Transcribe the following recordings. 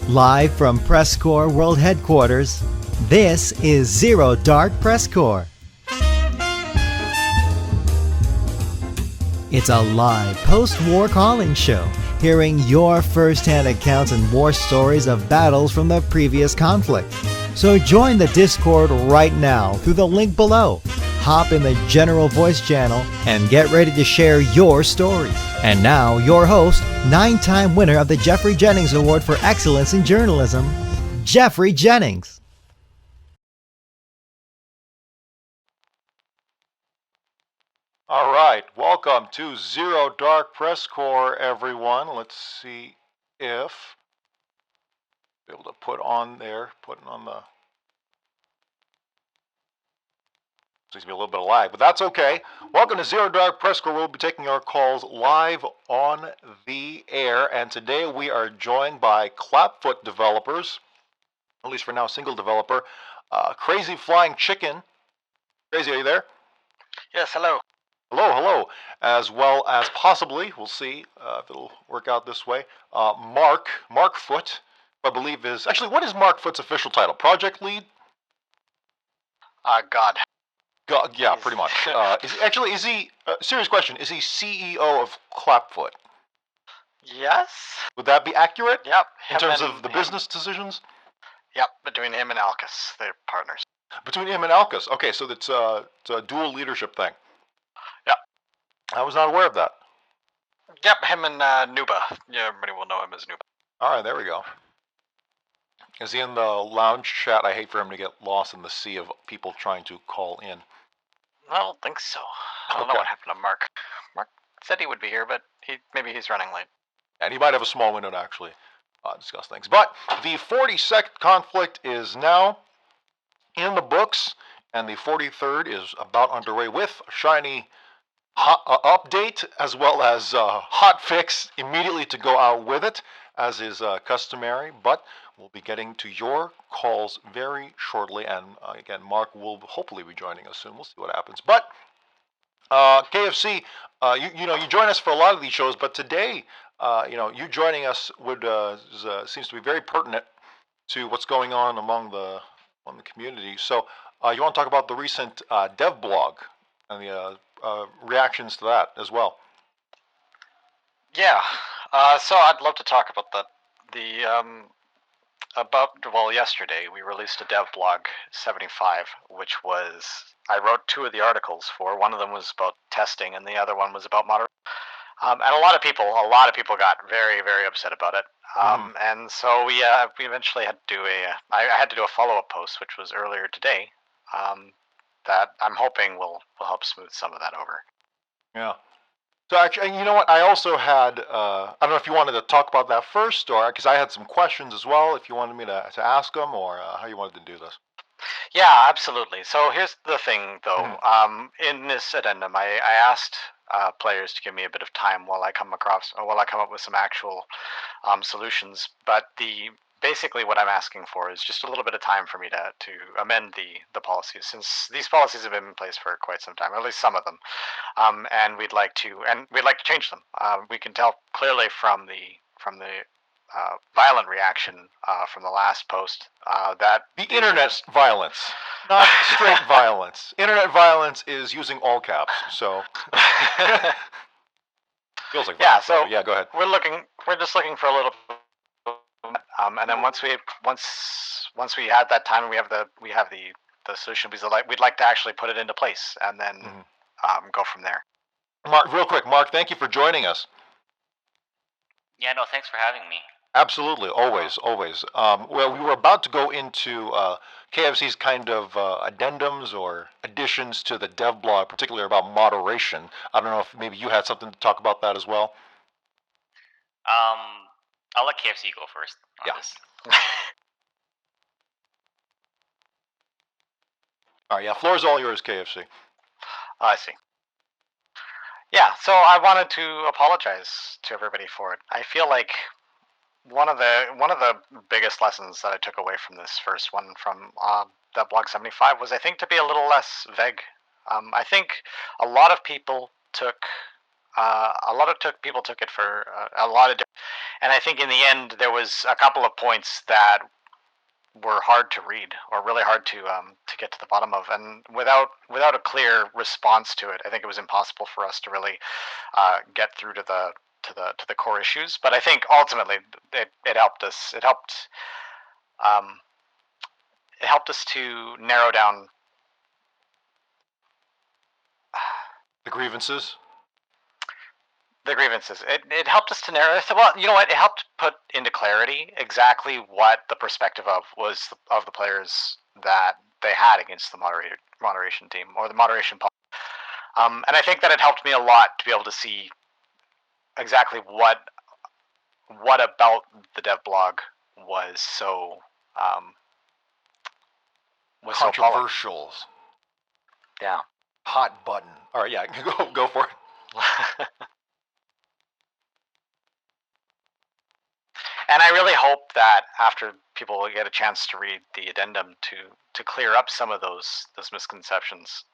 Live from PressCorps World Headquarters, this is Zero Dark PressCorps. It's a live post-war call-in show, hearing your first-hand accounts and war stories of battles from the previous conflict. So join the Discord right now through the link below. Hop in the general voice channel and get ready to share your stories. And now, your host, 9-time winner of the Geoffrey Jennings Award for Excellence in Journalism, Geoffrey Jennings. All right, welcome to Zero Dark PressCorps, everyone. Let's see if be able to putting on the. Seems to be a little bit of lag, but that's okay. Welcome to Zero Dark PressCorps. We'll be taking our calls live on the air, and today we are joined by Clapfoot developers, at least for now, single developer, KrazyFlyinChicken. Crazy, are you there? Yes, hello. Hello, as well as possibly, we'll see if it'll work out this way, markfoot, I believe is, actually, what is Markfoot's official title? Project lead? God, yeah, pretty much. Is he, serious question, is he CEO of Clapfoot? Yes. Would that be accurate? Yep. In terms of the business decisions? Yep, between him and Alcus, they're partners. Between him and Alcus, okay, so it's a dual leadership thing. Yep. I was not aware of that. Yep, him and Nuba. Yeah, everybody will know him as Nuba. All right, there we go. Is he in the lounge chat? I hate for him to get lost in the sea of people trying to call in. I don't think so. I don't know what happened to Mark. Mark said he would be here, but maybe he's running late. And he might have a small window to actually discuss things. But the 42nd conflict is now in the books, and the 43rd is about underway with a shiny update as well as hot fix immediately to go out with it, as is customary. But we'll be getting to your calls very shortly, and again, Mark will hopefully be joining us soon. We'll see what happens. But KFC, you join us for a lot of these shows, but today, you joining us seems to be very pertinent to what's going on among the community. So you want to talk about the recent dev blog and the reactions to that as well? Yeah. So I'd love to talk about that. Yesterday we released a dev blog 75, which was, I wrote two of the articles for. One of them was about testing, and the other one was about moderation. And a lot of people got very, very upset about it. And so we eventually had to do I had to do a follow-up post, which was earlier today, that I'm hoping will help smooth some of that over. Yeah. So actually, you know what? I also had, I don't know if you wanted to talk about that first, or because I had some questions as well, if you wanted me to ask them, or how you wanted to do this. Yeah, absolutely. So here's the thing, though. In this addendum, I asked players to give me a bit of time while I come up with some actual solutions. But basically what I'm asking for is just a little bit of time for me to amend the policies, since these policies have been in place for quite some time, or at least some of them, and we'd like to change them. We can tell clearly from the violent reaction from the last post that the internet violence, not straight violence. Internet violence is using all caps, so feels like violence. So yeah, go ahead. We're just looking for a little. And then once we had that time and we have the solution, we'd like to actually put it into place and then go from there. Mark, real quick, Mark, thank you for joining us. Yeah, no, thanks for having me. Absolutely, always. Well, we were about to go into KFC's kind of addendums or additions to the dev blog, particularly about moderation. I don't know if maybe you had something to talk about that as well. I'll let KFC go first on this. All right, floor's all yours, KFC. I see. Yeah, so I wanted to apologize to everybody for it. I feel like one of the biggest lessons that I took away from this first one from that blog 75 was, I think, to be a little less vague. I think a lot of people took a lot of people took it for a lot of different, and I think in the end there was a couple of points that were hard to read or really hard to get to the bottom of, and without a clear response to it, I think it was impossible for us to really get through to the core issues. But I think ultimately it helped us. It helped us to narrow down the grievances. It helped us to narrow. Well, you know what? It helped put into clarity exactly what the perspective of the players that they had against the moderation team or the moderation policy. And I think that it helped me a lot to be able to see exactly what about the dev blog was so controversial. Yeah. Hot button. All right, yeah, go for it. And I really hope that after people get a chance to read the addendum to clear up some of those misconceptions,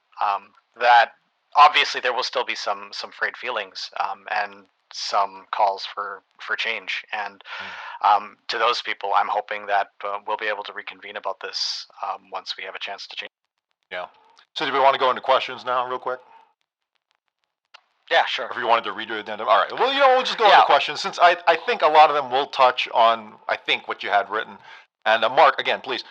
that obviously there will still be some frayed feelings and some calls for change. And to those people, I'm hoping that we'll be able to reconvene about this once we have a chance to change. Yeah. So do we want to go into questions now real quick? Yeah, sure. If you wanted to read your addendum. All right. Well, we'll just go into questions since I think a lot of them will touch on, I think, what you had written. And Mark, again, please.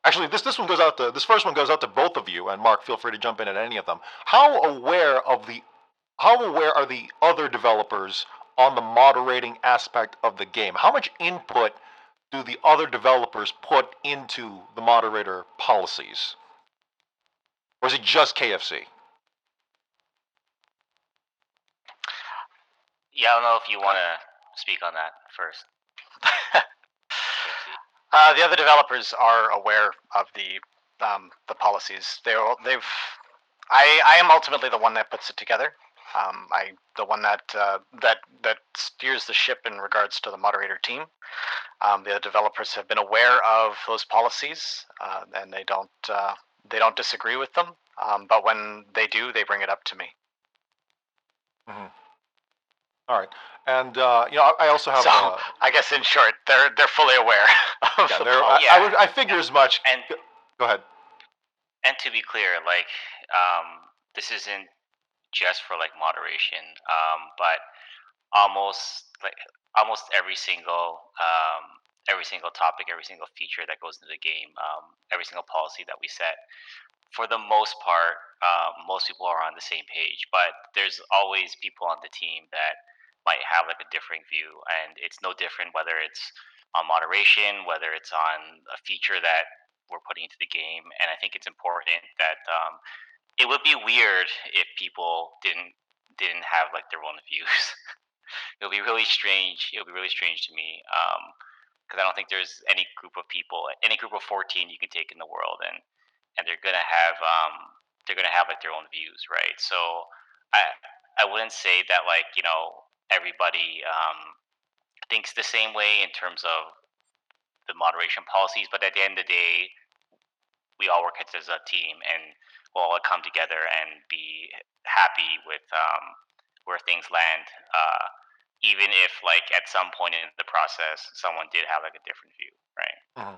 Actually, this first one goes out to both of you, and Mark, feel free to jump in at any of them. How aware are the other developers on the moderating aspect of the game? How much input do the other developers put into the moderator policies? Or is it just KFC? Yeah, I don't know if you want to speak on that first. The other developers are aware of the policies. I am ultimately the one that puts it together. The one that steers the ship in regards to the moderator team. The developers have been aware of those policies, and they don't disagree with them. But when they do, they bring it up to me. Mm-hmm. All right, and I also have. So I guess in short, they're fully aware. I figure as much. And go ahead. And to be clear, this isn't just for moderation, but almost every single topic, every single feature that goes into the game, every single policy that we set. For the most part, most people are on the same page, but there's always people on the team that might have a differing view, and it's no different whether it's on moderation, whether it's on a feature that we're putting into the game. And I think it's important that it would be weird if people didn't have their own views. It'll be really strange. It'll be really strange to me because I don't think there's any group of people, any group of 14 you can take in the world, and they're gonna have their own views, right? So I wouldn't say that everybody thinks the same way in terms of the moderation policies, but at the end of the day, we all work as a team, and we'll all come together and be happy with where things land, even if at some point in the process someone did have a different view, right? Mm-hmm.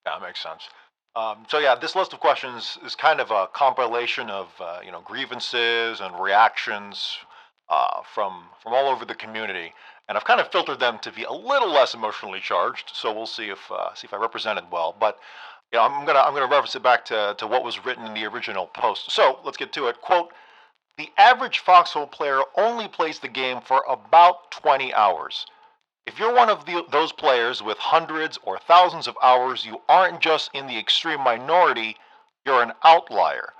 Yeah, that makes sense. So yeah, this list of questions is kind of a compilation of grievances and reactions from all over the community, and I've kind of filtered them to be a little less emotionally charged. So we'll see if I represented well. But I'm gonna reference it back to what was written in the original post. So let's get to it. Quote: "The average Foxhole player only plays the game for about 20 hours. If you're one of those players with hundreds or thousands of hours, you aren't just in the extreme minority, you're an outlier.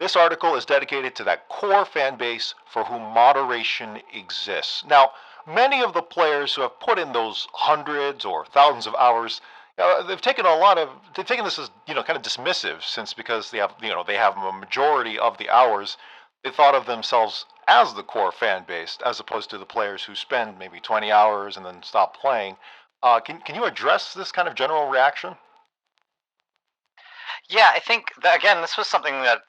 This article is dedicated to that core fan base for whom moderation exists." Now, many of the players who have put in those hundreds or thousands of hours, they've taken this as kind of dismissive, because they have a majority of the hours. They thought of themselves as the core fan base, as opposed to the players who spend maybe 20 hours and then stop playing. Can you address this kind of general reaction? Yeah, I think that, again, this was something that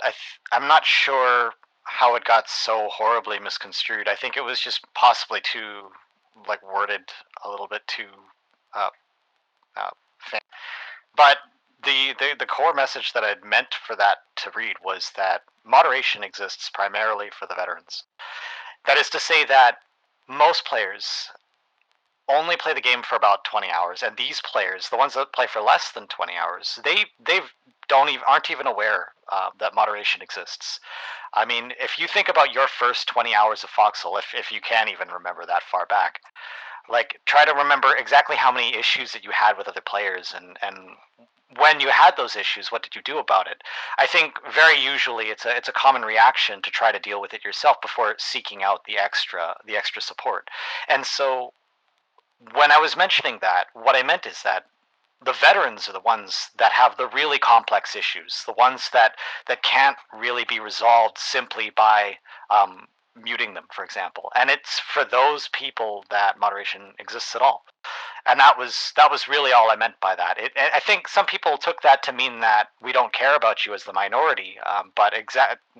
I'm not sure how it got so horribly misconstrued. I think it was just possibly too worded a little bit too but the core message that I'd meant for that to read was that moderation exists primarily for the veterans. That is to say that most players only play the game for about 20 hours, and these players, the ones that play for less than 20 hours, they aren't even aware that moderation exists. I mean, if you think about your first 20 hours of Foxhole, if you can even remember that far back, try to remember exactly how many issues that you had with other players, and when you had those issues, what did you do about it? I think very usually it's a common reaction to try to deal with it yourself before seeking out the extra support. And so when I was mentioning that, what I meant is that the veterans are the ones that have the really complex issues, the ones that can't really be resolved simply by muting them, for example. And it's for those people that moderation exists at all. And that was really all I meant by that. I think some people took that to mean that we don't care about you as the minority, but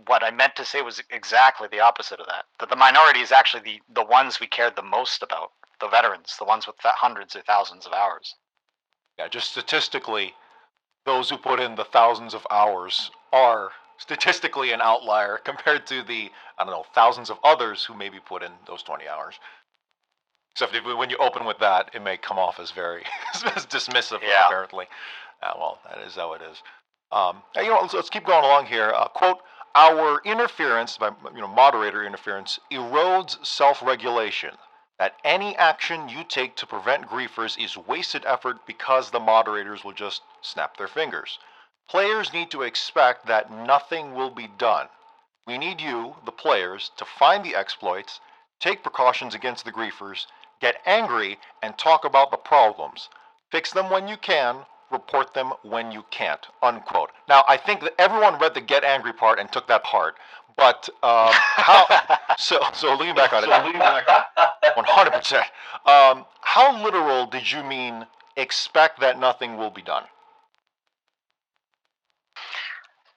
what I meant to say was exactly the opposite of that. That the minority is actually the ones we cared the most about, the veterans, the ones with hundreds or thousands of hours. Yeah, just statistically, those who put in the thousands of hours are statistically an outlier compared to the, I don't know, thousands of others who maybe put in those 20 hours. Except when you open with that, it may come off as very dismissive, Yeah. apparently. Well, that is how it is. Let's keep going along here. Quote, our interference, by moderator interference, erodes self-regulation. That any action you take to prevent griefers is wasted effort because the moderators will just snap their fingers. Players need to expect that nothing will be done. We need you, the players, to find the exploits, take precautions against the griefers, get angry, and talk about the problems. Fix them when you can, report them when you can't, unquote. Now, I think that everyone read the get angry part and took that part, but how? So looking back on it, 100%. How literal did you mean? Expect that nothing will be done.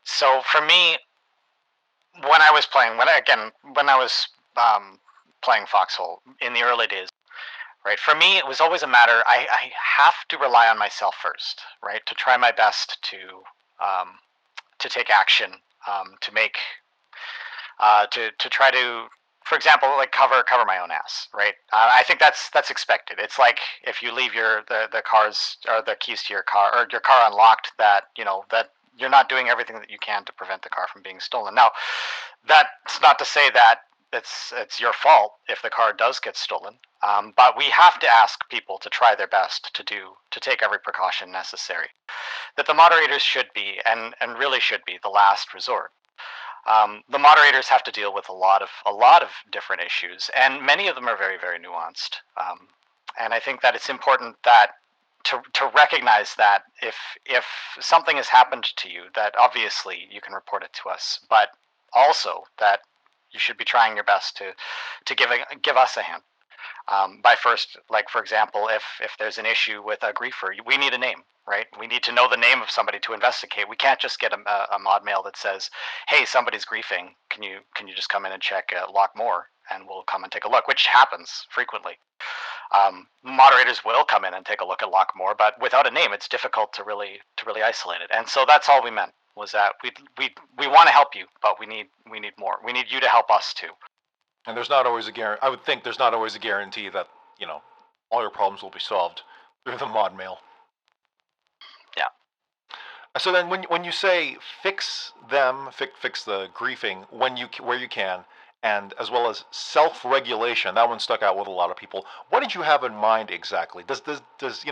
So for me, when I was playing, playing Foxhole in the early days, right? For me, it was always a matter. I have to rely on myself first, right? To try my best to take action, to make, to try to, for example, cover my own ass, right? I think that's expected. It's like if you leave the cars or the keys to your car or your car unlocked, that you're not doing everything that you can to prevent the car from being stolen. Now, that's not to say that it's your fault if the car does get stolen, but we have to ask people to try their best to take every precaution necessary. That the moderators should be and really should be the last resort. The moderators have to deal with a lot of different issues, and many of them are very, very nuanced. And I think that it's important that to recognize that if something has happened to you, that obviously you can report it to us, but also that you should be trying your best to give us a hand. By first, for example, if there's an issue with a griefer, we need a name, right? We need to know the name of somebody to investigate. We can't just get a mod mail that says, "Hey, somebody's griefing. Can you just come in and check Lockmore?" And we'll come and take a look, which happens frequently. Moderators will come in and take a look at Lockmore, but without a name, it's difficult to really isolate it. And so that's all we meant, was that we want to help you, but we need more. We need you to help us too. And there's not always a guarantee. I would think there's not always a guarantee that all your problems will be solved through the mod mail. Yeah. So then, when you say fix them, fix the griefing where you can, and as well as self-regulation, that one stuck out with a lot of people. What did you have in mind exactly? Does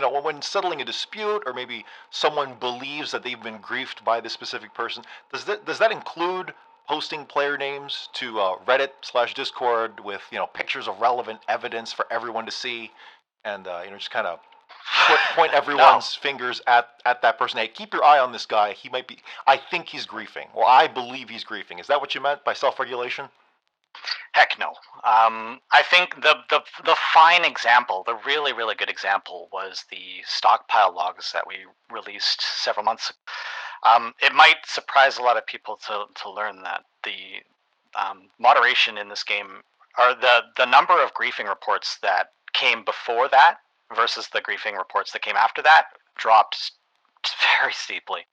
when settling a dispute, or maybe someone believes that they've been griefed by this specific person, does that include posting player names to Reddit/Discord with pictures of relevant evidence for everyone to see, and just kind of point everyone's fingers at that person? Hey, keep your eye on this guy. He might be. I think he's griefing, or I believe he's griefing. Is that what you meant by self-regulation? Heck no. I think the fine example, the really, really good example, was the stockpile logs that we released several months ago. It might surprise a lot of people to learn that moderation in this game, or the number of griefing reports that came before that versus the griefing reports that came after that dropped very steeply.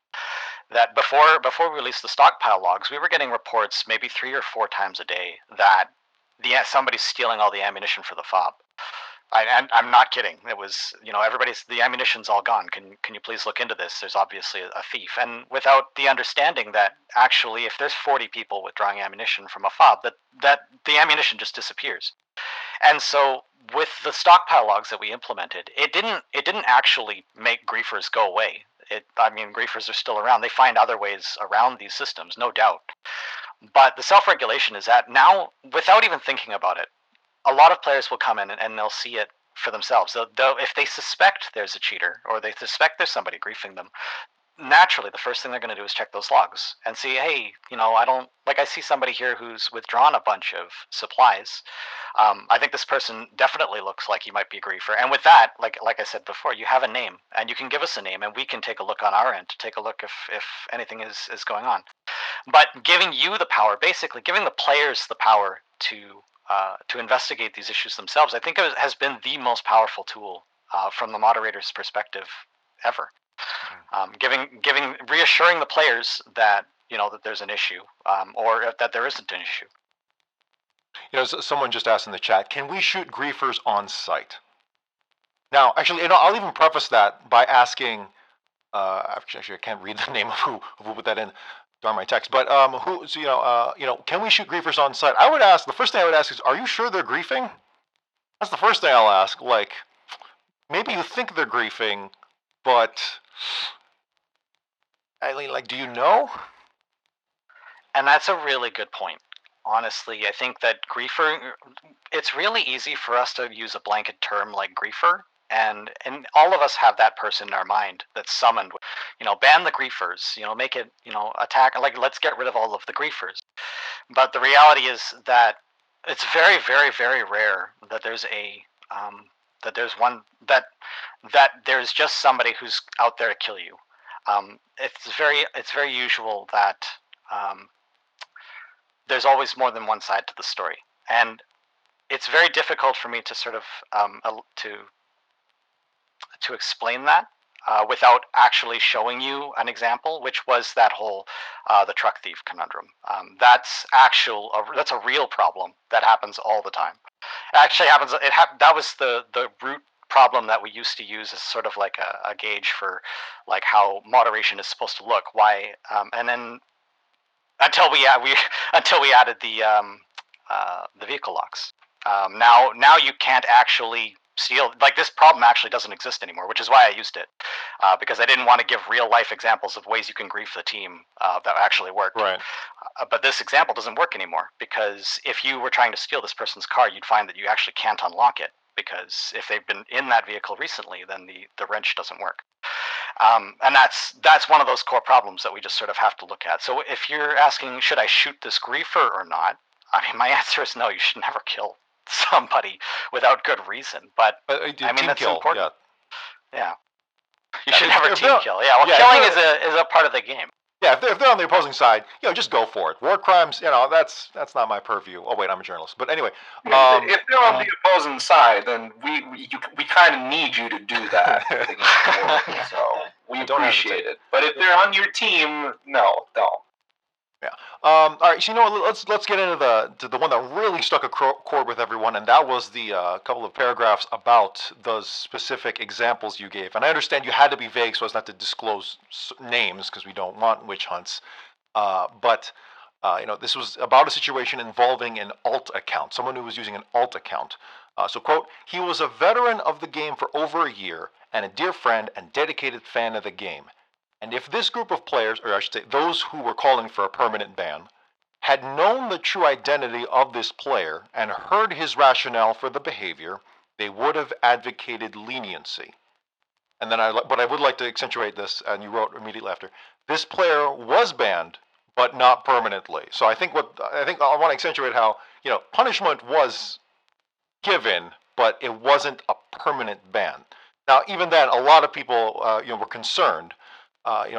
That before we released the stockpile logs, we were getting reports maybe 3 or 4 times a day that somebody's stealing all the ammunition for the fob. I'm not kidding. It was, the ammunition's all gone. Can you please look into this? There's obviously a thief. And without the understanding that actually if there's 40 people withdrawing ammunition from a fob, that the ammunition just disappears. And so with the stockpile logs that we implemented, it didn't actually make griefers go away. Griefers are still around. They find other ways around these systems, no doubt. But the self-regulation is that now, without even thinking about it, a lot of players will come in and they'll see it for themselves. If they suspect there's a cheater or they suspect there's somebody griefing them, naturally the first thing they're going to do is check those logs and see, hey, I see somebody here who's withdrawn a bunch of supplies. I think this person definitely looks like he might be a griefer. And with that, like I said before, you have a name and you can give us a name and we can take a look on our end to take a look if anything is going on. But giving you the power, basically giving the players the power to investigate these issues themselves, I think it has been the most powerful tool from the moderator's perspective ever. Reassuring the players that that there's an issue, or that there isn't an issue. Someone just asked in the chat, can we shoot griefers on site? Now, actually, I'll even preface that by asking. Actually, I can't read the name of who put that in. Darn my text. But can we shoot griefers on site? The first thing I would ask is, are you sure they're griefing? That's the first thing I'll ask. Like, maybe you think they're griefing, but do you know? And that's a really good point. Honestly, I think that griefer, it's really easy for us to use a blanket term like griefer, and all of us have that person in our mind that's summoned. Ban the griefers. Make it. Attack. Let's get rid of all of the griefers. But the reality is that it's very, very, very rare that there's there's just somebody who's out there to kill you. It's very usual that there's always more than one side to the story, and it's very difficult for me to sort of to explain that without actually showing you an example, which was that whole the truck thief conundrum. That's a real problem that happens all the time. It actually happens. That was the root problem that we used to use as sort of like a gauge for like how moderation is supposed to look. Why and then until we added the vehicle locks. Now you can't actually steal. Like, this problem actually doesn't exist anymore, which is why I used it, because I didn't want to give real life examples of ways you can grief the team that actually worked. Right. But this example doesn't work anymore, because if you were trying to steal this person's car, you'd find that you actually can't unlock it, because if they've been in that vehicle recently, then the wrench doesn't work. And that's one of those core problems that we just sort of have to look at. So if you're asking, should I shoot this griefer or not? My answer is no. You should never kill somebody without good reason. But that's kill, important. Yeah. You Yeah, should never if team they're- kill. Yeah. Well, yeah, killing if is a part of the game. Yeah, if they're on the opposing side, just go for it. War crimes, that's not my purview. Oh wait, I'm a journalist. But anyway, if they're on the opposing side, then we kind of need you to do that. So we Don't appreciate hesitate. it. But if they're on your team, no, don't. Yeah. All right. So let's get into the one that really struck a chord with everyone, and that was the couple of paragraphs about those specific examples you gave. And I understand you had to be vague so as not to disclose names because we don't want witch hunts. But this was about a situation involving an alt account, someone who was using an alt account. So, quote, he was a veteran of the game for over a year and a dear friend and dedicated fan of the game. And if this group of players, or I should say those who were calling for a permanent ban, had known the true identity of this player and heard his rationale for the behavior, they would have advocated leniency. And then but I would like to accentuate this, and you wrote immediately after, this player was banned, but not permanently. So I think I want to accentuate how, punishment was given, but it wasn't a permanent ban. Now, even then, a lot of people, were concerned,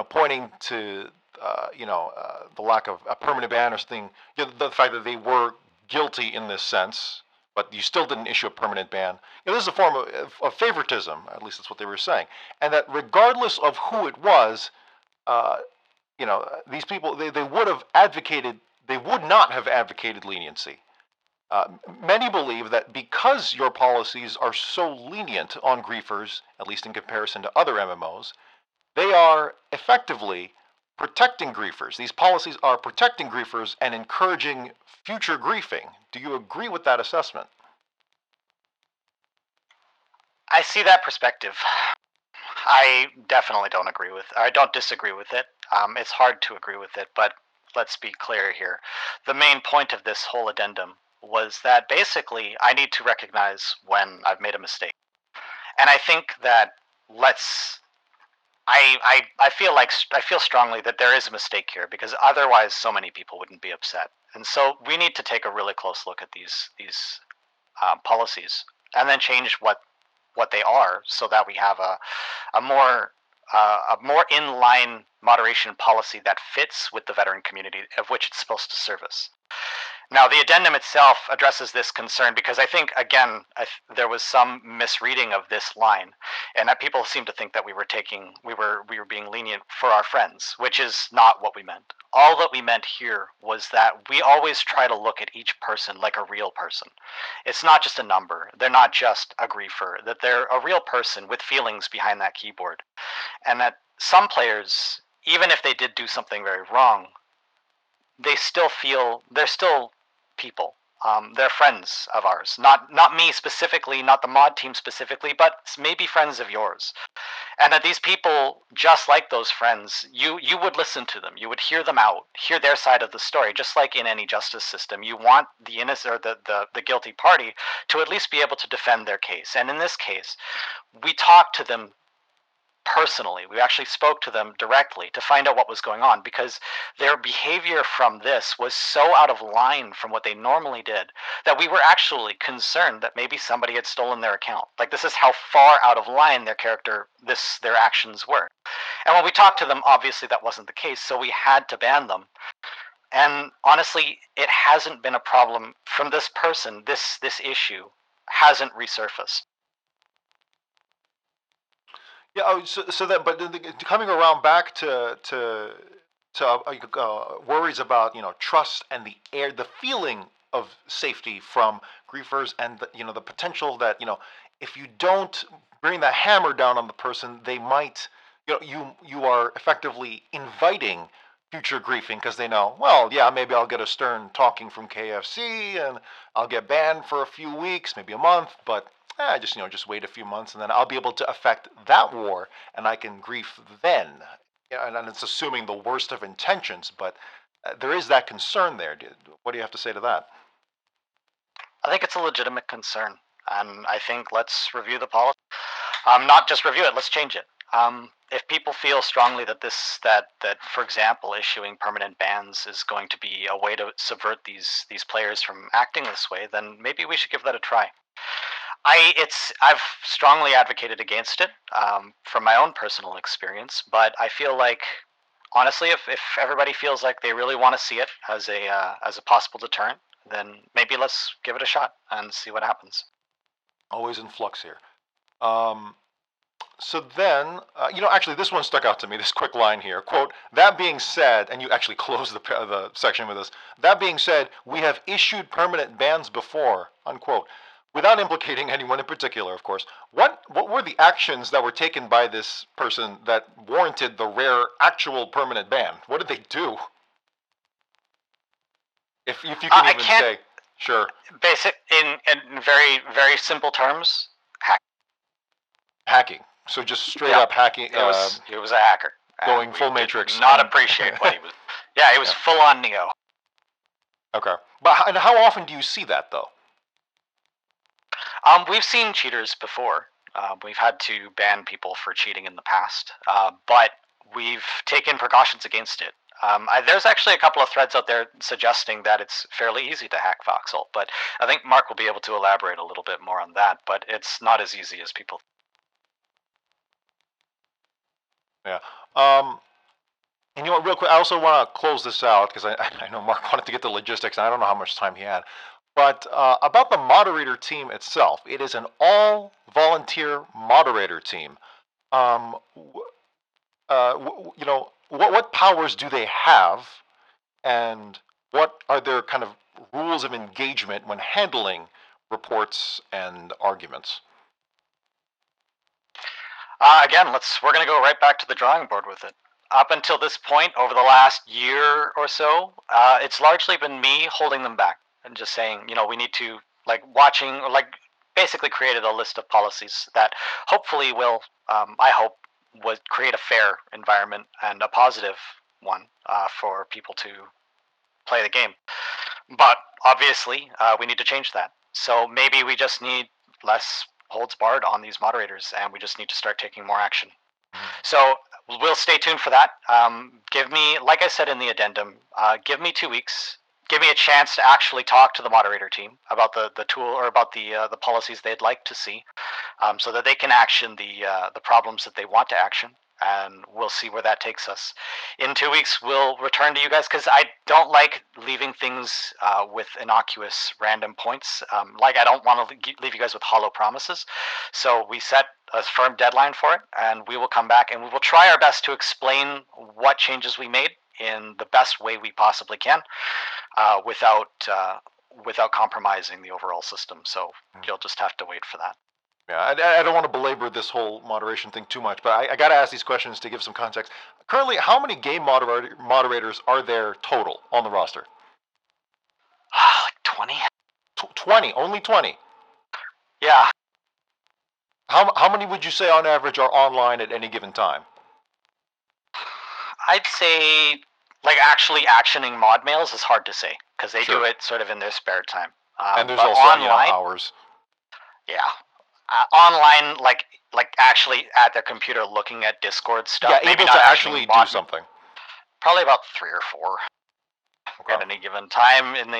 pointing to the lack of a permanent ban or something, the fact that they were guilty in this sense, but you still didn't issue a permanent ban. This is a form of favoritism, at least that's what they were saying. And that regardless of who it was, these people, they would have advocated, they would not have advocated leniency. Many believe that because your policies are so lenient on griefers, at least in comparison to other MMOs, they are effectively protecting griefers. These policies are protecting griefers and encouraging future griefing. Do you agree with that assessment? I see that perspective. I definitely don't agree with. I don't disagree with it. It's hard to agree with it, but let's be clear here. The main point of this whole addendum was that basically I need to recognize when I've made a mistake, and I think that I feel strongly that there is a mistake here, because otherwise so many people wouldn't be upset. And so we need to take a really close look at these policies and then change what they are, so that we have a more in line moderation policy that fits with the veteran community of which it's supposed to service. Now, the addendum itself addresses this concern because I think, again, there was some misreading of this line, and that people seem to think that we were being lenient for our friends, which is not what we meant. All that we meant here was that we always try to look at each person like a real person. It's not just a number. They're not just a griefer. That they're a real person with feelings behind that keyboard, and that some players, even if they did do something very wrong, they're still people. They're friends of ours. Not me specifically, not the mod team specifically, but maybe friends of yours. And that these people, just like those friends, you would listen to them. You would hear them out, hear their side of the story. Just like in any justice system, you want the innocent or the guilty party to at least be able to defend their case. And in this case, we talked to them personally. We actually spoke to them directly to find out what was going on, because their behavior from this was so out of line from what they normally did that we were actually concerned that maybe somebody had stolen their account. Like, this is how far out of line their actions were. And when we talked to them, obviously that wasn't the case, so we had to ban them. And honestly, it hasn't been a problem from this person. This issue hasn't resurfaced. Yeah, but coming around back to worries about trust and the feeling of safety from griefers, and the potential that if you don't bring the hammer down on the person, they might you are effectively inviting future griefing, because they know, well, yeah, maybe I'll get a stern talking from KFC and I'll get banned for a few weeks, maybe a month, but just wait a few months, and then I'll be able to affect that war, and I can grief then. And it's assuming the worst of intentions, but there is that concern there. What do you have to say to that? I think it's a legitimate concern, and I think let's review the policy. Not just review it, let's change it. If people feel strongly that for example, issuing permanent bans is going to be a way to subvert these players from acting this way, then maybe we should give that a try. I've strongly advocated against it from my own personal experience, but I feel like, honestly, if everybody feels like they really want to see it as a possible deterrent, then maybe let's give it a shot and see what happens. Always in flux here. So then, actually, this one stuck out to me, this quick line here. Quote, "That being said," and you actually close the section with this, "that being said, we have issued permanent bans before," unquote. Without implicating anyone in particular, of course, what were the actions that were taken by this person that warranted the rare actual permanent ban? What did they do? If you can even say, sure. Basic in very, very simple terms, hacking. So just straight up hacking. It was a hacker. Going full Matrix. Not appreciate what he was. Yeah, it was full on Neo. Okay, but how often do you see that though? We've seen cheaters before. We've had to ban people for cheating in the past, but we've taken precautions against it. There's actually a couple of threads out there suggesting that it's fairly easy to hack Foxhole, but I think Mark will be able to elaborate a little bit more on that, but it's not as easy as people. Yeah. And you know what, real quick, I also want to close this out because I know Mark wanted to get the logistics, and I don't know how much time he had. But about the moderator team itself, it is an all-volunteer moderator team. Um, you know, what powers do they have, and what are their kind of rules of engagement when handling reports and arguments? Again, we're going to go right back to the drawing board with it. Up until this point, over the last year or so, it's largely been me holding them back and just saying, we need to basically created a list of policies that hopefully will, I hope, would create a fair environment and a positive one for people to play the game. But obviously, we need to change that. So maybe we just need less holds barred on these moderators, and we just need to start taking more action. So we'll stay tuned for that. Give me, like I said in the addendum, give me 2 weeks. Give me a chance to actually talk to the moderator team about the tool or about the policies they'd like to see, so that they can action the problems that they want to action, and we'll see where that takes us. In 2 weeks, we'll return to you guys because I don't like leaving things with innocuous random points. I don't want to leave you guys with hollow promises. So we set a firm deadline for it, and we will come back and we will try our best to explain what changes we made in the best way we possibly can, without compromising the overall system. So you'll just have to wait for that. Yeah, I don't want to belabor this whole moderation thing too much, but I got to ask these questions to give some context. Currently, how many game moderators are there total on the roster? Like 20. 20, only 20. Yeah. How many would you say on average are online at any given time? I'd say, actually actioning mod mails is hard to say because they Sure. do it sort of in their spare time. And there's also online, hours. Yeah. Online, like actually at their computer looking at Discord stuff. Yeah, maybe able not to actually do something. Probably about 3 or 4 Okay. at any given time in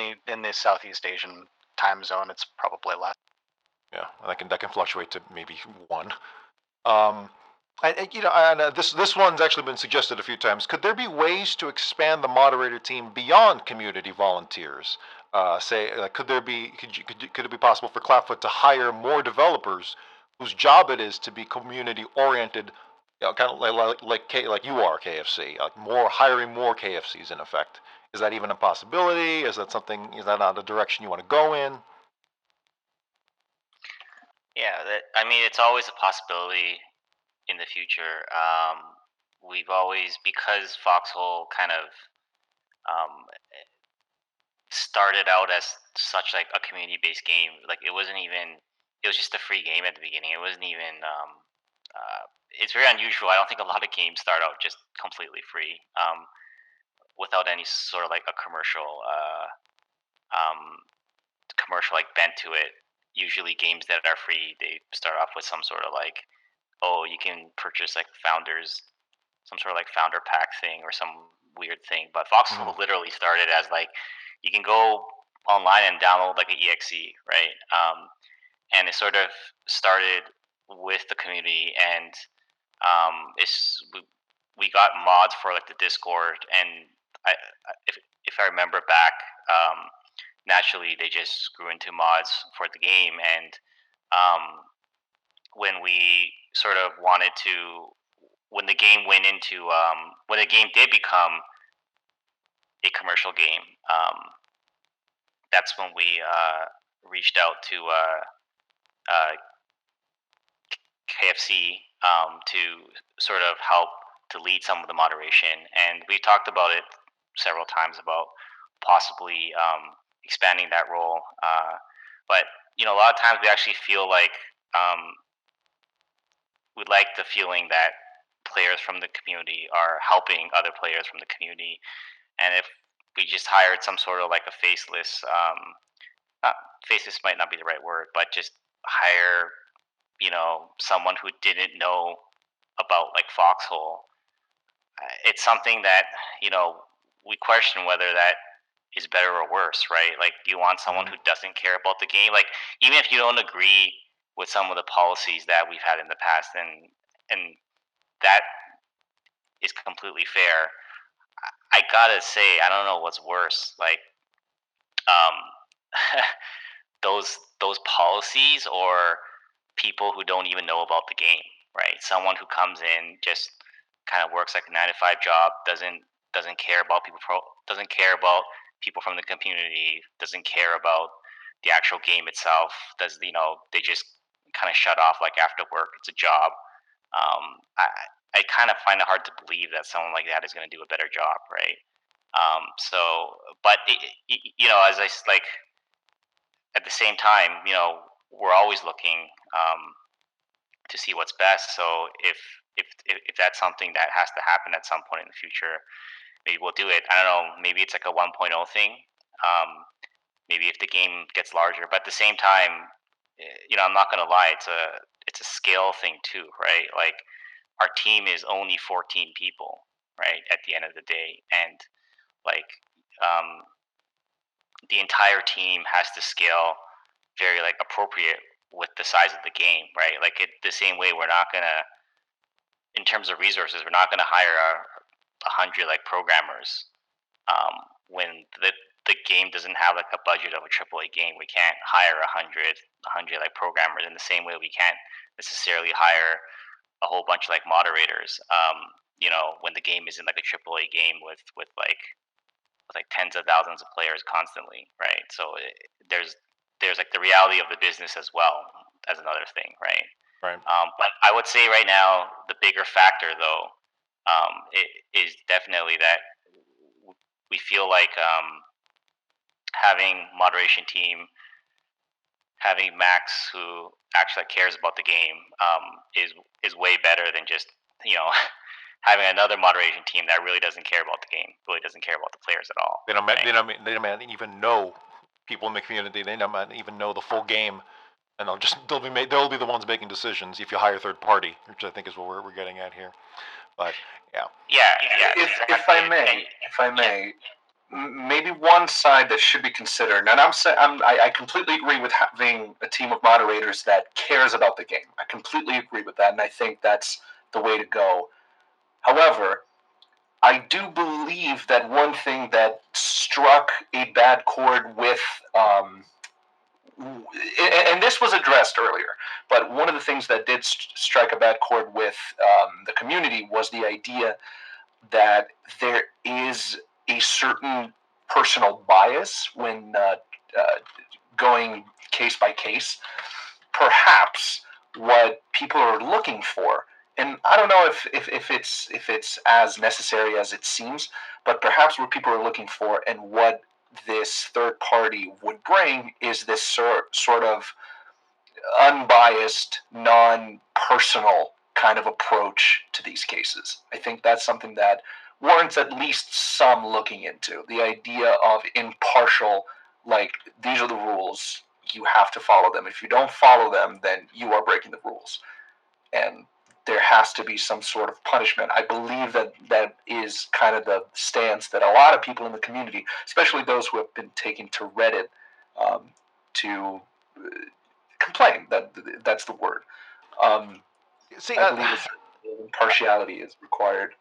the Southeast Asian time zone. It's probably less. Yeah, that can fluctuate to maybe 1. And this one's actually been suggested a few times. Could there be ways to expand the moderator team beyond community volunteers? Could it be possible for Clapfoot to hire more developers whose job it is to be community oriented, kind of like you are, KFC, hiring more KFCs in effect? Is that even a possibility? Is that not a direction you want to go in? Yeah, it's always a possibility in the future. We've always, because Foxhole kind of started out as such like a community-based game. It was just a free game at the beginning. It wasn't even. It's very unusual. I don't think a lot of games start out just completely free, without any sort of like a commercial bent to it. Usually, games that are free, they start off with some sort of you can purchase founders, some sort of founder pack thing or some weird thing. But Foxhole literally started as you can go online and download an exe, right? And it sort of started with the community, and we got mods for the Discord, and if I remember back, naturally they just grew into mods for the game, and when we sort of wanted to, when the game when the game did become a commercial game, that's when we reached out to KFC to sort of help to lead some of the moderation, and we talked about it several times about possibly expanding that role. But a lot of times we actually feel we like the feeling that players from the community are helping other players from the community, and if we just hired some sort of a faceless, faceless might not be the right word, but just hire someone who didn't know about Foxhole, it's something that we question whether that is better or worse, right? You want someone who doesn't care about the game, even if you don't agree with some of the policies that we've had in the past, and that is completely fair. I gotta say, I don't know what's worse, like um, those policies or people who don't even know about the game, right? Someone who comes in just kind of works like a 9 to 5 job, doesn't care about doesn't care about people from the community, doesn't care about the actual game itself. They just kind of shut off like after work. It's a job. I kind of find it hard to believe that someone like that is going to do a better job, right? But as like at the same time, we're always looking to see what's best. So if that's something that has to happen at some point in the future, maybe we'll do it. I don't know. Maybe it's like a 1.0 thing. Maybe if the game gets larger, but at the same time, I'm not gonna lie. It's a scale thing too, right? Like our team is only 14 people, right? At the end of the day, and like the entire team has to scale very like appropriate with the size of the game, right? Like the same way we're not gonna, in terms of resources, we're not gonna hire 100 like programmers when the game doesn't have like a budget of a AAA game. We can't hire 100 like programmers in the same way we can't necessarily hire a whole bunch of like moderators. When the game isn't like a AAA game with like tens of thousands of players constantly, right? So there's like the reality of the business as well as another thing, right? Right. But I would say right now the bigger factor though it is definitely that we feel like having moderation team, having Max who actually cares about the game is way better than just having another moderation team that really doesn't care about the game, really doesn't care about the players at all. They don't even know people in the community. They don't even know the full game, and they'll be the ones making decisions if you hire third party, which I think is what we're getting at here. But yeah. If I may, maybe one side that should be considered, and I completely agree with having a team of moderators that cares about the game. I completely agree with that, and I think that's the way to go. However, I do believe that one thing that struck a bad chord with, and this was addressed earlier, but one of the things that did strike a bad chord with the community was the idea that there is a certain personal bias when going case by case. Perhaps what people are looking for, and I don't know if it's as necessary as it seems, but perhaps what people are looking for and what this third party would bring is this sort of unbiased, non-personal kind of approach to these cases. I think that's something that warrants at least some looking into. The idea of impartial, like, these are the rules, you have to follow them. If you don't follow them, then you are breaking the rules. And there has to be some sort of punishment. I believe that is kind of the stance that a lot of people in the community, especially those who have been taken to Reddit to complain, that's the word. I believe impartiality is required.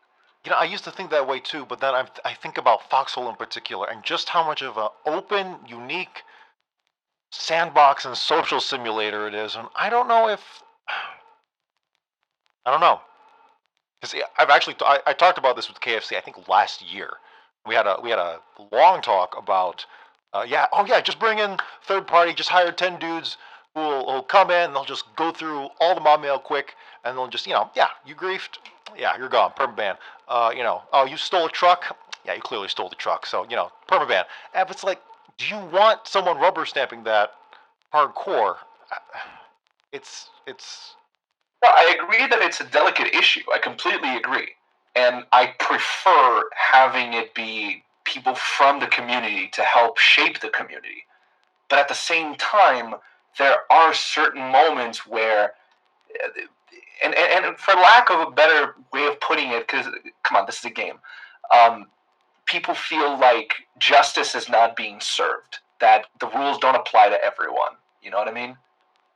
I used to think that way too, but then I think about Foxhole in particular and just how much of an open, unique sandbox and social simulator it is, and I don't know. Because I talked about this with KFC. I think last year we had a long talk about just bring in third party, just hire 10 dudes who will come in and they'll just go through all the mob mail quick and they'll just you griefed, you're gone, permaban. You stole a truck, you clearly stole the truck, so permaban. And it's like, do you want someone rubber stamping that hardcore? It's. Well, I agree that it's a delicate issue. I completely agree. And I prefer having it be people from the community to help shape the community. But at the same time, there are certain moments where, and for lack of a better way of putting it, because, come on, this is a game, people feel like justice is not being served, that the rules don't apply to everyone. You know what I mean?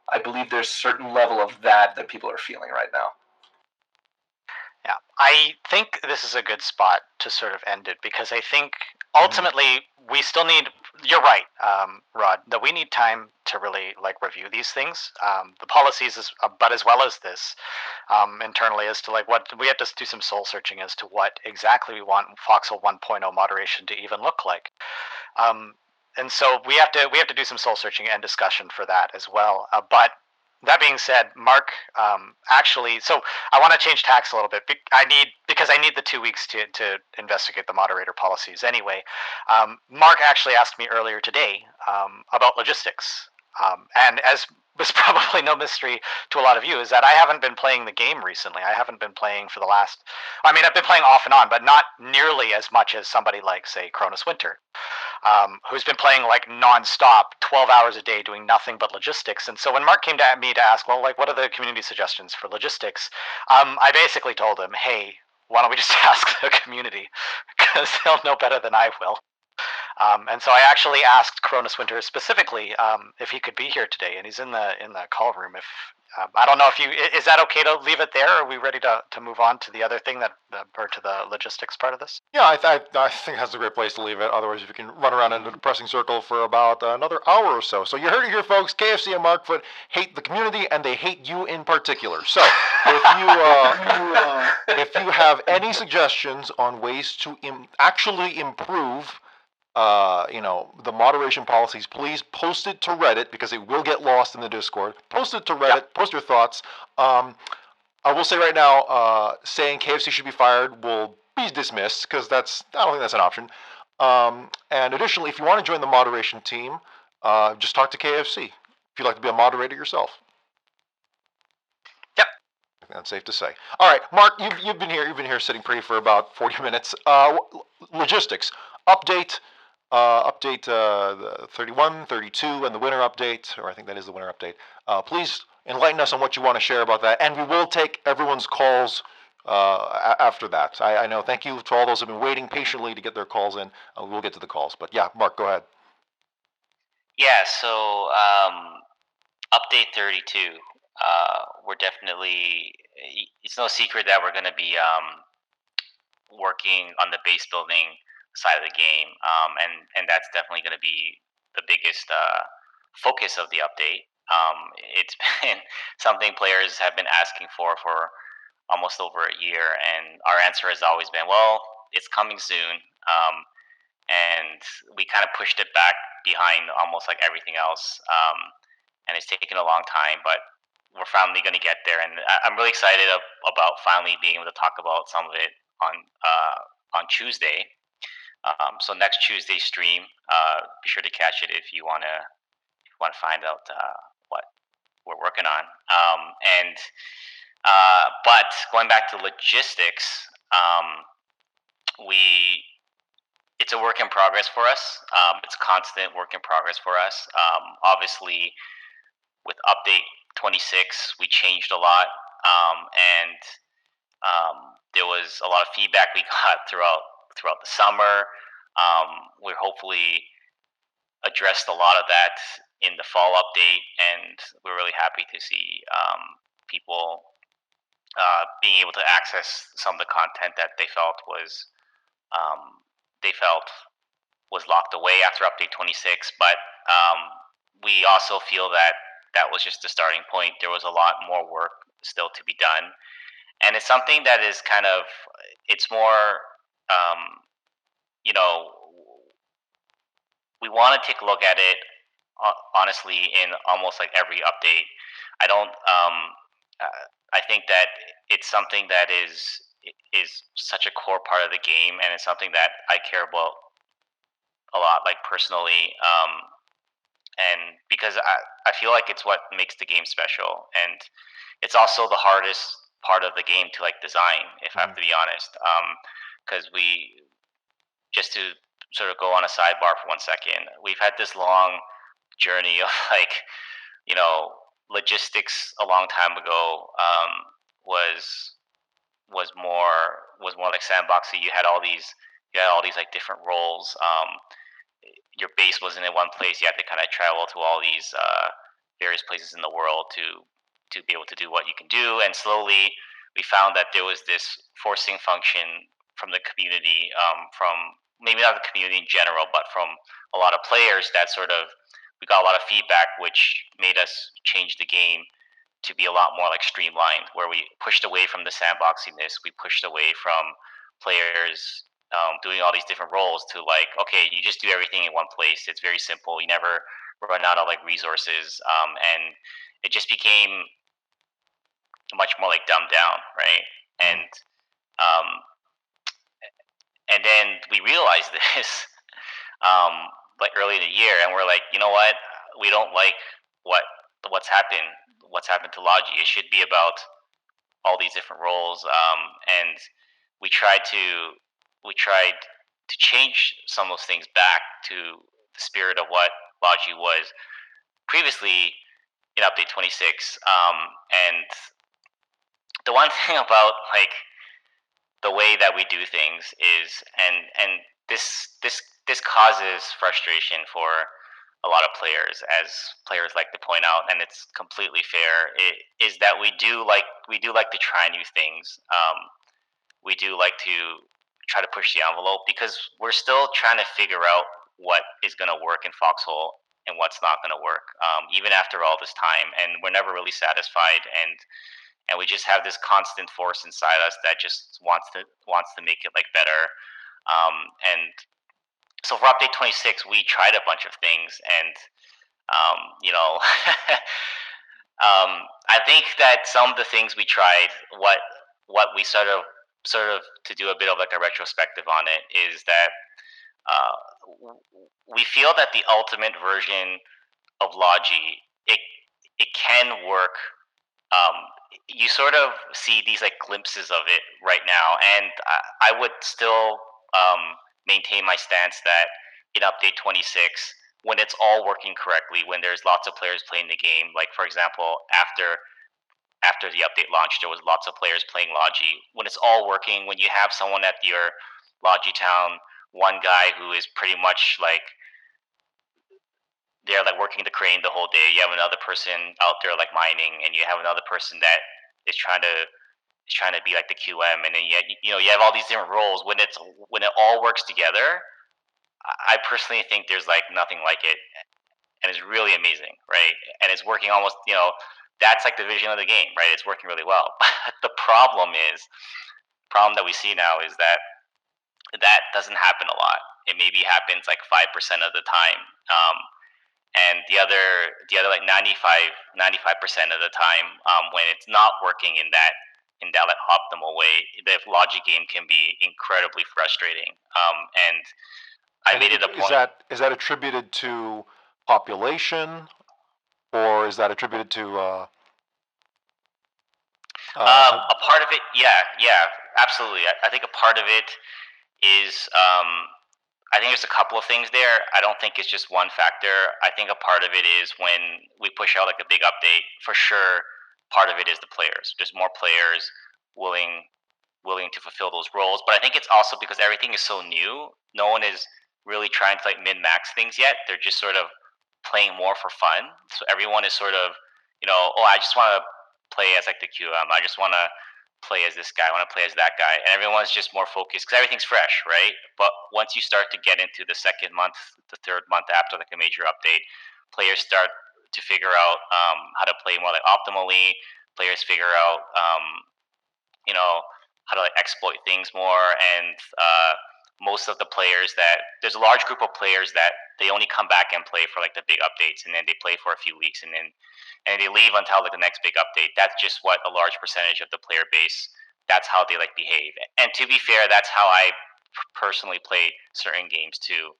I believe there's a certain level of that people are feeling right now. Yeah, I think this is a good spot to sort of end it because I think ultimately we still need. You're right, Rod. That we need time to really like review these things, the policies, but as well as this internally as to like what we have to do some soul searching as to what exactly we want Foxhole 1.0 moderation to even look like. And so we have to do some soul searching and discussion for that as well. But that being said, Mark actually, so I want to change tacks a little bit. Because I need the 2 weeks to investigate the moderator policies anyway. Mark actually asked me earlier today about logistics, and as was probably no mystery to a lot of you, is that I haven't been playing the game recently. I haven't been playing for the last. I mean, I've been playing off and on, but not nearly as much as somebody like, say, KronusWinter, who's been playing like nonstop, 12 hours a day, doing nothing but logistics. And so when Mark came to me to ask, well, like, what are the community suggestions for logistics? I basically told him, hey, why don't we just ask the community because they'll know better than I will. And so I actually asked KronusWinter specifically if he could be here today, and he's in the call room. If I don't know if you is that okay to leave it there? Or are we ready to move on to the other thing or to the logistics part of this? Yeah, I think that's a great place to leave it. Otherwise, you can run around in a depressing circle for about another hour or so. So you heard it here, folks. KFC and Markfoot hate the community, and they hate you in particular. So if you have any suggestions on ways to actually improve the moderation policies, please post it to Reddit because it will get lost in the Discord. Post it to Reddit. Yep. Post your thoughts. I will say right now, saying KFC should be fired will be dismissed because I don't think that's an option. And additionally, if you want to join the moderation team, just talk to KFC if you'd like to be a moderator yourself. Yep. I think that's safe to say. All right, Mark, you've been here sitting pretty for about 40 minutes. Logistics update. Update the 31, 32, and the winter update, or I think that is the winter update. Please enlighten us on what you want to share about that, and we will take everyone's calls after that. I know. Thank you to all those who have been waiting patiently to get their calls in. We'll get to the calls, but yeah, Mark, go ahead. Yeah. So update 32. We're definitely. It's no secret that we're going to be working on the base building side of the game, and that's definitely going to be the biggest focus of the update. It's been something players have been asking for almost over a year, and our answer has always been, well, it's coming soon, and we kind of pushed it back behind almost like everything else, and it's taken a long time, but we're finally going to get there, and I'm really excited about finally being able to talk about some of it on Tuesday. So next Tuesday stream, be sure to catch it if you want to find out what we're working on. But going back to logistics, it's a work in progress for us. It's a constant work in progress for us. Obviously, with update 26, we changed a lot, and there was a lot of feedback we got throughout the summer. We hopefully addressed a lot of that in the fall update, and we're really happy to see people being able to access some of the content that they felt was locked away after update 26. But we also feel that was just the starting point. There was a lot more work still to be done, and it's something that is it's more we want to take a look at it honestly in almost like every update. I think that it's something that is such a core part of the game, and it's something that I care about a lot, like personally, and because I feel like it's what makes the game special, and it's also the hardest part of the game to like design, if I have to be honest, because just to sort of go on a sidebar for 1 second, we've had this long journey of logistics a long time ago was more like sandboxy. You had all these like different roles. Your base wasn't in one place. You had to kind of travel to all these various places in the world to be able to do what you can do. And slowly we found that there was this forcing function from the community, from maybe not the community in general, but from a lot of players that sort of, we got a lot of feedback, which made us change the game to be a lot more like streamlined, where we pushed away from the sandboxiness, we pushed away from players doing all these different roles to like, okay, you just do everything in one place. It's very simple. You never run out of like resources, and it just became much more like dumbed down, right? Um, and then we realized this like early in the year, and we're like, you know what? We don't like what's happened to Logi. It should be about all these different roles, and we tried to change some of those things back to the spirit of what Logi was previously in Update 26. And the one thing about like the way that we do things is, and this causes frustration for a lot of players, as players like to point out, and it's completely fair. It is that we do like to try new things. We do like to try to push the envelope, because we're still trying to figure out what is going to work in Foxhole and what's not going to work, even after all this time. And we're never really satisfied, and we just have this constant force inside us that just wants to make it like better. And so for Update 26, we tried a bunch of things, and you know, I think that some of the things we tried, what we sort of to do a bit of like a retrospective on it, is that we feel that the ultimate version of Logi, it can work. You sort of see these like glimpses of it right now, and I would still maintain my stance that in Update 26, when it's all working correctly, when there's lots of players playing the game, like for example, after the update launch, there was lots of players playing Logi. When it's all working, when you have someone at your Logi town, one guy who is pretty much like, they're like working the crane the whole day. You have another person out there like mining, and you have another person that is trying to be like the QM, and then you have all these different roles. When it all works together, I personally think there's like nothing like it, and it's really amazing, right? And it's working almost, that's like the vision of the game, right? It's working really well. But the problem that we see now is that doesn't happen a lot. It maybe happens like 5% of the time. And the other like 95% of the time, when it's not working in that like optimal way, the Logi game can be incredibly frustrating. And I made it a point. Is that attributed to population, or is that attributed to a part of it? Yeah, absolutely. I think a part of it is, I think there's a couple of things there. I don't think it's just one factor. I think a part of it is when we push out like a big update, for sure, part of it is the players. There's more players willing to fulfill those roles. But I think it's also because everything is so new. No one is really trying to like min-max things yet. They're just sort of playing more for fun. So everyone is sort of, I just want to play as like the QM. I just want to play as this guy. I want to play as that guy. And everyone's just more focused because everything's fresh, right? But once you start to get into the second month, the third month after like a major update, players start to figure out how to play more like optimally. Players figure out, how to like exploit things more. And most of the players there's a large group of players that they only come back and play for like the big updates, and then they play for a few weeks, and they leave until like the next big update. That's just what a large percentage of the player base, that's how they like behave. And to be fair, that's how I personally play certain games too.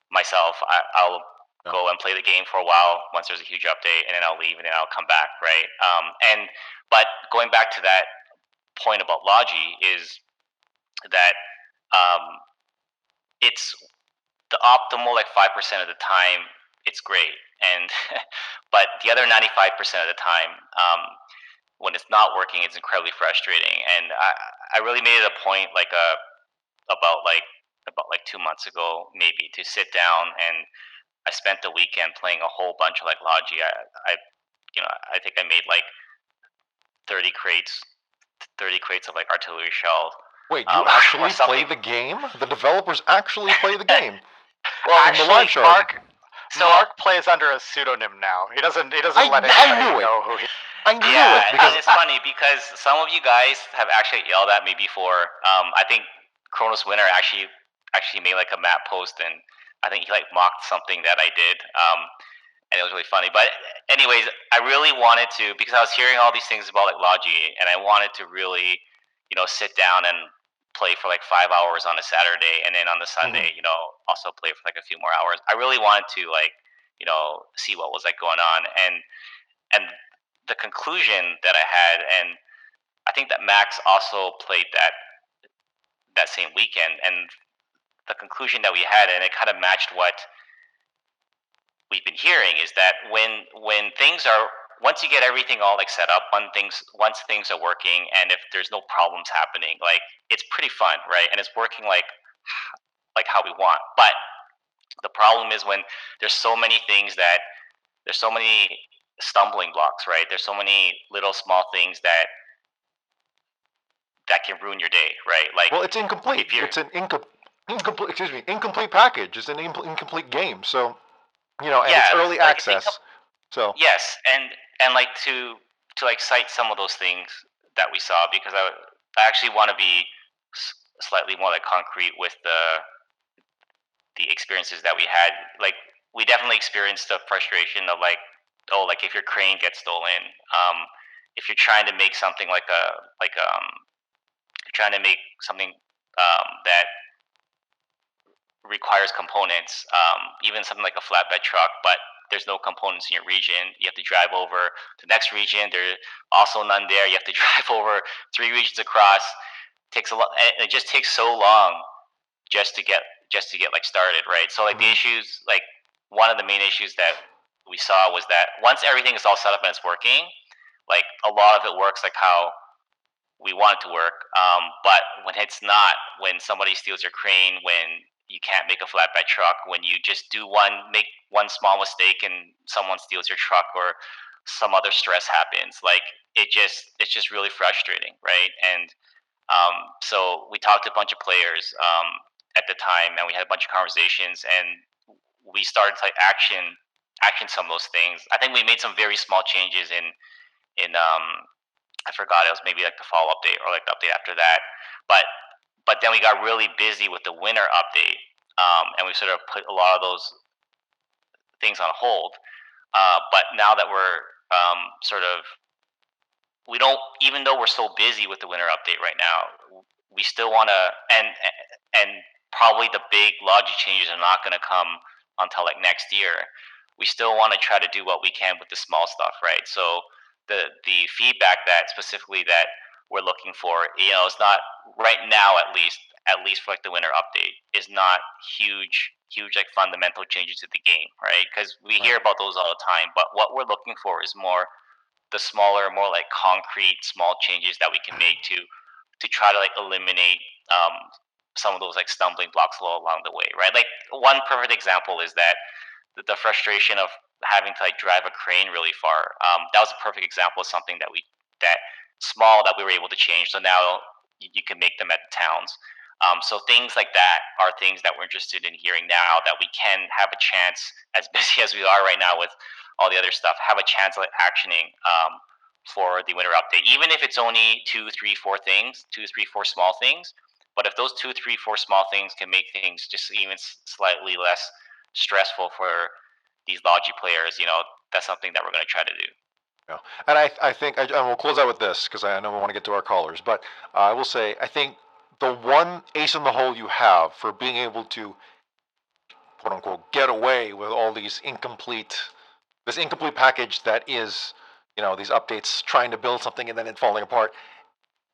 Myself, I'll go and play the game for a while once there's a huge update, and then I'll leave, and then I'll come back, right? But going back to that point about Logi is that it's the optimal like 5% of the time, it's great, and but the other 95% of the time, when it's not working, it's incredibly frustrating. And I really made it a point like about 2 months ago maybe to sit down, and I spent the weekend playing a whole bunch of like Logi. I think I made like 30 crates of like artillery shells. Wait, you actually play the game? The developers actually play the game? Well, in the live show. Mark plays under a pseudonym now. He doesn't let anybody know who he. I knew it because it's funny because some of you guys have actually yelled at me before. I think KronusWinter actually made like a map post, and I think he like mocked something that I did. And it was really funny. But anyways, I really wanted to, because I was hearing all these things about like Logi, and I wanted to really, sit down and play for like 5 hours on a Saturday, and then on the Sunday, also play for like a few more hours. I really wanted to like, see what was like going on, and the conclusion that I had, and I think that Max also played that same weekend, and the conclusion that we had, and it kind of matched what we've been hearing, is that when things are, once you get everything all like set up, once things are working, and if there's no problems happening, like it's pretty fun, right? And it's working like how we want. But the problem is when there's so many stumbling blocks, right? There's so many little small things that can ruin your day, right? Like, well, it's incomplete. It's an incomplete package. It's an incomplete game. So, and it's early access. So yes, and like to like cite some of those things that we saw, because I actually want to be slightly more like concrete with the experiences that we had. Like, we definitely experienced the frustration of like, if your crane gets stolen, if you're trying to make something you're trying to make something that requires components, even something like a flatbed truck, but there's no components in your region. You have to drive over to the next region. There's also none there. You have to drive over 3 regions across. Takes a lot, and it just takes so long just to get like started, right? So like the issues, like one of the main issues that we saw was that once everything is all set up and it's working, like a lot of it works like how we want it to work. But when it's not, when somebody steals your crane, when you can't make a flatbed truck, when you just make one small mistake and someone steals your truck, or some other stress happens, like it's just really frustrating, right? And so we talked to a bunch of players at the time, and we had a bunch of conversations, and we started to like action some of those things. I think we made some very small changes in I forgot, it was maybe like the fall update or like the update after that, but then we got really busy with the winter update, and we sort of put a lot of those things on hold. But now that we're we don't, even though we're so busy with the winter update right now, we still want to, and probably the big Logi changes are not going to come until like next year. We still want to try to do what we can with the small stuff, right? So the feedback that specifically that we're looking for, is not right now, at least for like the winter update, is not huge like fundamental changes to the game, right? Because we hear about those all the time, but what we're looking for is more the smaller, more like concrete small changes that we can make to try to like eliminate some of those like stumbling blocks along the way, right? Like one perfect example is that the frustration of having to like drive a crane really far. That was a perfect example of something that we were able to change. So now you can make them at the towns. So things like that are things that we're interested in hearing now, that we can have a chance, as busy as we are right now with all the other stuff, have a chance of actioning for the winter update, even if it's only 2, 3, 4 things, 2, 3, 4 small things. But if those 2, 3, 4 small things can make things just even slightly less stressful for these Logi players, that's something that we're going to try to do. Yeah. And I think, and we'll close out with this because I know we want to get to our callers, but I will say, I think the one ace in the hole you have for being able to, quote unquote, get away with all this incomplete package that is, these updates trying to build something and then it falling apart,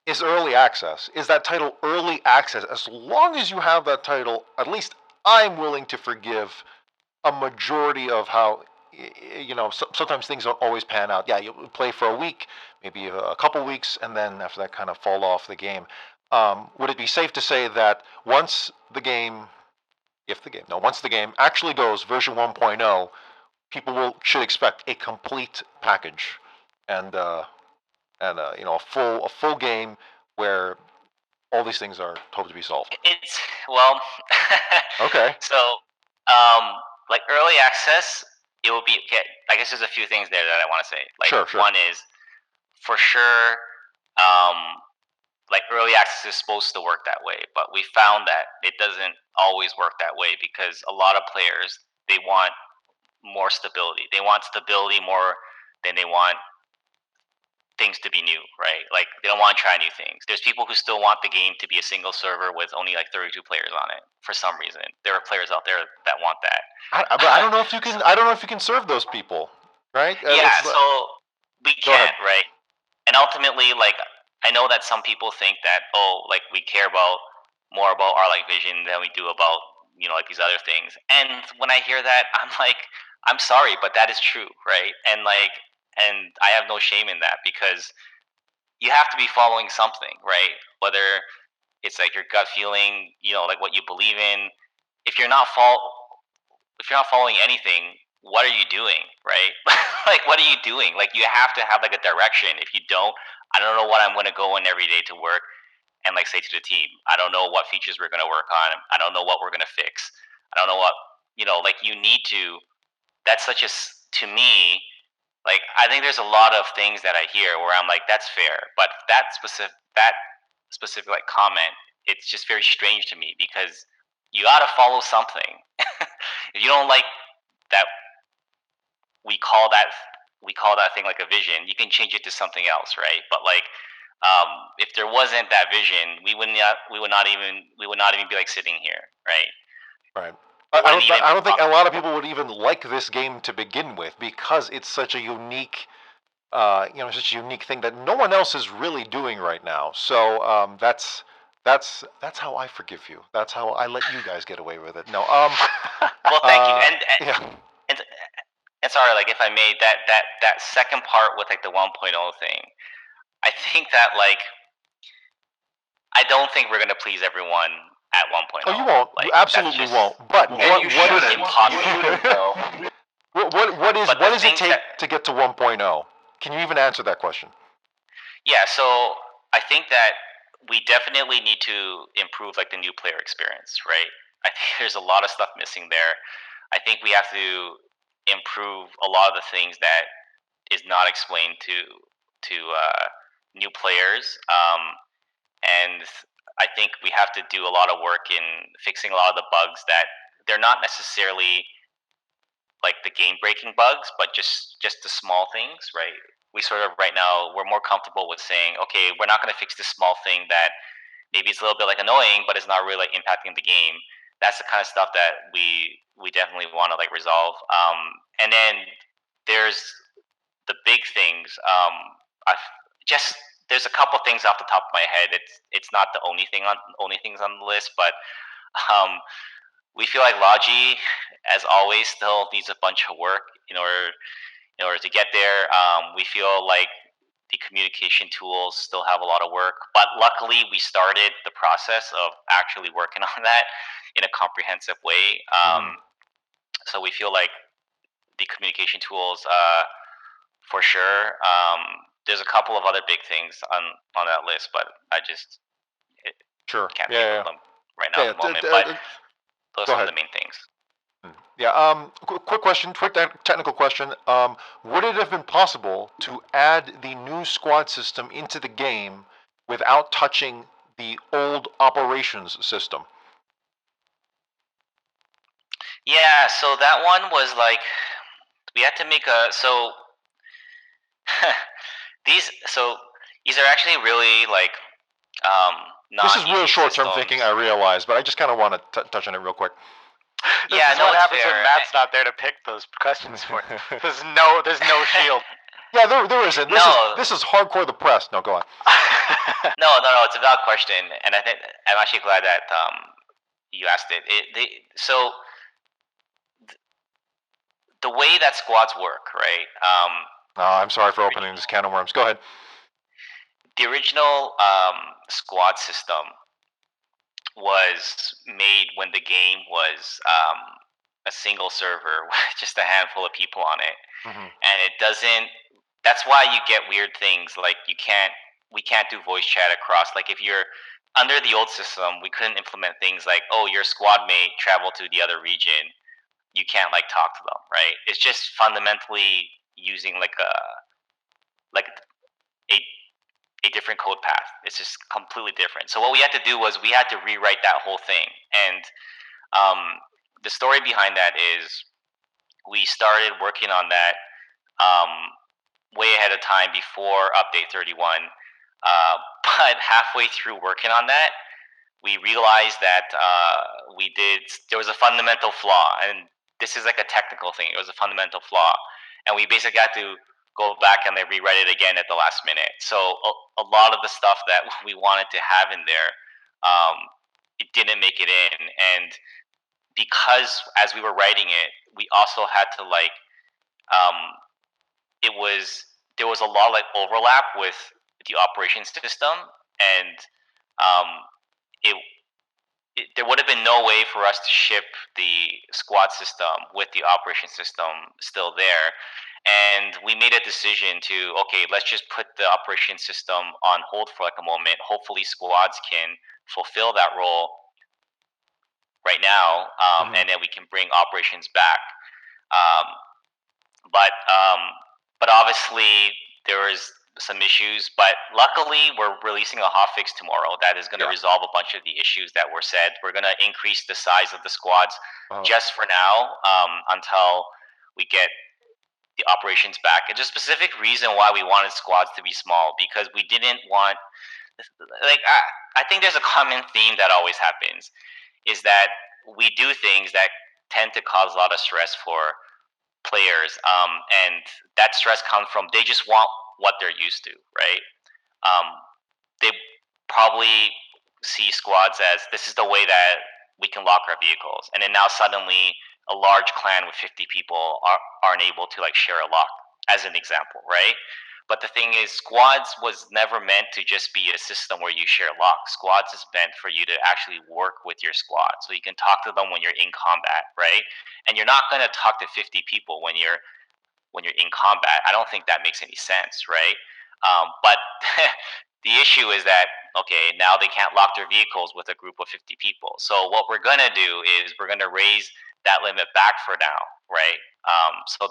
is early access. Is that title early access? As long as you have that title, at least I'm willing to forgive a majority of how, sometimes things don't always pan out. Yeah, you play for a week, maybe a couple weeks, and then after that kind of fall off the game. Would it be safe to say that once the game actually goes version 1.0, people should expect a complete package? And and a full game where all these things are hoped to be solved. It's well, Okay. So, like early access, it will be. Okay, I guess there's a few things there that I want to say. Like, Sure. one is for sure, like early access is supposed to work that way, but we found that it doesn't always work that way because a lot of players, they want more stability. They want stability more than they want things to be new, right? Like they don't want to try new things. There's people who still want the game to be a single server with only like 32 players on it for some reason. There are players out there that want that. But I don't know if you can. I don't know if you can serve those people, right? Yeah, so we can't, right? And ultimately, like, I know that some people think that, like we care about more about our like vision than we do about like these other things. And when I hear that, I'm like, I'm sorry, but that is true, right? And I have no shame in that because you have to be following something, right? Whether it's like your gut feeling, like what you believe in. If you're not following anything, what are you doing, right? Like, what are you doing? Like, you have to have like a direction. If you don't, I don't know what I'm going to go in every day to work and like say to the team. I don't know what features we're going to work on. I don't know what we're going to fix. I don't know what like you need to. That's such a to me. Like, I think there's a lot of things that I hear where I'm like, that's fair, but that specific like comment, it's just very strange to me because you got to follow something. If you don't like that, we call that thing like a vision. You can change it to something else, right? But like, if there wasn't that vision, we would not even be like sitting here, right? Right. I don't think a lot of people would even like this game to begin with because it's such a unique, such a unique thing that no one else is really doing right now. So that's how I forgive you. That's how I let you guys get away with it. No. Well, thank you. And sorry, like if I made that second part with like the 1.0 thing, I think that like I don't think we're gonna please everyone at 1.0. Oh, you won't. Like, you absolutely won't. But what is what does it take to get to 1.0? Can you even answer that question? Yeah, so I think that we definitely need to improve like the new player experience, right? I think there's a lot of stuff missing there. I think we have to improve a lot of the things that is not explained to new players, and I think we have to do a lot of work in fixing a lot of the bugs that they're not necessarily like the game breaking bugs, but just the small things, right? We sort of right now we're more comfortable with saying, okay, we're not going to fix this small thing that maybe it's a little bit like annoying, but it's not really like impacting the game. That's the kind of stuff that we definitely want to like resolve. And then there's the big things. There's a couple things off the top of my head. It's not the only things on the list, but we feel like Logi, as always, still needs a bunch of work in order to get there. We feel like the communication tools still have a lot of work, but luckily we started the process of actually working on that in a comprehensive way. So we feel like the communication tools, for sure. There's a couple of other big things on that list, but I just can't think of them right now at the moment. But those are the main things. Yeah. Quick question, quick technical question. Would it have been possible to add the new squad system into the game without touching the old operations system? Yeah. So that one was like we had to make these are actually really like not. This is real short-term thinking, I realize, but I just kind of want to touch on it real quick. This is what happens when Matt's not there to pick those questions for. There's no shield. Yeah, there isn't. This is hardcore the press. No, go on. No, it's a valid question, and I think I'm actually glad that you asked it. So the way that squads work, right? I'm sorry for opening this can of worms. Go ahead. The original squad system was made when the game was a single server with just a handful of people on it, and it doesn't that's why you get weird things like we can't do voice chat across. Like if you're under the old system, we couldn't implement things like, oh, your squad mate traveled to the other region. You can't like talk to them, right? It's just fundamentally using like a a different code path. It's just completely different. So what we had to do was we had to rewrite that whole thing. And the story behind that is we started working on that way ahead of time before update 31. But halfway through working on that, we realized that there was a fundamental flaw. And this is like a technical thing. It was a fundamental flaw. And we basically had to go back and they rewrite it again at the last minute. So a lot of the stuff that we wanted to have in there, it didn't make it in. And because as we were writing it, we also had to like, there was a lot of like overlap with the operations system, and there would have been no way for us to ship the squad system with the operation system still there. And we made a decision to, okay, let's just put the operation system on hold for like a moment. Hopefully squads can fulfill that role right now, and then we can bring operations back. But obviously there was some issues, but luckily we're releasing a hotfix tomorrow that is going to resolve a bunch of the issues that were said. We're going to increase the size of the squads just for now, until we get the operations back. It's a specific reason why we wanted squads to be small, because we didn't want, like, I think there's a common theme that always happens, is that we do things that tend to cause a lot of stress for players, and that stress comes from they just want what they're used to, right? They probably see squads as this is the way that we can lock our vehicles, and then now suddenly a large clan with 50 people aren't able to like share a lock, as an example, right? But the thing is, squads was never meant to just be a system where you share locks. Squads is meant for you to actually work with your squad, so you can talk to them when you're in combat, right? And you're not going to talk to 50 people when you're in combat. I don't think that makes any sense, right? But the issue is that, okay, now they can't lock their vehicles with a group of 50 people. So what we're going to do is we're going to raise that limit back for now, right? So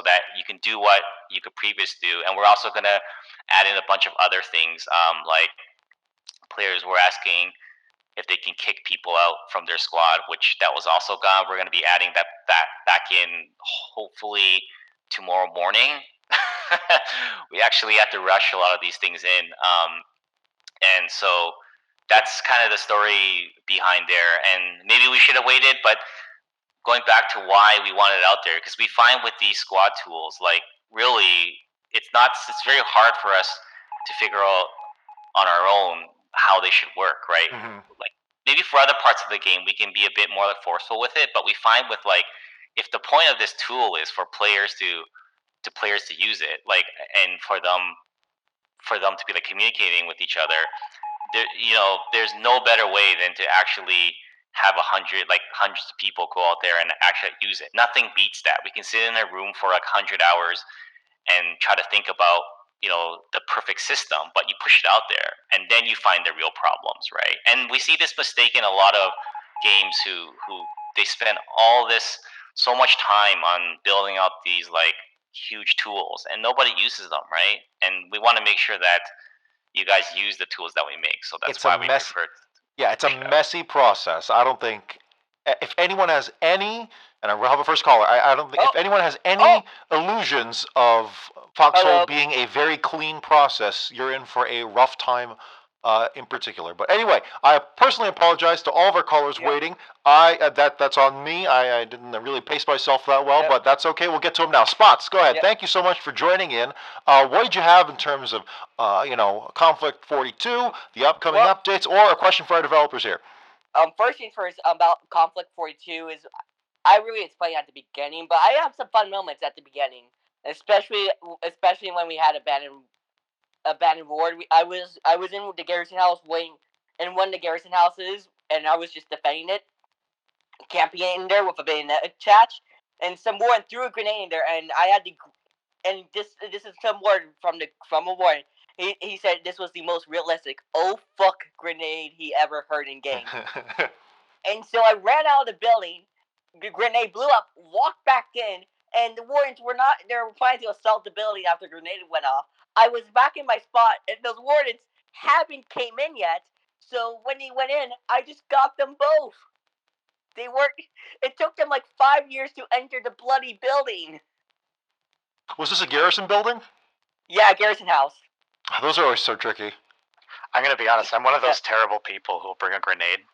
that you can do what you could previously do. And we're also going to add in a bunch of other things, like players were asking if they can kick people out from their squad, which that was also gone. We're going to be adding that back in hopefully tomorrow morning. We actually have to rush a lot of these things in. And so that's kind of the story behind there. And maybe we should have waited, but going back to why we wanted it out there, because we find with these squad tools, like really, it's very hard for us to figure out on our own how they should work, right? Like maybe for other parts of the game, we can be a bit more forceful with it, but we find with like, if the point of this tool is for players to use it, like, and for them to be like communicating with each other, there's no better way than to actually have hundreds of people go out there and actually use it. Nothing beats that. We can sit in a room for like 100 hours and try to think about the perfect system, but you push it out there and then you find the real problems, right? And we see this mistake in a lot of games who they spend so much time on building out these like huge tools and nobody uses them, right? And we want to make sure that you guys use the tools that we make. So that's why we prefer. Yeah, it's a messy process. I don't think if anyone has any, and I will have a first caller. I don't think if anyone has any illusions of Foxhole being a very clean process, you're in for a rough time in particular. But anyway, I personally apologize to all of our callers waiting. That's on me. I didn't really pace myself that well, but that's okay. We'll get to them now. Spots, go ahead. Thank you so much for joining in. What did you have in terms of Conflict 42, the upcoming updates, or a question for our developers here? First things first, about Conflict 42 is I really explained at the beginning, but I have some fun moments at the beginning, especially when we had abandoned ward. I was in the garrison house in one of the garrison houses, and I was just defending it, camping in there with a bayonet attached, and someone threw a grenade in there, and I had to and this is some word from a warden. He said this was the most realistic "oh fuck" grenade he ever heard in game. And so I ran out of the building. The grenade blew up. Walked back in, and the wardens were not. They were planning to assault the building after the grenade went off. I was back in my spot, and those wardens haven't came in yet. So when he went in, I just got them both. They weren't. It took them like 5 years to enter the bloody building. Was this a garrison building? Yeah, garrison house. Those are always so tricky. I'm gonna be honest. I'm one of those terrible people who'll bring a grenade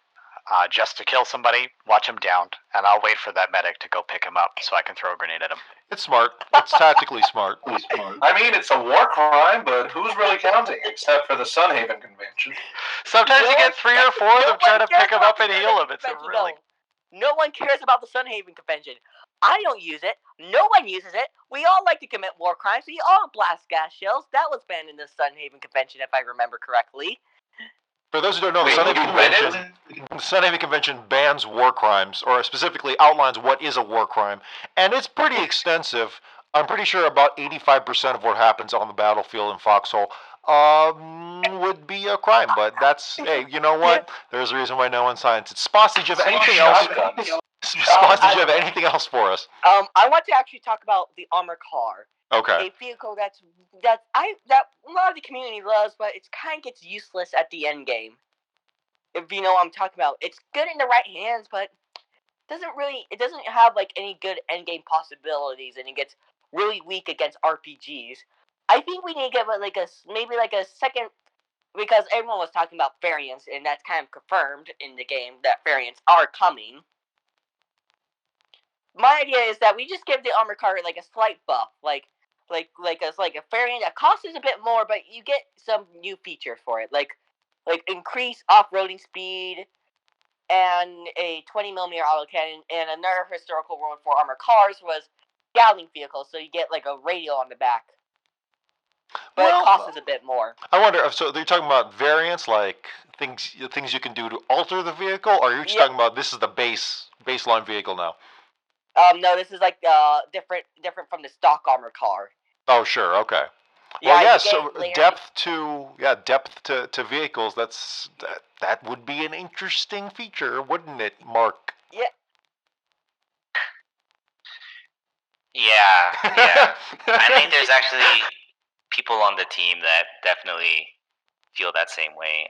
just to kill somebody, watch him down, and I'll wait for that medic to go pick him up so I can throw a grenade at him. It's smart. It's tactically smart. I mean, it's a war crime, but who's really counting? Except for the Sunhaven Convention. Sometimes you get 3 or 4 of them trying to pick him up and heal him. It's really... No one cares about the Sunhaven Convention. I don't use it. No one uses it. We all like to commit war crimes. We all blast gas shells. That was banned in the Sunhaven Convention, if I remember correctly. For those who don't know, the Sunhaven Convention bans war crimes, or specifically outlines what is a war crime, and it's pretty extensive. I'm pretty sure about 85% of what happens on the battlefield in Foxhole would be a crime, but that's, hey, you know what? There's a reason why no one signs it. Spots, did you have anything else? Spots, did you have anything else for us? I want to actually talk about the armor car. Okay. A vehicle that a lot of the community loves, but it kind of gets useless at the end game. If you know what I'm talking about, it's good in the right hands, but it doesn't have like any good end game possibilities, and it gets really weak against RPGs. I think we need to give it maybe a second, because everyone was talking about variants, and that's kind of confirmed in the game that variants are coming. My idea is that we just give the armor car like a slight buff, like a variant that costs a bit more, but you get some new features for it, like increased off-roading speed, and a 20mm autocannon, and another historical rule for armored cars was scouting vehicles, so you get like a radio on the back. But it costs a bit more. I wonder, so you're talking about variants, like things you can do to alter the vehicle, or are you just talking about this is the baseline vehicle now? No, this is like different from the stock armor car. Oh, sure, okay. Well, yeah, so depth to vehicles, that would be an interesting feature, wouldn't it, Mark? Yeah. Yeah. I think there's actually people on the team that definitely feel that same way.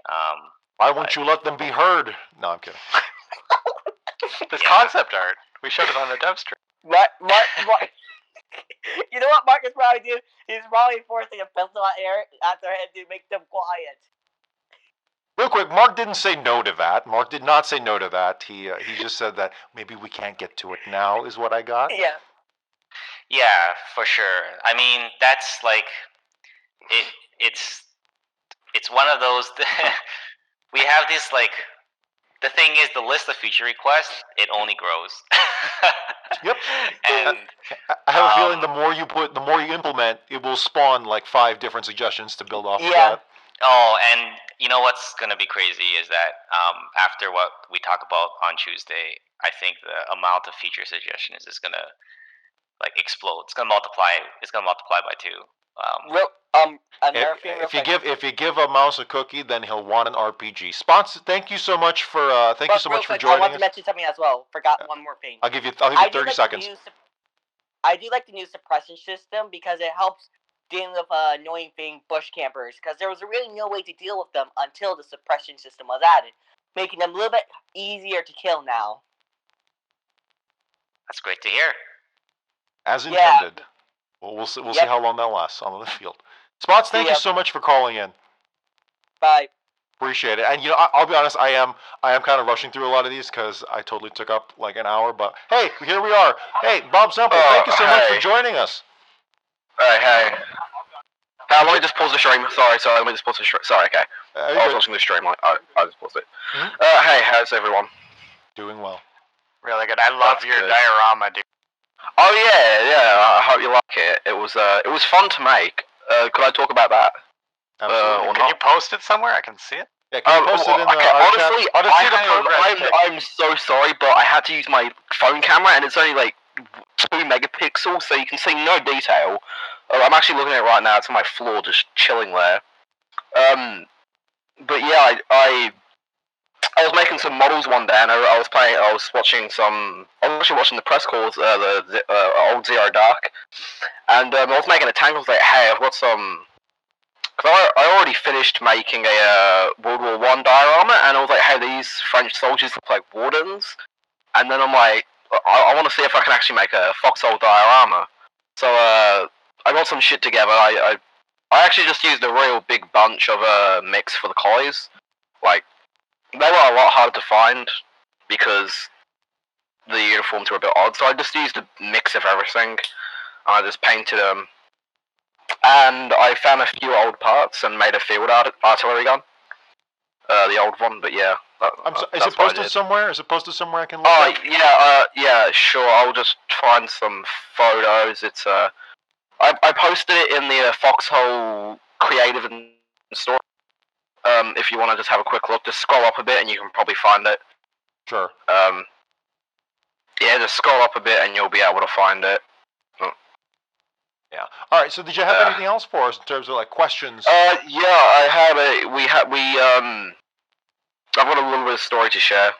Why won't you let them be heard? No, I'm kidding. This concept art. We showed it on the dev stream. Mark. You know what Mark is probably doing? He's probably forcing a pencil at their head to make them quiet. Real quick, Mark didn't say no to that. Mark did not say no to that. He just said that maybe we can't get to it now, is what I got. Yeah. Yeah, for sure. I mean, that's like it's one of those. We have this like. The thing is, the list of feature requests, it only grows. Yep. And I have a feeling the more you implement, it will spawn like 5 different suggestions to build off of that. Oh, and you know what's going to be crazy is that after what we talk about on Tuesday, I think the amount of feature suggestions is going to like explode. It's going to multiply. It's going to multiply by 2. If you give a mouse a cookie, then he'll want an RPG. Spots, thank you so much for joining us. I want to mention something as well. Forgot one more thing. I'll give you 30 seconds. I do like the new suppression system because it helps dealing with annoying thing bush campers, because there was really no way to deal with them until the suppression system was added, making them a little bit easier to kill now. That's great to hear. As intended. Yeah. Well, we'll see how long that lasts on the field. Spots, thank you so much for calling in. Bye. Appreciate it. And I'll be honest, I am kind of rushing through a lot of these because I totally took up like an hour. But hey, here we are. Hey, Bob Semple, thank you so much for joining us. Hey. Let me just pause the stream. Sorry. Let me just pause the stream. Sorry. Okay. I was watching the stream. I just paused it. Mm-hmm. Hey, how's everyone? Doing well. Really good. I love your diorama, dude. Oh yeah. I hope you like it. It was fun to make. Could I talk about that? Absolutely. Can you post it somewhere? I can see it. Yeah, can you post it in the honestly, chat? I'm so sorry, but I had to use my phone camera, and it's only like 2 megapixels, so you can see no detail. I'm actually looking at it right now. It's on my floor, just chilling there. But yeah, I was making some models one day, and I was actually watching the PressCorps, the old Zero Dark, and I was making a tank. I was like, hey, I've got some. Because I already finished making a World War I diorama, and I was like, hey, these French soldiers look like wardens. And then I'm like, I want to see if I can actually make a Foxhole diorama. So I got some shit together. I actually just used a real big bunch of mix for the collies. Like, they were a lot harder to find because the uniforms were a bit odd. So I just used a mix of everything, and I just painted them. And I found a few old parts and made a field artillery gun. The old one, but yeah. Is it posted somewhere? Is it posted somewhere I can look at? Yeah, sure. I'll just find some photos. It's I posted it in the Foxhole Creative and Story. If you want to just have a quick look, just scroll up a bit and you can probably find it. Sure. Yeah, just scroll up a bit and you'll be able to find it. Yeah. All right. So, did you have anything else for us in terms of like questions? Yeah, I had I've got a little bit of story to share.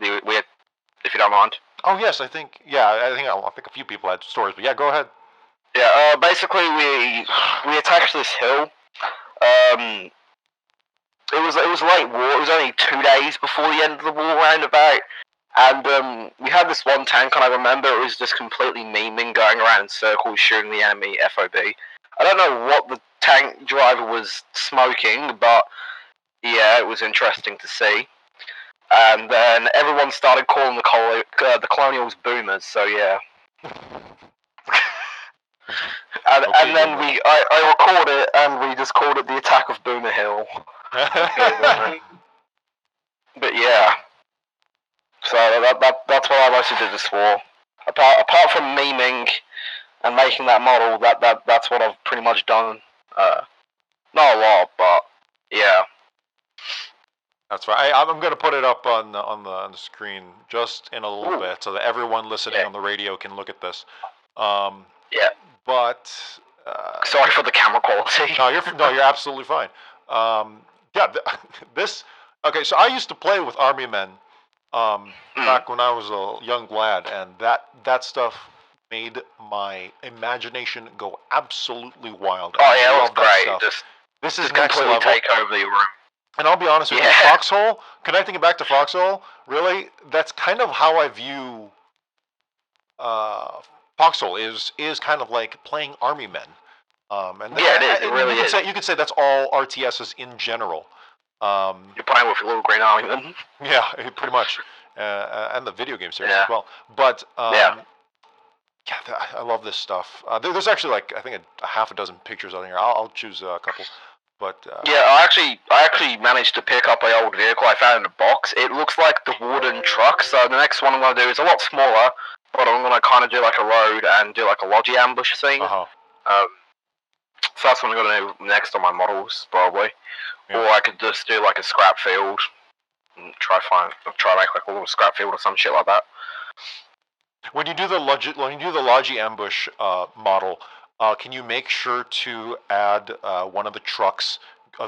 If you don't mind. Oh yes, I think a few people had stories, but yeah, go ahead. Yeah. Basically, we attacked this hill. It was late war. It was only 2 days before the end of the war, roundabout. And we had this one tank, and I remember it was just completely memeing, going around in circles, shooting the enemy FOB. I don't know what the tank driver was smoking, but yeah, it was interesting to see. And then everyone started calling the colonials boomers, so yeah. And then I recorded it, and we just called it the Attack of Boomer Hill. But yeah. So that's what I mostly did this war. Apart from memeing and making that model, that's what I've pretty much done. Not a lot, but yeah. That's right. I'm going to put it up on the screen just in a little bit, so that everyone listening on the radio can look at this. Yeah. But sorry for the camera quality. You're absolutely fine. This. Okay, so I used to play with army men. Back when I was a young lad, and that stuff made my imagination go absolutely wild. Oh yeah, it was great. This is next level. Take over the room. And I'll be honest with you, Foxhole, connecting it back to Foxhole, really, that's kind of how I view Foxhole is kind of like playing army men. It really is. You could say that's all RTSs in general. You're playing with your little green army men. Yeah, pretty much, and the video game series as well. But I love this stuff. There's actually like I think a half a dozen pictures on here. I'll choose a couple. But yeah, I actually managed to pick up an old vehicle I found in a box. It looks like the Warden truck. So the next one I'm gonna do is a lot smaller, but I'm gonna kind of do like a road and do like a Logi ambush thing. So that's what I'm gonna do next on my models, probably. Yeah. Or I could just do like a scrap field and try to make like a little scrap field or some shit like that. When you do the Logi ambush model, can you make sure to add one of the trucks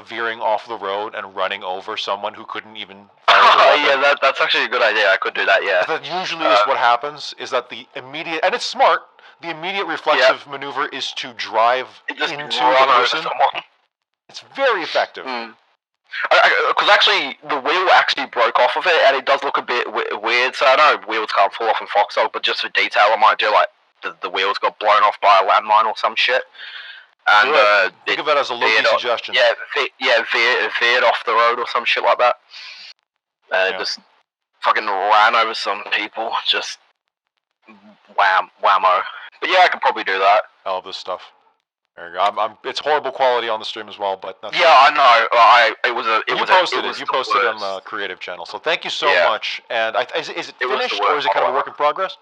veering off the road and running over someone who couldn't even fire the weapon? Yeah, that's actually a good idea. I could do that, yeah. That usually is what happens, is that the immediate, and it's smart, the immediate reflexive maneuver is to drive into the person. It's very effective. Because actually, the wheel actually broke off of it, and it does look a bit weird. So I know wheels can't fall off in Foxhole, but just for detail, I might do like the wheels got blown off by a landmine or some shit. And think of it as a Loki suggestion. Veered off the road or some shit like that. Just fucking ran over some people. Just whammo. But yeah, I could probably do that. I love this stuff. There you go. It's horrible quality on the stream as well, but that's I know. You posted it on the creative channel, so thank you so much. And is it finished or is it kind of a work in progress?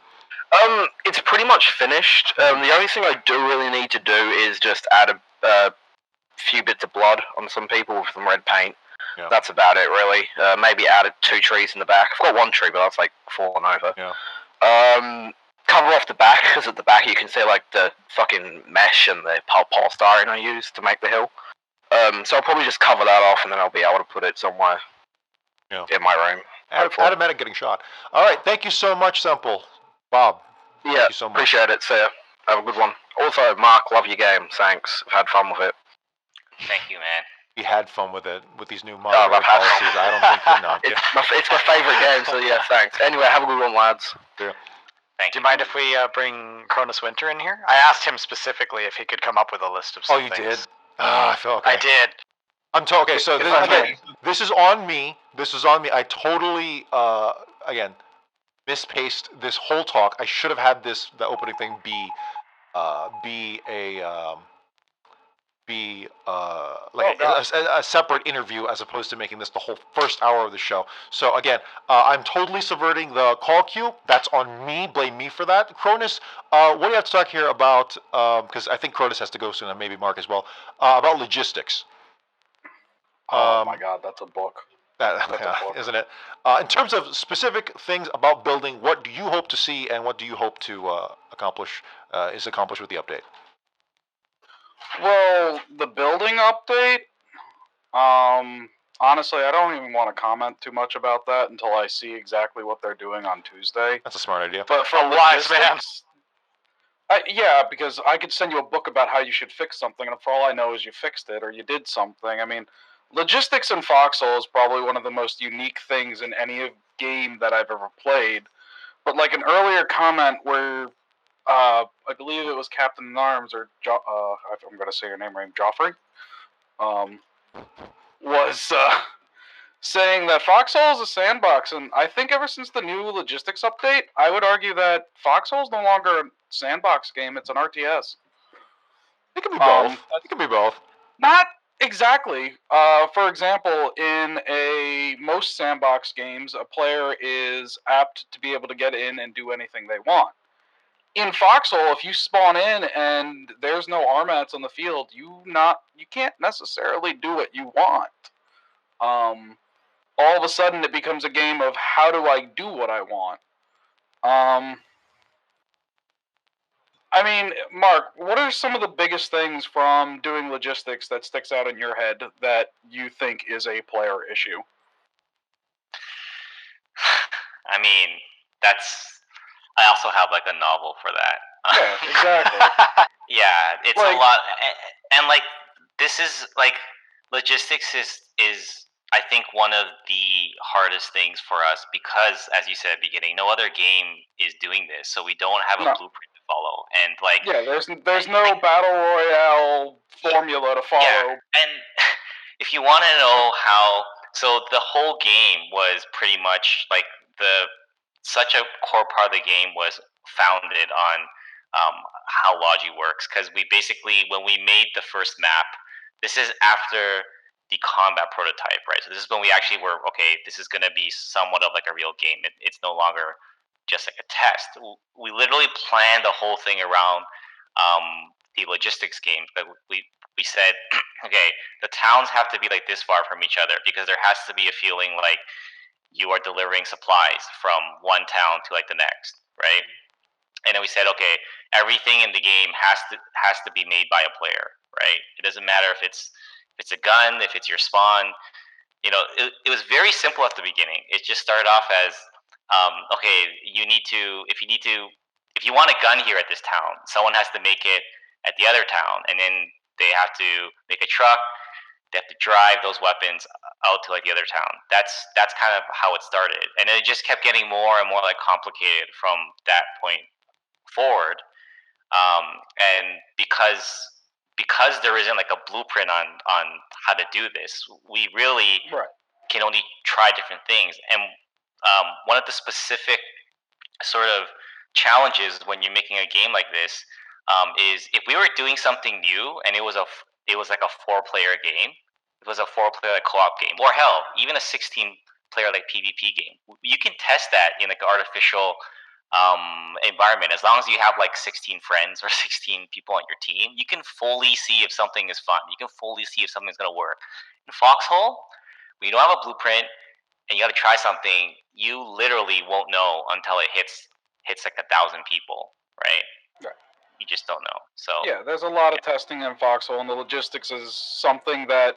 It's pretty much finished. The only thing I do really need to do is just add a few bits of blood on some people with some red paint. Yeah. That's about it, really. Maybe added 2 trees in the back. I've got 1 tree, but that's like fallen over. Yeah. cover off the back, because at the back you can see like the fucking mesh and the polystyrene I used to make the hill. So I'll probably just cover that off, and then I'll be able to put it somewhere in my room. Automatic getting shot. All right, thank you so much, Semple. Bob. Yeah, thank you so much. Appreciate it. See ya. Have a good one. Also, Mark, love your game. Thanks. I've had fun with it. Thank you, man. We had fun with it, with these new moderator policies. I don't think that, no. It's my favourite game, so yeah, thanks. Anyway, have a good one, lads. Yeah. Do you mind if we bring KronusWinter in here? I asked him specifically if he could come up with a list of some you things. did? I feel okay. I did. Okay, so this is on me. This is on me. I totally, again, mispaced this whole talk. I should have had the opening thing be a separate interview as opposed to making this the whole first hour of the show. So again, I'm totally subverting the call queue. That's on me. Blame me for that. Cronus, what do you have to talk here about? Because I think Cronus has to go soon, and maybe Mark as well. About logistics. Oh my God, that's a book. Isn't it? In terms of specific things about building, what do you hope to see, and what do you hope to accomplish? Is accomplished with the update? Well, the building update. Honestly, I don't even want to comment too much about that until I see exactly what they're doing on Tuesday. That's a smart idea. But for wise man. Yeah, because I could send you a book about how you should fix something, and for all I know is you fixed it or you did something. I mean, logistics in Foxhole is probably one of the most unique things in any game that I've ever played. But like an earlier comment where I believe it was Captain in Arms or I'm going to say your name right, Geoffrey, was saying that Foxhole is a sandbox, and I think ever since the new logistics update, I would argue that Foxhole is no longer a sandbox game; it's an RTS. It can be both. It can be both. Not exactly. For example, in most sandbox games, a player is apt to be able to get in and do anything they want. In Foxhole, if you spawn in and there's no RMATs on the field, you can't necessarily do what you want. All of a sudden, it becomes a game of how do I do what I want. I mean, Mark, what are some of the biggest things from doing logistics that sticks out in your head that you think is a player issue? I mean, I also have like a novel for that. Yeah, exactly. Yeah, it's a lot, and like this is like logistics is I think one of the hardest things for us because, as you said at the beginning, no other game is doing this, so we don't have a blueprint to follow, and like there's no battle royale formula to follow. Yeah, and if you want to know how, so the whole game was pretty much like such a core part of the game was founded on how Logi works, because we basically, when we made the first map, this is after the combat prototype, right? So this is when we actually were, okay, this is going to be somewhat of like a real game. It's no longer just like a test. We literally planned the whole thing around the logistics game. But we said, okay, the towns have to be like this far from each other, because there has to be a feeling like you are delivering supplies from one town to like the next, right? And then we said, okay, everything in the game has to be made by a player, right? It doesn't matter if it's a gun, if it's your spawn. You know, it was very simple at the beginning. It just started off as, okay, if you want a gun here at this town, someone has to make it at the other town, and then they have to make a truck. They have to drive those weapons out to like the other town. That's kind of how it started, and it just kept getting more and more like complicated from that point forward. And because there isn't like a blueprint on how to do this, we really can only try different things. And one of the specific sort of challenges when you're making a game like this is if we were doing something new and it was like a 4-player game, it was a 4-player like co-op game, or hell, even a 16-player like PvP game, you can test that in like an artificial environment. As long as you have like 16 friends or 16 people on your team, you can fully see if something is fun. You can fully see if something's going to work. In Foxhole, when you don't have a blueprint and you got to try something, you literally won't know until it hits hits like 1,000 people, right? Right. You just don't know. So yeah, there's a lot of testing in Foxhole, and the logistics is something that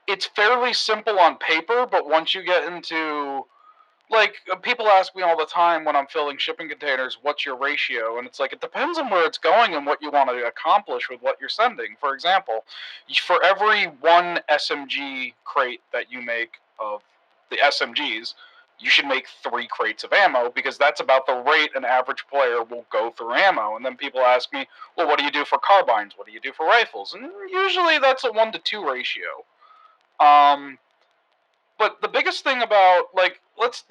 it's fairly simple on paper, but once you get into like people ask me all the time when I'm filling shipping containers, what's your ratio? And it's like it depends on where it's going and what you want to accomplish with what you're sending. For example, for every one SMG crate that you make of the SMGs, you should make 3 crates of ammo, because that's about the rate an average player will go through ammo. And then people ask me, well, what do you do for carbines? What do you do for rifles? And usually that's a 1-to-2 ratio. But the biggest thing about, like, let's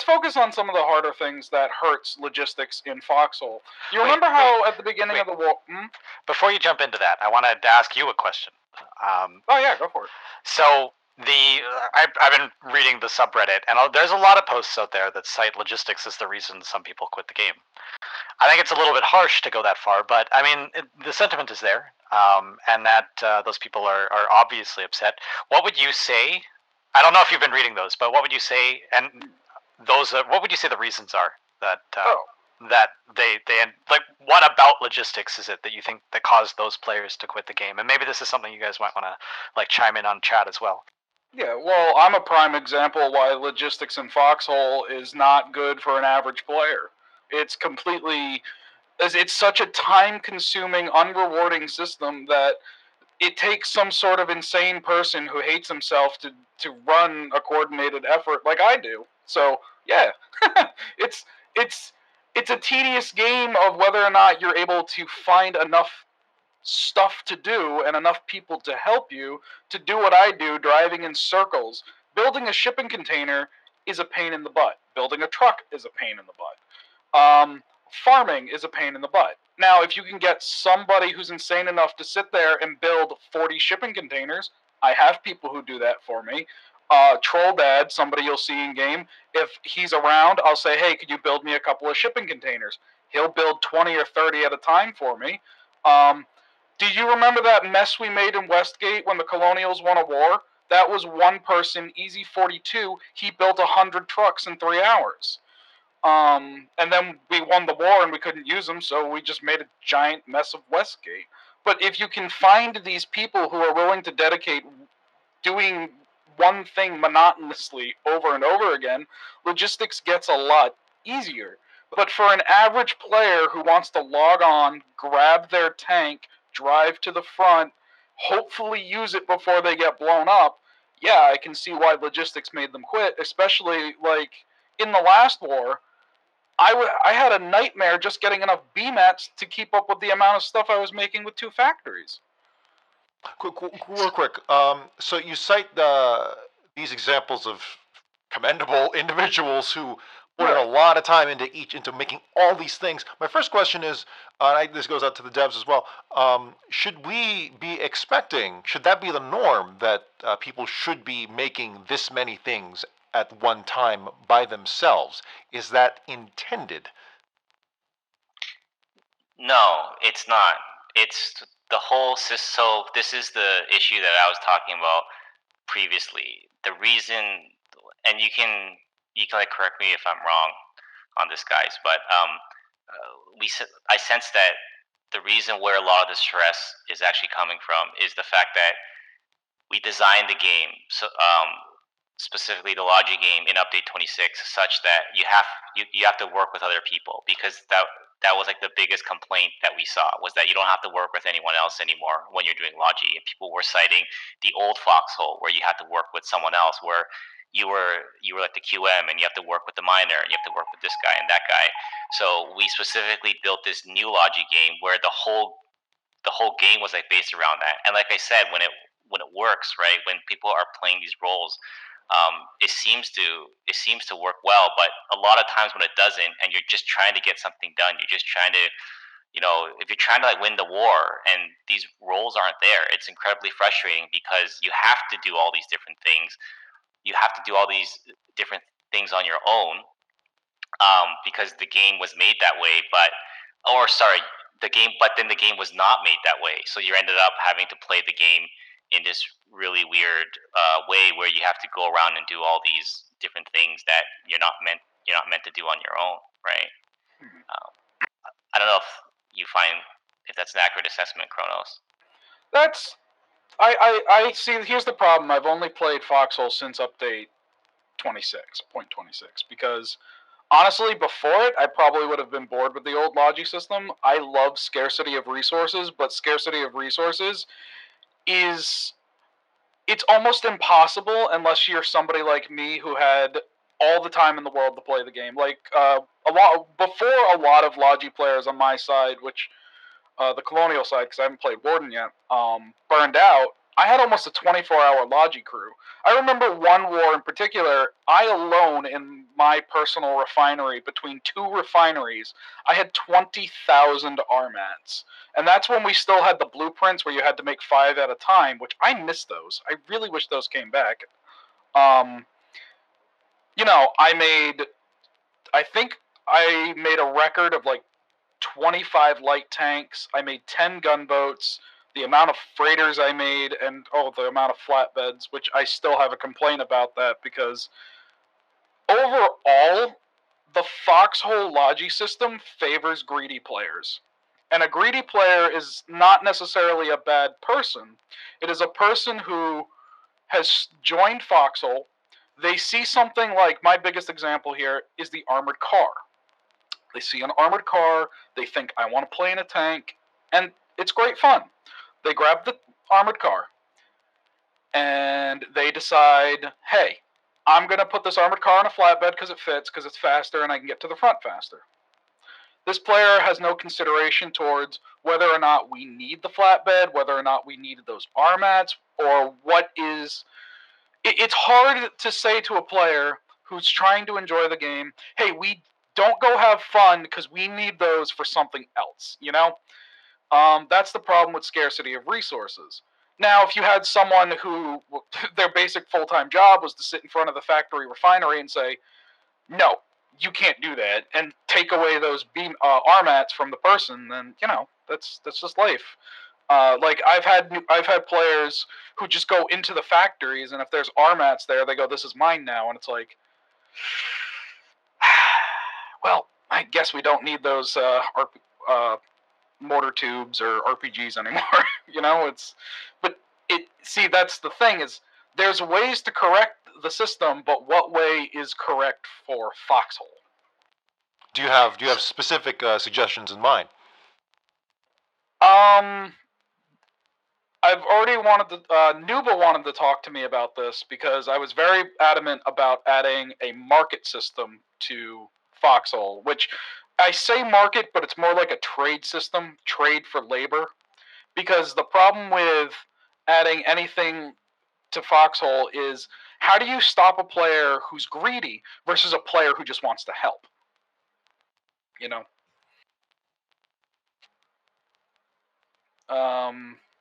focus on some of the harder things that hurts logistics in Foxhole. You remember how at the beginning of the war? Before you jump into that, I wanted to ask you a question. Oh yeah, go for it. So I've been reading the subreddit, and there's a lot of posts out there that cite logistics as the reason some people quit the game. I think it's a little bit harsh to go that far, but I mean, the sentiment is there, and that those people are obviously upset. What would you say? I don't know if you've been reading those, but what would you say? And those, what would you say the reasons are that that they like? What about logistics is it that you think that caused those players to quit the game? And maybe this is something you guys might want to like chime in on chat as well. Yeah, well, I'm a prime example why logistics in Foxhole is not good for an average player. It's such a time-consuming, unrewarding system that it takes some sort of insane person who hates himself to run a coordinated effort like I do. So yeah, it's a tedious game of whether or not you're able to find enough stuff to do and enough people to help you to do what I do, driving in circles. Building a shipping container is a pain in the butt. Building a truck is a pain in the butt. Farming is a pain in the butt. Now, if you can get somebody who's insane enough to sit there and build 40 shipping containers, I have people who do that for me. Troll Dad, somebody you'll see in game, if he's around, I'll say, hey, could you build me a couple of shipping containers? He'll build 20 or 30 at a time for me. Do you remember that mess we made in Westgate when the Colonials won a war? That was one person, Easy 42. He built 100 trucks in 3 hours. And then we won the war and we couldn't use them, so we just made a giant mess of Westgate. But if you can find these people who are willing to dedicate doing one thing monotonously over and over again, logistics gets a lot easier. But for an average player who wants to log on, grab their tank, drive to the front, hopefully use it before they get blown up, yeah, I can see why logistics made them quit, especially, like, in the last war, I had a nightmare just getting enough BMATs to keep up with the amount of stuff I was making with 2 factories. Real quick. So you cite these examples of commendable individuals who put in a lot of time into making all these things. My first question is, this goes out to the devs as well. Should we be expecting? Should that be the norm that people should be making this many things at one time by themselves? Is that intended? No, it's not. It's the whole system. So this is the issue that I was talking about previously. The reason, and you can like correct me if I'm wrong on this, guys, but I sense that the reason where a lot of the stress is actually coming from is the fact that we designed the game, so specifically the Logi game in update 26, such that you have to work with other people, because that was like the biggest complaint that we saw, was that you don't have to work with anyone else anymore when you're doing Logi. And people were citing the old Foxhole where you had to work with someone else, where you were like the QM and you have to work with the miner and you have to work with this guy and that guy. So we specifically built this new Logi game where the whole game was like based around that. And like I said, when it works, right, when people are playing these roles, it seems to work well. But a lot of times when it doesn't, and you're just trying to get something done, you're just trying to, if you're trying to like win the war and these roles aren't there, it's incredibly frustrating, because you have to do all these different things. You have to do all these different things on your own, because the game was made that way. But then the game was not made that way. So you ended up having to play the game in this really weird way where you have to go around and do all these different things that you're not meant to do on your own, right? I don't know if you find if that's an accurate assessment, Kronos. That's I see. Here's the problem. I've only played Foxhole since update 26.26 because honestly, before it, I probably would have been bored with the old Logi system. I love scarcity of resources, but scarcity of resources it's almost impossible unless you're somebody like me who had all the time in the world to play the game. Like before a lot of Logi players on my side, which the Colonial side, because I haven't played Warden yet, burned out. I had almost a 24-hour Logi crew. I remember one war in particular. I alone in my personal refinery, between 2 refineries, I had 20,000 RMATs. And that's when we still had the blueprints where you had to make 5 at a time, which I miss those. I really wish those came back. I think I made a record of like 25 light tanks. I made 10 gunboats. The amount of freighters I made, and the amount of flatbeds, which I still have a complaint about that because overall, the Foxhole Logi system favors greedy players. And a greedy player is not necessarily a bad person. It is a person who has joined Foxhole. They see something like, my biggest example here is the armored car. They see an armored car, they think, I want to play in a tank, and it's great fun. They grab the armored car, and they decide, hey, I'm going to put this armored car on a flatbed because it fits, because it's faster, and I can get to the front faster. This player has no consideration towards whether or not we need the flatbed, whether or not we needed those RMATs, or what is... It's hard to say to a player who's trying to enjoy the game, hey, we don't go have fun because we need those for something else, you know? That's the problem with scarcity of resources. Now, if you had someone who their basic full-time job was to sit in front of the factory refinery and say, no, you can't do that, and take away those RMATs from the person, then, that's just life. Like I've had players who just go into the factories, and if there's RMATs there, they go, this is mine now, and it's like, well, I guess we don't need those mortar tubes or RPGs anymore. See, that's the thing, is there's ways to correct the system, but what way is correct for Foxhole? Do you have specific suggestions in mind? I've already Nuba wanted to talk to me about this because I was very adamant about adding a market system to Foxhole, which I say market, but it's more like a trade system, trade for labor, because the problem with adding anything to Foxhole is, how do you stop a player who's greedy versus a player who just wants to help?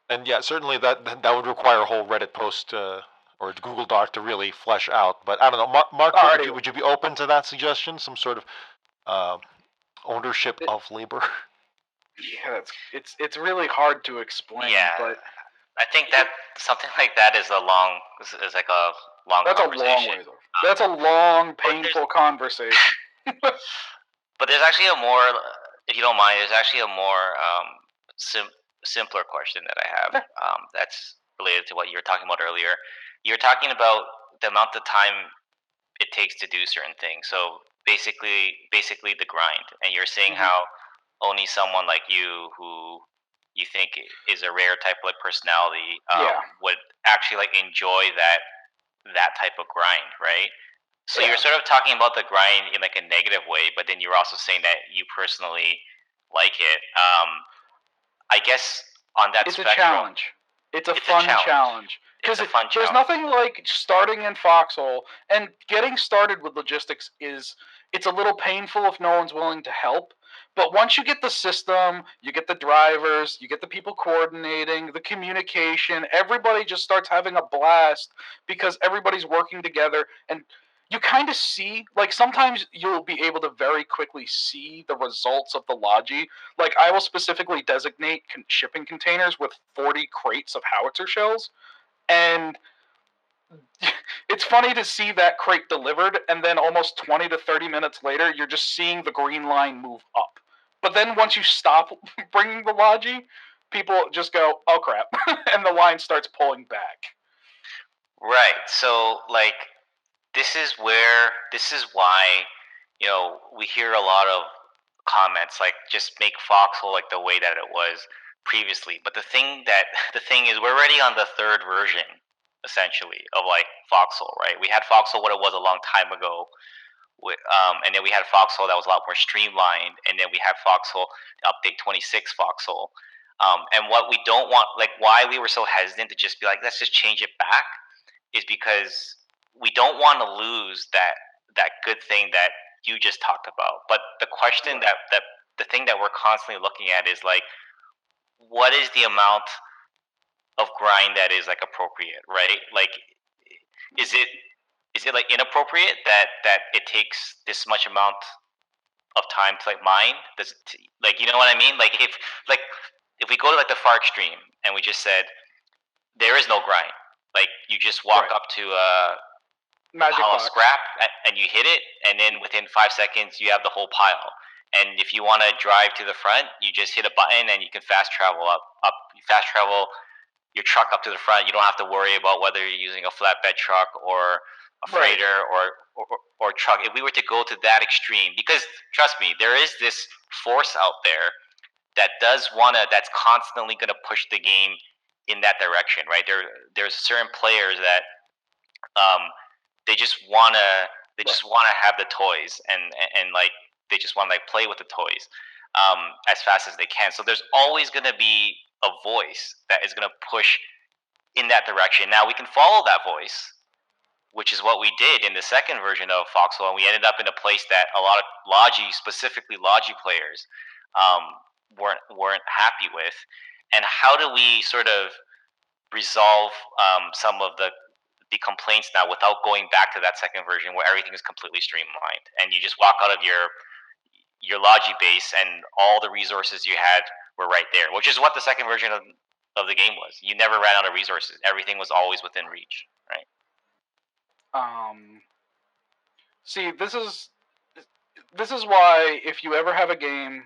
And yeah, certainly that would require a whole Reddit post or Google Doc to really flesh out. But I don't know, Mark, would you be open to that suggestion? Some sort of ownership of labor? Yeah, it's really hard to explain. Yeah, but I think that something like that is like a long conversation. That's a long, painful conversation. But there's actually a more, if you don't mind, there's actually a more simpler question that I have that's related to what you were talking about earlier. You're talking about the amount of time it takes to do certain things. So basically the grind. And you're saying how only someone like you, who you think is a rare type of personality, would actually enjoy that type of grind, right? So you're sort of talking about the grind in a negative way, but then you're also saying that you personally like it. I guess on that spectrum, it's a challenge. It's a fun challenge. Because there's nothing like starting in Foxhole, and getting started with logistics it's a little painful if no one's willing to help. But once you get the system, you get the drivers, you get the people coordinating, the communication, everybody just starts having a blast because everybody's working together, and you kind of see, sometimes you'll be able to very quickly see the results of the Logi. I will specifically designate shipping containers with 40 crates of howitzer shells, and it's funny to see that crate delivered, and then almost 20 to 30 minutes later, you're just seeing the green line move up. But then once you stop bringing the Logi, people just go, oh crap, and the line starts pulling back. Right. So, like, this is why, we hear a lot of comments like, just make Foxhole like the way that it was previously. But the thing is, we're already on the third version, essentially, of like Foxhole, right? We had Foxhole what it was a long time ago, and then we had Foxhole that was a lot more streamlined, and then we had Foxhole update 26 Foxhole. And what we don't want, like, why we were so hesitant to just be like, let's just change it back, is because we don't want to lose that good thing that you just talked about. But the question that the thing that we're constantly looking at is like, what is the amount of grind that is like appropriate, right? Like, is it like inappropriate that it takes this much amount of time to like mine? Like, you know what I mean? Like, if we go to like the far extreme and we just said there is no grind, like you just walk up to a pile of scrap and you hit it, and then within 5 seconds you have the whole pile. And if you want to drive to the front, you just hit a button and you can fast travel fast travel your truck up to the front. You don't have to worry about whether you're using a flatbed truck or a freighter or truck. If we were to go to that extreme, because trust me, there is this force out there that's constantly going to push the game in that direction, right? There's certain players that they just wanna have the toys and like they just want to like play with the toys as fast as they can. So there's always going to be a voice that is going to push in that direction. Now we can follow that voice, which is what we did in the second version of Foxhole, and we ended up in a place that a lot of specifically Logi players weren't happy with. And how do we sort of resolve some of the complaints now without going back to that second version where everything is completely streamlined and you just walk out of your Logi base and all the resources you had were right there, which is what the second version of the game was. You never ran out of resources. Everything was always within reach, right? See, this is why if you ever have a game,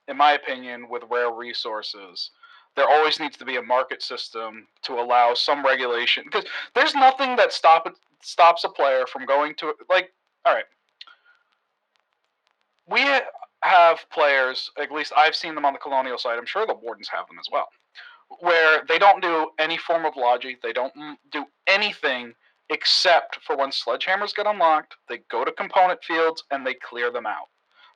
in my opinion, with rare resources, there always needs to be a market system to allow some regulation. Because there's nothing that stops a player from going to, like, all right. We have players, at least I've seen them on the Colonial side, I'm sure the Wardens have them as well, where they don't do any form of Logi, they don't do anything except for when sledgehammers get unlocked, they go to component fields and they clear them out.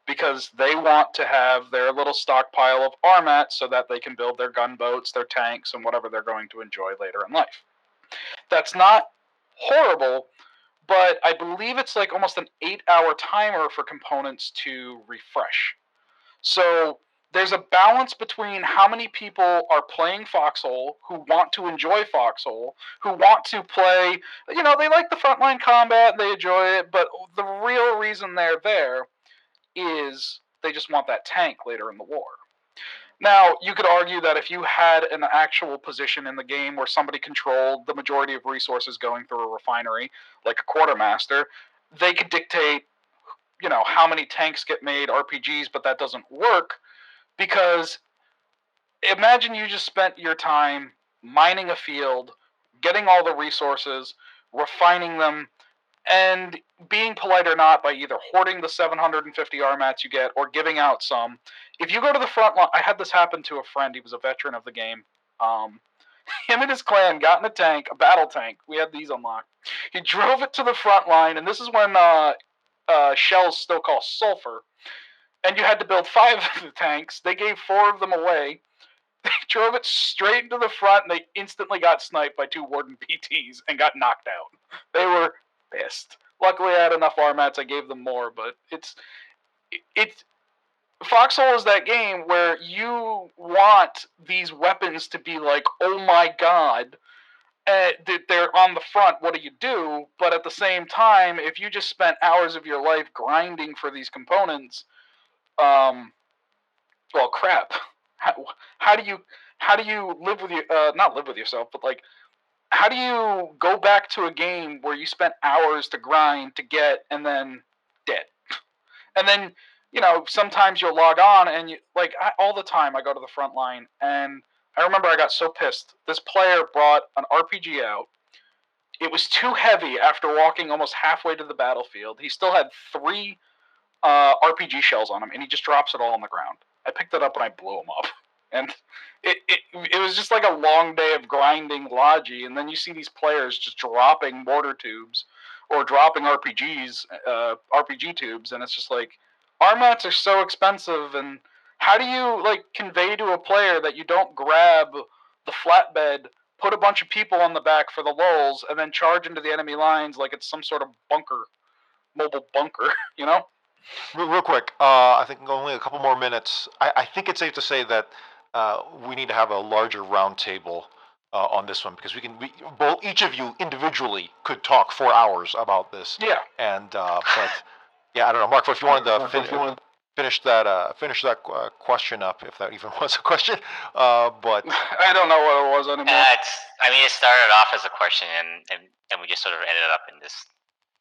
Because they want to have their little stockpile of armat so that they can build their gunboats, their tanks, and whatever they're going to enjoy later in life. That's not horrible, but I believe it's like almost an 8-hour timer for components to refresh. So there's a balance between how many people are playing Foxhole, who want to enjoy Foxhole, who want to play, they like the frontline combat, they enjoy it, but the real reason they're there is they just want that tank later in the war. Now, you could argue that if you had an actual position in the game where somebody controlled the majority of resources going through a refinery, like a quartermaster, they could dictate, how many tanks get made, RPGs, but that doesn't work because imagine you just spent your time mining a field, getting all the resources, refining them, and being polite or not by either hoarding the 750 RMATs you get or giving out some. If you go to the front line, I had this happen to a friend. He was a veteran of the game. Him and his clan got in a tank, a battle tank. We had these unlocked. He drove it to the front line, and this is when shells still cost sulfur. And you had to build 5 of the tanks. They gave 4 of them away. They drove it straight into the front, and they instantly got sniped by 2 Warden PTs and got knocked out. They were pissed. Luckily, I had enough RMATs. I gave them more, but it's Foxhole is that game where you want these weapons to be like, oh my god, they're on the front. What do you do? But at the same time, if you just spent hours of your life grinding for these components, well, crap. How do you live with not live with yourself, but like how do you go back to a game where you spent hours to grind to get and then dead? And then, sometimes you'll log on and all the time I go to the front line and I remember I got so pissed. This player brought an RPG out. It was too heavy after walking almost halfway to the battlefield. He still had 3 RPG shells on him and he just drops it all on the ground. I picked it up and I blew him up. And it was just like a long day of grinding Logi, and then you see these players just dropping mortar tubes or dropping RPG tubes, and it's just like, armats are so expensive, and how do you convey to a player that you don't grab the flatbed, put a bunch of people on the back for the lulz, and then charge into the enemy lines like it's some sort of mobile bunker, Real quick, I think only a couple more minutes. I think it's safe to say that we need to have a larger roundtable on this one because each of you individually could talk for hours about this. Yeah. And but yeah, I don't know, Mark, if you wanted to finish that question up, if that even was a question. But I don't know what it was anymore. It started off as a question, and we just sort of ended up in this.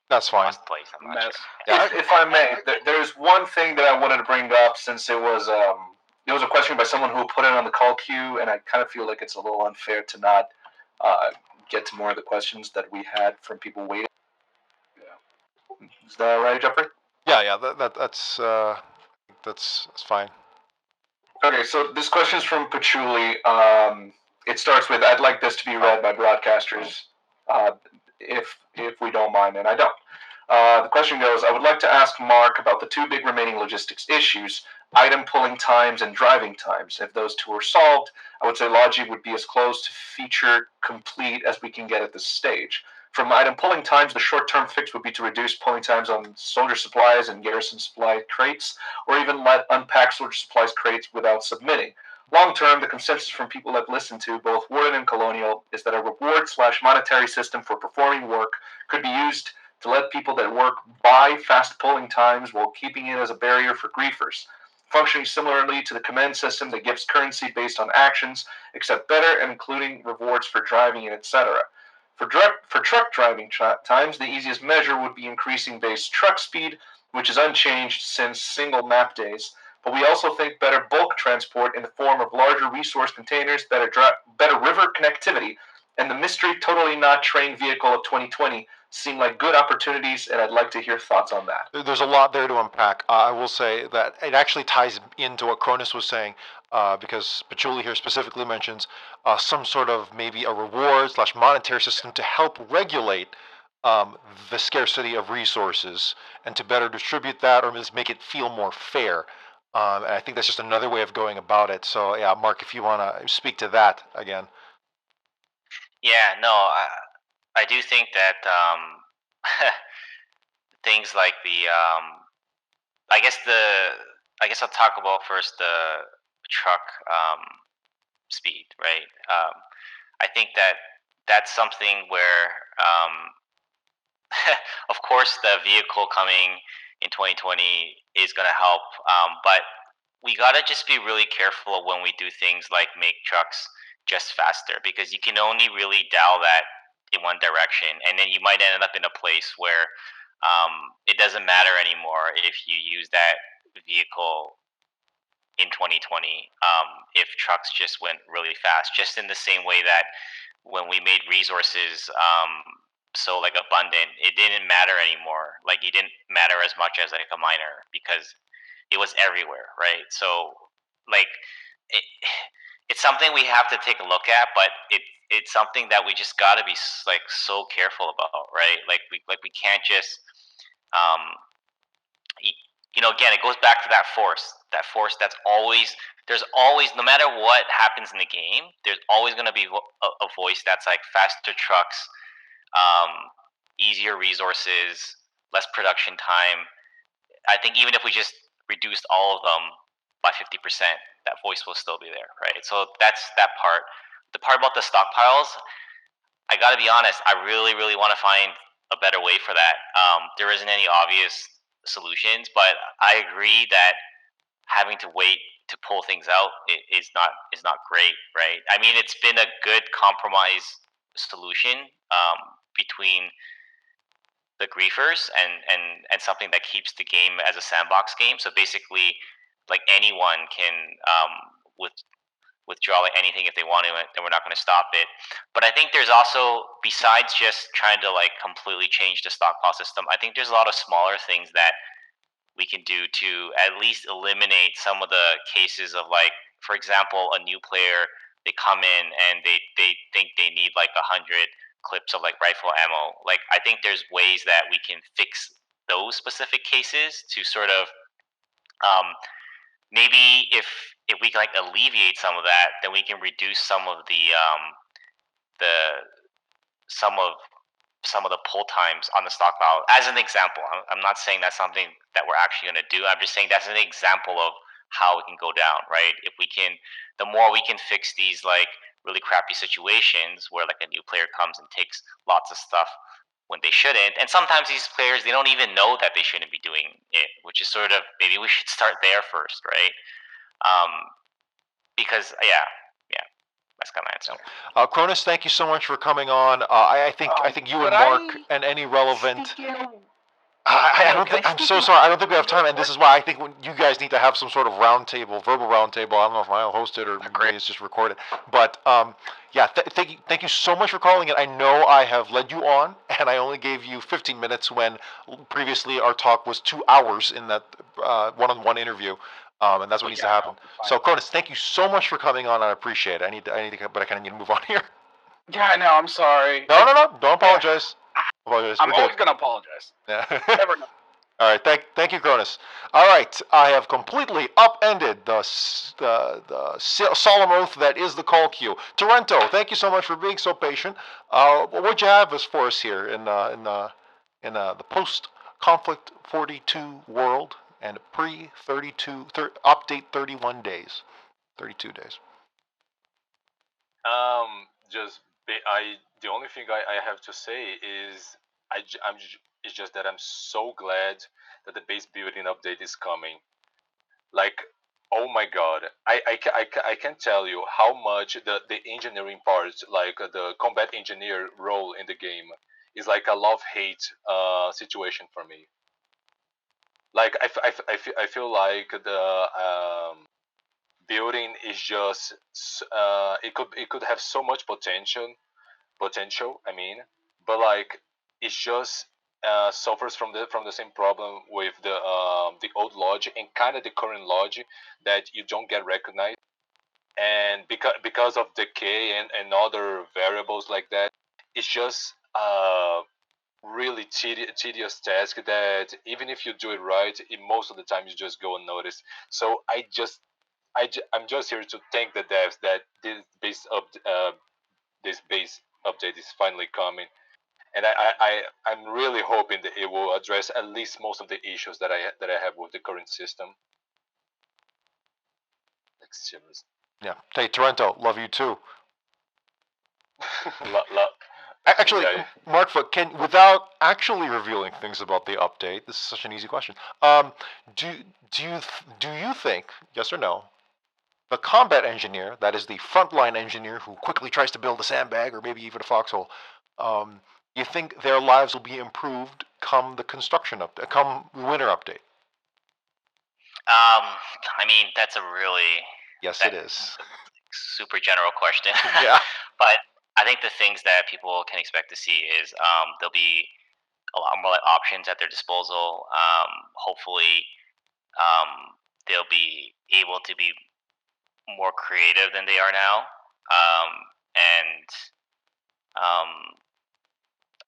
That's fine. Place. I'm not Mess. sure. If I may, there's one thing that I wanted to bring up since it was a question by someone who put it on the call queue, and I kind of feel like it's a little unfair to not get to more of the questions that we had from people waiting. Yeah. Is that right, Geoffrey? Yeah. That's fine. Okay, so this question is from Patchouli. It starts with, "I'd like this to be read by broadcasters, if we don't mind," and I don't. The question goes, "I would like to ask Mark about the 2 big remaining logistics issues, item pulling times and driving times. If those 2 are solved, I would say Logi would be as close to feature complete as we can get at this stage. From item pulling times, the short-term fix would be to reduce pulling times on soldier supplies and garrison supply crates, or even let unpacked soldier supplies crates without submitting. Long-term, the consensus from people I've listened to, both Warden and Colonial, is that a reward/monetary system for performing work could be used to let people that work buy fast pulling times while keeping it as a barrier for griefers, functioning similarly to the command system that gives currency based on actions, except better and including rewards for driving, etc. For truck driving times, the easiest measure would be increasing base truck speed, which is unchanged since single map days. But we also think better bulk transport in the form of larger resource containers, better river connectivity, and the mystery totally not trained vehicle of 2020 seem like good opportunities, and I'd like to hear thoughts on that." There's a lot there to unpack. I will say that it actually ties into what Cronus was saying, because Patchouli here specifically mentions some sort of maybe a reward/monetary system to help regulate the scarcity of resources and to better distribute that, or just make it feel more fair. And I think that's just another way of going about it. So yeah, Mark, if you want to speak to that again. Yeah, no, I do think that things like I guess I'll talk about first the truck speed, right? I think that's something where, of course, the vehicle coming in 2020 is going to help, but we got to just be really careful when we do things like make trucks just faster, because you can only really dial that in one direction, and then you might end up in a place where it doesn't matter anymore if you use that vehicle in 2020 if trucks just went really fast, just in the same way that when we made resources so abundant, it didn't matter anymore. Like, it didn't matter as much as a miner because it was everywhere, right? So it's something we have to take a look at, but it's something that we just got to be so careful about, right? We can't just again, it goes back to that force that's always, there's always, no matter what happens in the game, there's always going to be a voice that's like faster trucks, easier resources, less production time. I think even if we just reduced all of them by 50%, that voice will still be there, right? So that's that part. The part about the stockpiles, I got to be honest, I really, really want to find a better way for that. There isn't any obvious solutions, but I agree that having to wait to pull things out is not great, right? I mean, it's been a good compromise solution between the griefers and something that keeps the game as a sandbox game. So basically, like anyone can withdraw like anything if they want to, then we're not going to stop it. But I think there's also, besides just trying to like completely change the stockpile system, I think there's a lot of smaller things that we can do to at least eliminate some of the cases of, like, for example, a new player, they come in and they think they need like 100 clips of like rifle ammo. Like, I think there's ways that we can fix those specific cases to sort of maybe if we can like alleviate some of that, then we can reduce some of the some of the pull times on the stockpile. As an example, I'm not saying that's something that we're actually going to do. I'm just saying that's an example of how it can go down, right? If we can, the more we can fix these like really crappy situations where like a new player comes and takes lots of stuff when they shouldn't, and sometimes these players, they don't even know that they shouldn't be doing it, which is sort of, maybe we should start there first, right? Because that's kind of my answer. Kronus, thank you so much for coming on. I think you and Mark and any relevant. I'm so sorry. I don't think we have time, and this is why I think you guys need to have some sort of roundtable, verbal roundtable. I don't know if I'll host it or maybe it's just recorded. But thank you so much for calling it. I know I have led you on, and I only gave you 15 minutes when previously our talk was 2 hours in that one-on-one interview. And that's what needs to happen. So, Cronus, thank you so much for coming on. I appreciate it. I need to, but I kind of need to move on here. Yeah, I know. I'm sorry. No. Don't apologize. I'm always going to apologize. Yeah. Never know. All right. Thank you, Cronus. All right. I have completely upended the solemn oath that is the call queue. Terrento, thank you so much for being so patient. What'd you have for us here in the post-conflict 42 world? And pre-32 update 31 days, 32 days. The only thing I have to say is it's just that I'm so glad that the base building update is coming. Like, oh my god, I can't tell you how much the engineering part, like the combat engineer role in the game, is like a love-hate situation for me. Like I feel like the building is just it could have so much potential. I mean, but like it just suffers from the same problem with the old lodge and kind of the current lodge, that you don't get recognized, and because of decay and other variables like that, it's just really tedious task that even if you do it right, most of the time you just go unnoticed. So I'm just here to thank the devs that this base update is finally coming, and I'm really hoping that it will address at least most of the issues that I have with the current system. Yeah. Hey, Terrento, love you too. Actually, Markfoot, without actually revealing things about the update, this is such an easy question. Do you think, yes or no, the combat engineer, that is the frontline engineer who quickly tries to build a sandbag or maybe even a foxhole, you think their lives will be improved come the winter update? I mean, that's a really it is super general question. Yeah. But I think the things that people can expect to see is there'll be a lot more like options at their disposal. Hopefully, they'll be able to be more creative than they are now.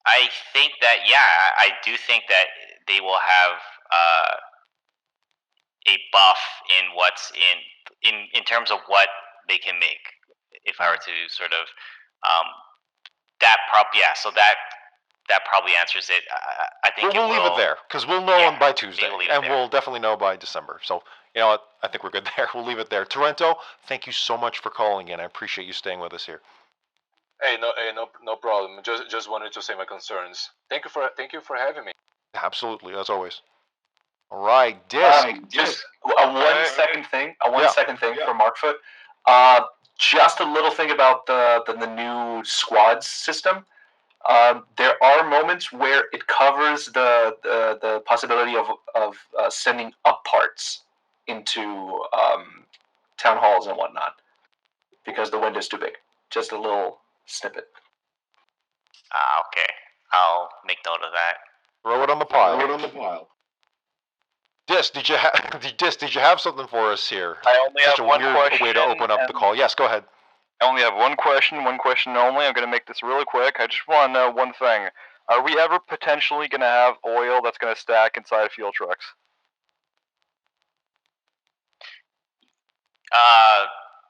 I think that, I do think that they will have a buff in what's in terms of what they can make. If I were to sort of so that probably answers it. I think we'll leave it there because we'll know by Tuesday, and we'll definitely know by December. So you know what? I think we're good there. We'll leave it there. Terrento, thank you so much for calling in. I appreciate you staying with us here. Hey, no problem. Just wanted to say my concerns. Thank you for having me. Absolutely, as always. All right, Disc. Just a 1 second thing. For Markfoot. just a little thing about the new squads system. There are moments where it covers the possibility of sending up parts into town halls and whatnot because the window's too big. Just a little snippet. Okay. I'll make note of that. Throw it on the pile. Dis, did you have something for us here? I only Such have a one weird question. way to open up the call. Yes, go ahead. I only have one question only. I'm going to make this really quick. I just want to know one thing. Are we ever potentially going to have oil that's going to stack inside fuel trucks?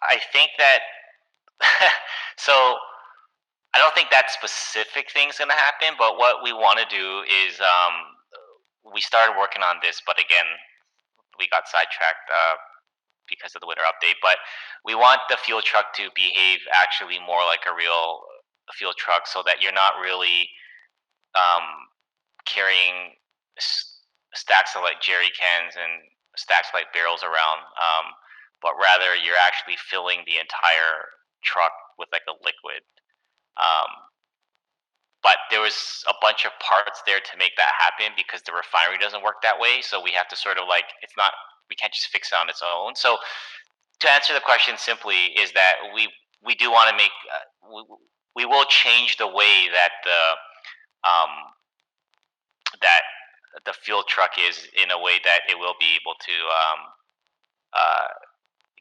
I think that so I don't think that specific thing's gonna happen, but what we want to do is we started working on this, but again, we got sidetracked because of the winter update. But we want the fuel truck to behave actually more like a real fuel truck, so that you're not really carrying stacks of like jerry cans and stacks of like barrels around, but rather you're actually filling the entire truck with like a liquid. But there was a bunch of parts there to make that happen because the refinery doesn't work that way. So we have to sort of like, we can't just fix it on its own. So to answer the question simply is that we do want to make, we will change the way that the fuel truck is, in a way that it will be able to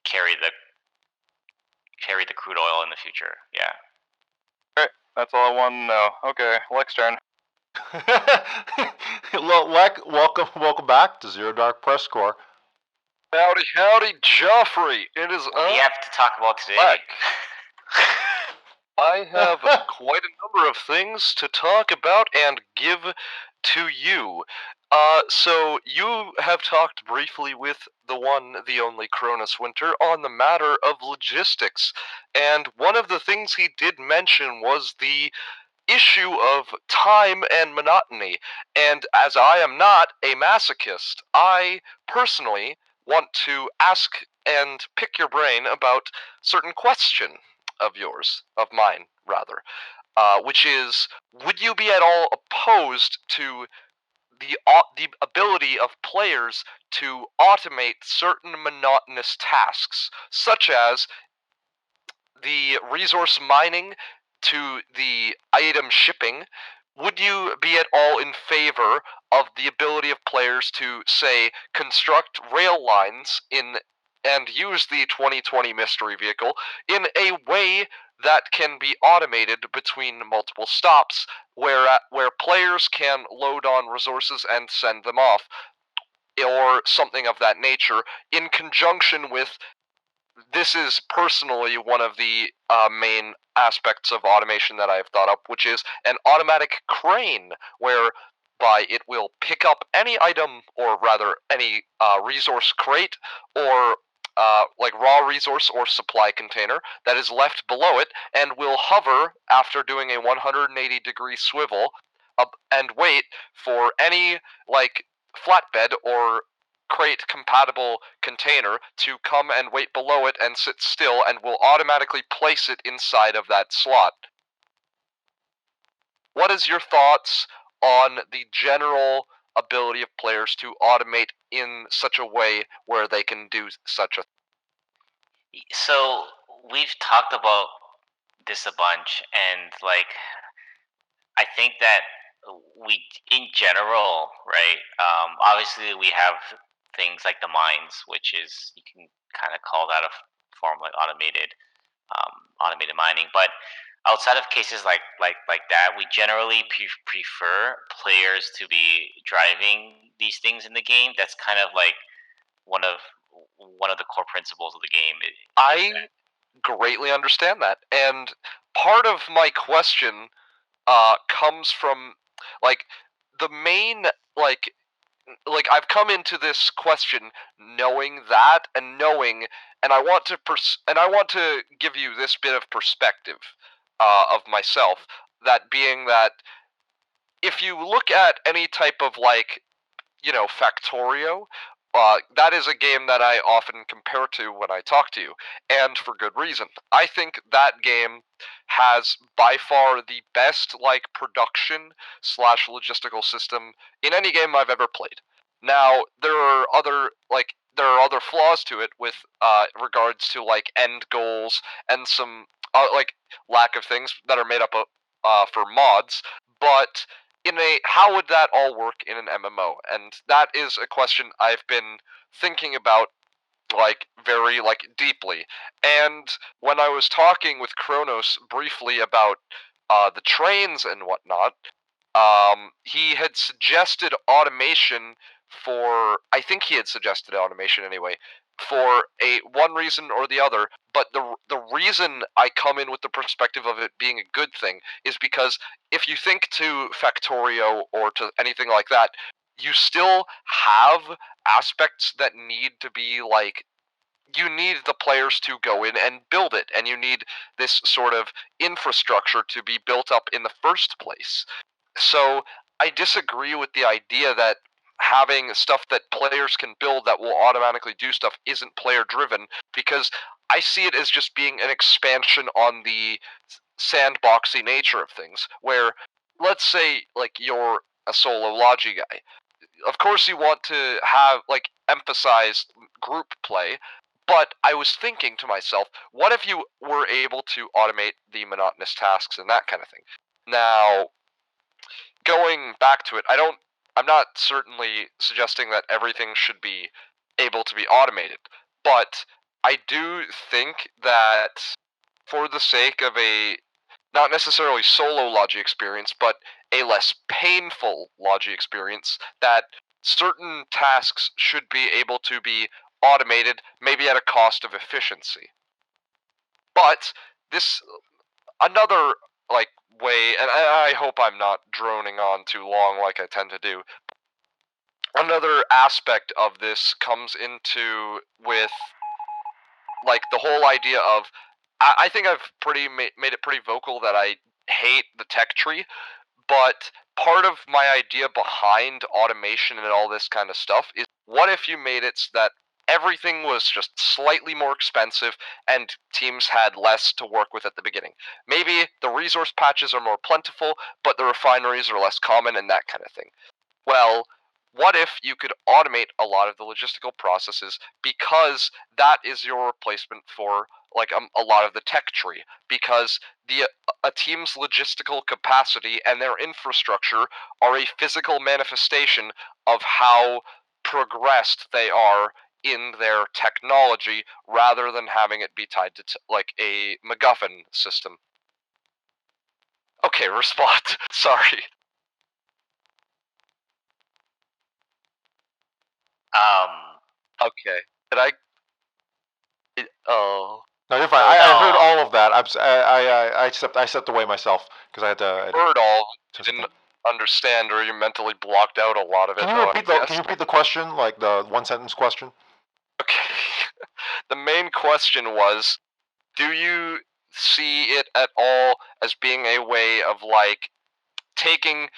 carry the crude oil in the future. Yeah. Alright, that's all I want to know. Okay, Lex turn. Welcome back to Zero Dark PressCorps. Howdy, Geoffrey. It is What do you have to talk about today? Black. I have quite a number of things to talk about and give to you. So you have talked briefly with the one, the only KronusWinter on the matter of logistics, and one of the things he did mention was the issue of time and monotony, and as I am not a masochist, I personally want to ask and pick your brain about certain question of mine, which is, would you be at all opposed to the ability of players to automate certain monotonous tasks, such as the resource mining to the item shipping? Would you be at all in favor of the ability of players to, say, construct rail lines and use the 2020 mystery vehicle in a way that can be automated between multiple stops, where players can load on resources and send them off, or something of that nature, in conjunction with, this is personally one of the main aspects of automation that I've thought up, which is an automatic crane, whereby it will pick up any item, or rather any resource crate, or like raw resource or supply container that is left below it, and will hover after doing a 180-degree swivel and wait for any like flatbed or crate compatible container to come and wait below it and sit still, and will automatically place it inside of that slot. What is your thoughts on the general ability of players to automate in such a way where they can do such a thing? So we've talked about this a bunch, and like I think that we, in general, right? Obviously, we have things like the mines, which is, you can kind of call that a form like automated mining. But outside of cases like that, we generally prefer players to be driving these things in the game. That's kind of like one of the core principles of the game. I greatly understand that, and part of my question comes from like the main like I've come into this question knowing that, and I want to give you this bit of perspective of myself, that being that if you look at any type of like, Factorio that is a game that I often compare to when I talk to you, and for good reason. I think that game has by far the best production / logistical system in any game I've ever played. Now there are other flaws to it with regards to end goals and some lack of things that are made up of, for mods, but how would that all work in an MMO? And that is a question I've been thinking about very deeply. And when I was talking with Kronos briefly about the trains and whatnot, he had suggested automation I think he had suggested automation anyway, for one reason or the other, but the reason I come in with the perspective of it being a good thing is because if you think to Factorio or to anything like that, you still have aspects that need to be you need the players to go in and build it, and you need this sort of infrastructure to be built up in the first place. So I disagree with the idea that having stuff that players can build that will automatically do stuff isn't player driven, because I see it as just being an expansion on the sandboxy nature of things, where let's say you're a solo logi guy. Of course you want to have emphasize group play, but I was thinking to myself, what if you were able to automate the monotonous tasks and that kind of thing? Now, going back to it, I'm not certainly suggesting that everything should be able to be automated, but I do think that for the sake of a not necessarily solo logi experience, but a less painful logi experience, that certain tasks should be able to be automated, maybe at a cost of efficiency. But this another way, and I hope I'm not droning on too long like I tend to do. Another aspect of this comes into with the whole idea of I think I've made it pretty vocal that I hate the tech tree, but part of my idea behind automation and all this kind of stuff is, what if you made it so that everything was just slightly more expensive and teams had less to work with at the beginning? Maybe the resource patches are more plentiful, but the refineries are less common and that kind of thing. Well, what if you could automate a lot of the logistical processes, because that is your replacement for a lot of the tech tree, because a team's logistical capacity and their infrastructure are a physical manifestation of how progressed they are in their technology, rather than having it be tied to a MacGuffin system. Okay, respond. Sorry. Okay. Did I? Oh. No, you're fine. I heard all of that. I stepped away myself because I had to. Heard all. Didn't understand, or you mentally blocked out a lot of it. Can you repeat the question, the one sentence question? Okay. The main question was, do you see it at all as being a way of taking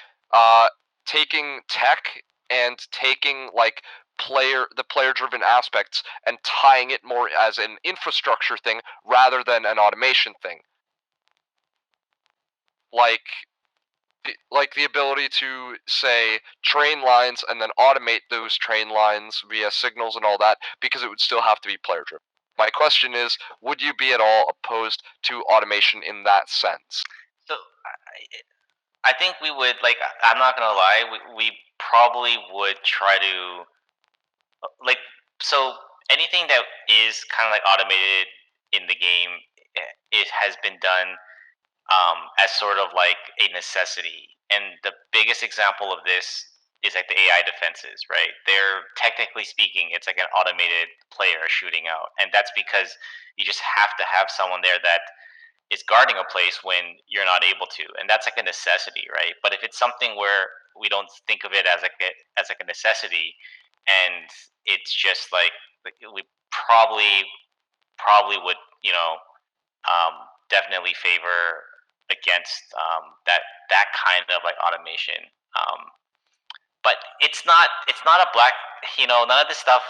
tech and taking the player driven aspects and tying it more as an infrastructure thing rather than an automation thing? Like the ability to say train lines and then automate those train lines via signals and all that, because it would still have to be player driven. My question is, would you be at all opposed to automation in that sense? So I think we would, I'm not gonna lie, we probably would try to so anything that is kind of automated in the game, it has been done as sort of a necessity. And the biggest example of this is the AI defenses, right? They're technically speaking, it's an automated player shooting out, and that's because you just have to have someone there that is guarding a place when you're not able to, and that's a necessity, right? But if it's something where we don't think of it as a necessity, and it's just we probably would definitely favor against that kind of automation. But it's not a black none of this stuff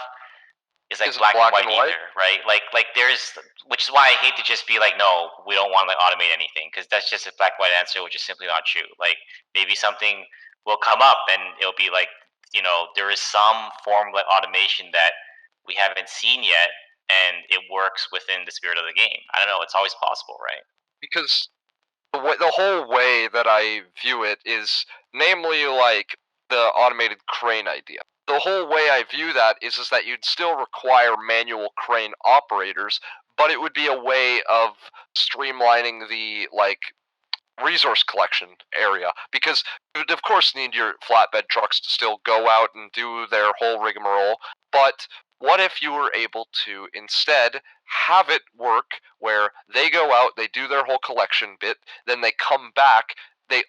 is like black and white either, right? Like there's, which is why I hate to just be like, no, we don't want to like automate anything, because that's just a black and white answer, which is simply not true. Like maybe something will come up and it'll be like, there is some form of like automation that we haven't seen yet, and it works within the spirit of the game. I don't know. It's always possible, right? Because the whole way that I view it is, namely, like the automated crane idea. The whole way I view that is that you'd still require manual crane operators, but it would be a way of streamlining the resource collection area, because you would of course need your flatbed trucks to still go out and do their whole rigmarole, but what if you were able to instead have it work where they go out, they do their whole collection bit, then they come back, they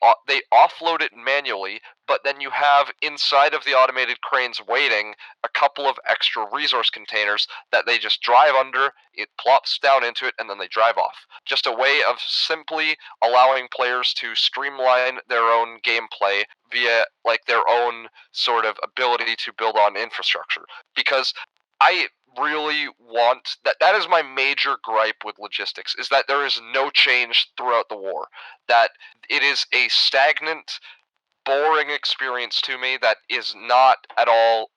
offload it manually, but then you have inside of the automated cranes waiting a couple of extra resource containers that they just drive under, it plops down into it, and then they drive off. Just a way of simply allowing players to streamline their own gameplay via their own sort of ability to build on infrastructure. Because I really want that is my major gripe with logistics, is that there is no change throughout the war. That it is a stagnant, boring experience to me that is not at all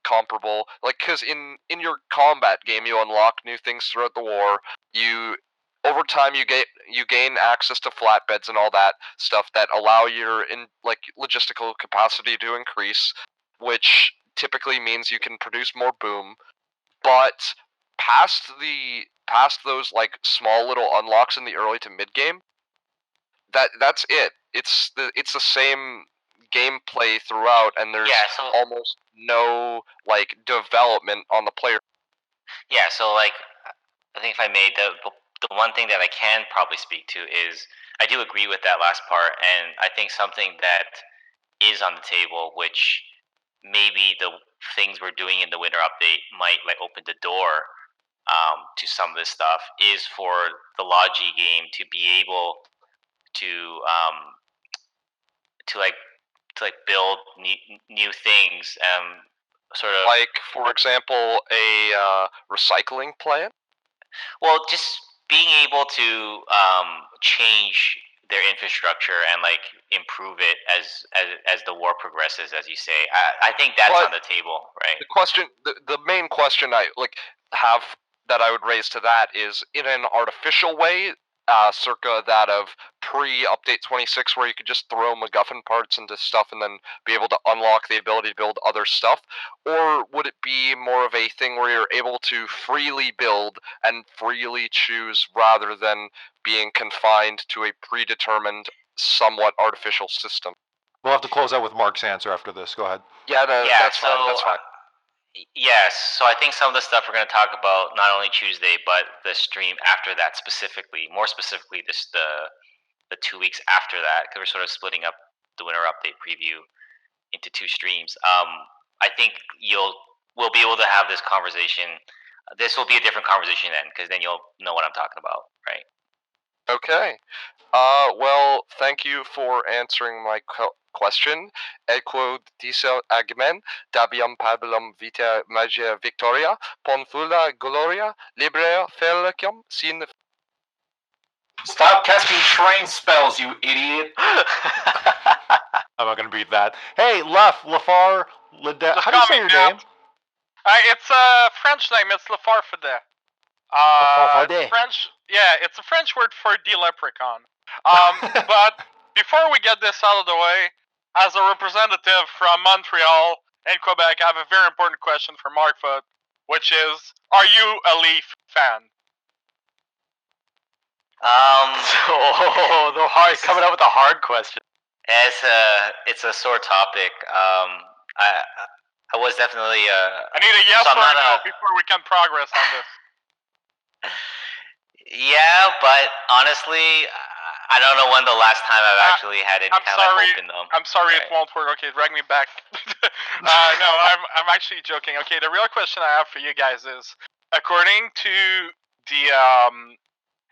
comparable. Because in your combat game, you unlock new things throughout the war. Over time you gain access to flatbeds and all that stuff that allow your logistical capacity to increase, which typically means you can produce more boom. But past those small little unlocks in the early to mid game, that's it. It's the same gameplay throughout, and there's almost no development on the player. Yeah, so I think if I made the one thing that I can probably speak to is I do agree with that last part, and I think something that is on the table, which maybe the things we're doing in the winter update might open the door to some of this stuff, is for the Logi game to be able to build new things, sort of for example a recycling plant. Well, just being able to change their infrastructure and improve it as the war progresses, as you say. I think that's on the table, right? The main question I have that I would raise to that is, in an artificial way, circa that of pre-update 26, where you could just throw MacGuffin parts into stuff and then be able to unlock the ability to build other stuff? Or would it be more of a thing where you're able to freely build and freely choose, rather than being confined to a predetermined, somewhat artificial system? We'll have to close out with Mark's answer after this. Go ahead. That's fine. That's fine. Yes, so I think some of the stuff we're going to talk about not only Tuesday, but the stream after that specifically, more specifically the 2 weeks after that, because we're sort of splitting up the winter update preview into 2 streams. I think we'll be able to have this conversation. This will be a different conversation then, because then you'll know what I'm talking about, right? Okay. Well, thank you for answering my question. Equo diso agmen, dabiam pabulum vita magia victoria, ponfula gloria, librea felicum, sin... Stop casting train spells, you idiot! I'm not gonna beat that. Hey, Lafar, how do you say your name? It's a French name. It's Lafarfade. French. Yeah, it's a French word for the leprechaun. But before we get this out of the way, as a representative from Montreal and Quebec, I have a very important question for Markfoot, which is, are you a Leaf fan? Coming up with a hard question. It's a sore topic. I was definitely. I need a yes or a no before we can progress on this. Yeah, but honestly, I don't know when the last time I've actually had any kind of hope in them. I'm sorry, it won't work. Okay, drag me back. No, I'm actually joking. Okay, the real question I have for you guys is, according to the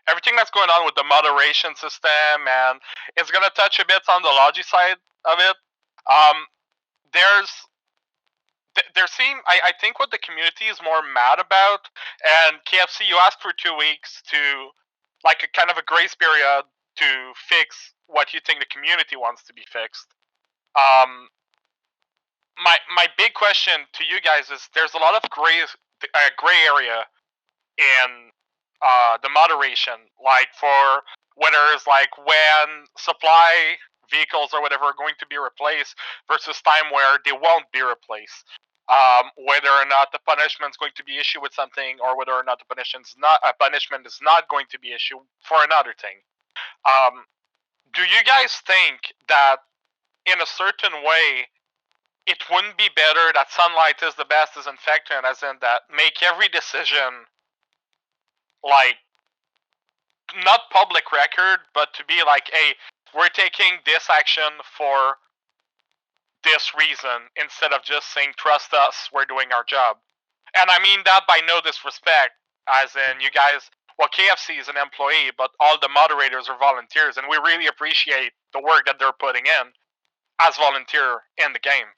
everything that's going on with the moderation system, and it's gonna touch a bit on the Logi side of it. There's I think what the community is more mad about, and KFC, you asked for 2 weeks to, like, a kind of a grace period to fix what you think the community wants to be fixed. My big question to you guys is: there's a lot of gray area in the moderation, like for whether it's like when supply vehicles or whatever are going to be replaced versus time where they won't be replaced. Whether or not the punishment is going to be issued with something, or whether or not the punishment is not going to be issued for another thing. Do you guys think that in a certain way it wouldn't be better that sunlight is the best disinfectant, as in that make every decision like not public record, but to be like, hey, we're taking this action for this reason, instead of just saying trust us, we're doing our job. And I mean that by no disrespect, as in you guys, well, KFC is an employee, but all the moderators are volunteers, and we really appreciate the work that they're putting in as volunteer in the game.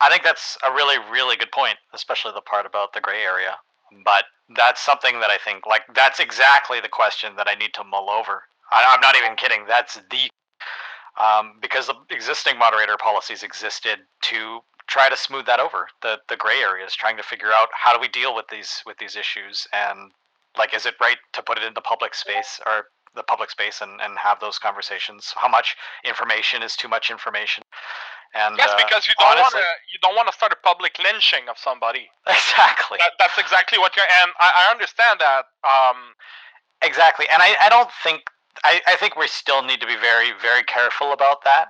I think that's a really, really good point, especially the part about the gray area. But that's something that I think, like, that's exactly the question that I need to mull over. I'm not even kidding. That's the because the existing moderator policies existed to try to smooth that over, the gray areas, trying to figure out how do we deal with these issues, and like, is it right to put it in the public space or the public space and have those conversations? How much information is too much information? And yes, because you don't want to start a public lynching of somebody. Exactly. That's exactly what you're. And I understand that. Exactly, and I don't think I think we still need to be very, very careful about that.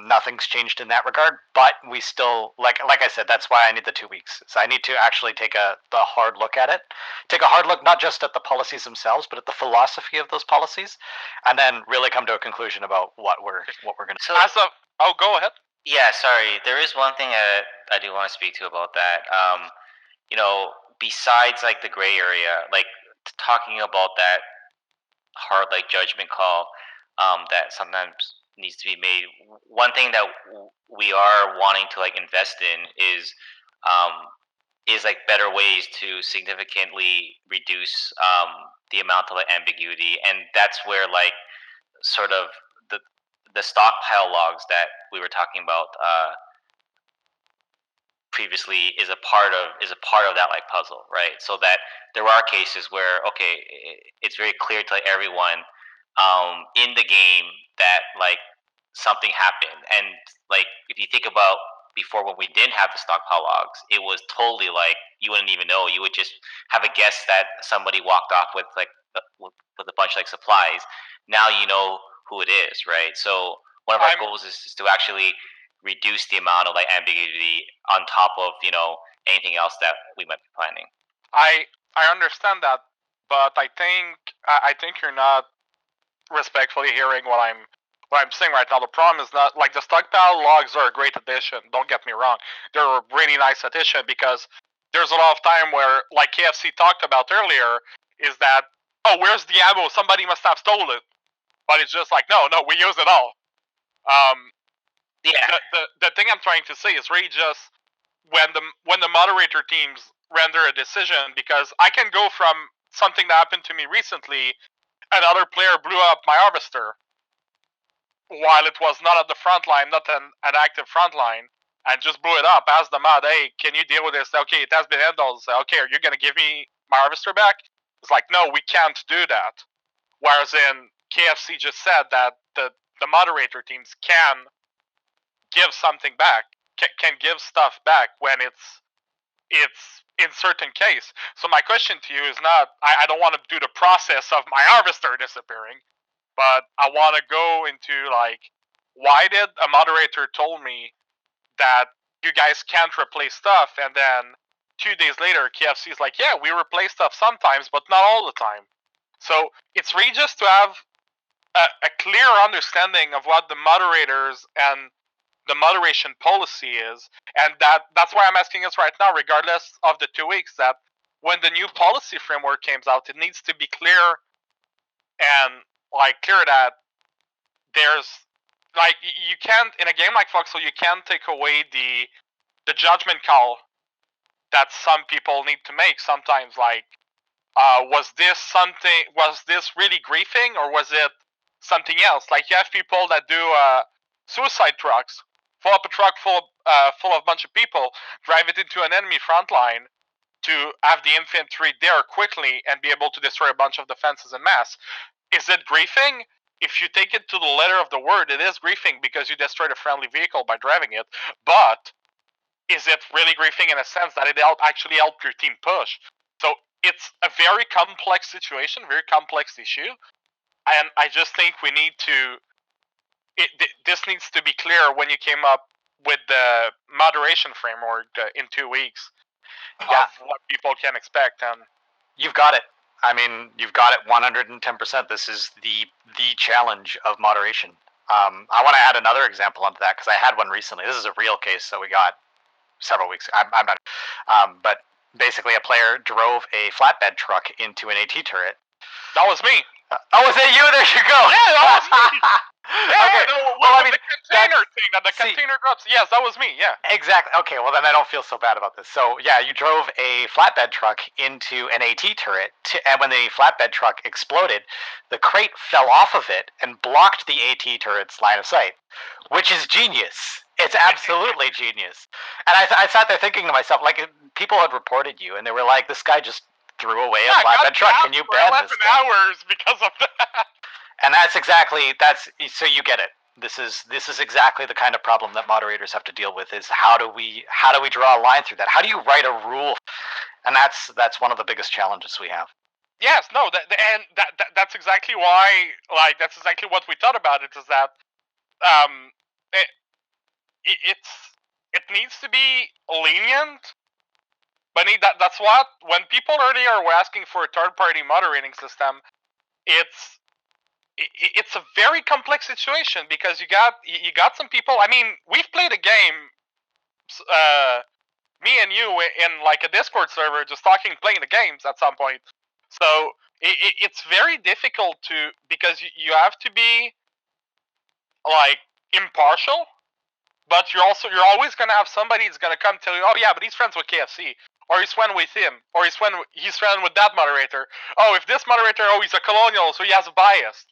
Nothing's changed in that regard, but we still, like I said, that's why I need the 2 weeks. So I need to actually take the hard look at it, take a hard look not just at the policies themselves, but at the philosophy of those policies, and then really come to a conclusion about what we're going to. So, go ahead. Yeah, sorry. There is one thing I do want to speak to about that. Besides like the gray area, like talking about that hard like judgment call that sometimes needs to be made. One thing that we are wanting to like invest in is like better ways to significantly reduce the amount of like ambiguity, and that's where like sort of the stockpile logs that we were talking about previously is a part of that like puzzle, right? So that there are cases where it's very clear to like, everyone in the game that like something happened, and like if you think about before when we didn't have the stockpile logs, it was totally like you wouldn't even know. You would just have a guess that somebody walked off with like with a bunch of like supplies. Now you know who it is, right? So one of our goals is to actually reduce the amount of like ambiguity on top of anything else that we might be planning. I understand that, but I think you're not respectfully hearing what I'm saying right now. The problem is not like the stockpile logs are a great addition. Don't get me wrong; they're a really nice addition because there's a lot of time where, like KFC talked about earlier, is that where's the ammo? Somebody must have stolen it. But it's just like no, we use it all. Yeah. The thing I'm trying to say is really just when the moderator teams render a decision, because I can go from something that happened to me recently, another player blew up my harvester while it was not at the front line, not an active front line, and just blew it up. Asked the mod, hey, can you deal with this? Okay, it has been handled. So, okay, are you gonna give me my harvester back? It's like, no, we can't do that. Whereas in KFC just said that the moderator teams can give something back, can give stuff back when it's in certain case. So my question to you is not, I don't want to do the process of my harvester disappearing, but I want to go into like, why did a moderator told me that you guys can't replace stuff, and then 2 days later KFC is like, yeah, we replace stuff sometimes, but not all the time. So it's really just to have a clear understanding of what the moderators and the moderation policy is, and that's why I'm asking us right now, regardless of the 2 weeks, that when the new policy framework comes out, it needs to be clear and like clear that there's like you can't, in a game like Foxhole, you can't take away the the judgment call that some people need to make sometimes, like, was this really griefing, or was it something else? Like, you have people that do suicide trucks, fill up a truck full of a bunch of people, drive it into an enemy front line to have the infantry there quickly and be able to destroy a bunch of defenses en masse. Is it griefing? If you take it to the letter of the word, it is griefing because you destroyed a friendly vehicle by driving it, but is it really griefing in a sense that it actually helped your team push? So it's a very complex situation, very complex issue, and I just think we need to. This needs to be clear when you came up with the moderation framework in 2 weeks of what people can expect. And you've got it. I mean, you've got it 110%. This is the challenge of moderation. I want to add another example onto that because I had one recently. This is a real case that we got several weeks. I'm not, but basically, a player drove a flatbed truck into an AT turret. That was me. Was it you? There you go. Yeah, that was me. Okay. Well, I mean, the container thing that the container drops. Yes, that was me. Yeah. Exactly. Okay. Well, then I don't feel so bad about this. So yeah, you drove a flatbed truck into an AT turret, and when the flatbed truck exploded, the crate fell off of it and blocked the AT turret's line of sight, which is genius. It's absolutely genius. And I sat there thinking to myself, like, people had reported you, and they were like, "This guy just threw away a flatbed truck. Can you ban this thing?" 11 hours because of that. And so you get it. This is exactly the kind of problem that moderators have to deal with. Is how do we draw a line through that? How do you write a rule? And that's one of the biggest challenges we have. Yes, no, that's exactly why. Like, that's exactly what we thought about it. Is that it needs to be lenient, but that's what when people earlier were asking for a third-party moderating system, it's a very complex situation because you got some people. I mean, we've played a game, me and you in like a Discord server, just playing the games at some point. So it's very difficult because you have to be like impartial, but you're always gonna have somebody who's gonna come tell you, oh yeah, but he's friends with KFC, or he's friends with him, or he's friends with that moderator. Oh, if this moderator, he's a colonial, so he has a bias,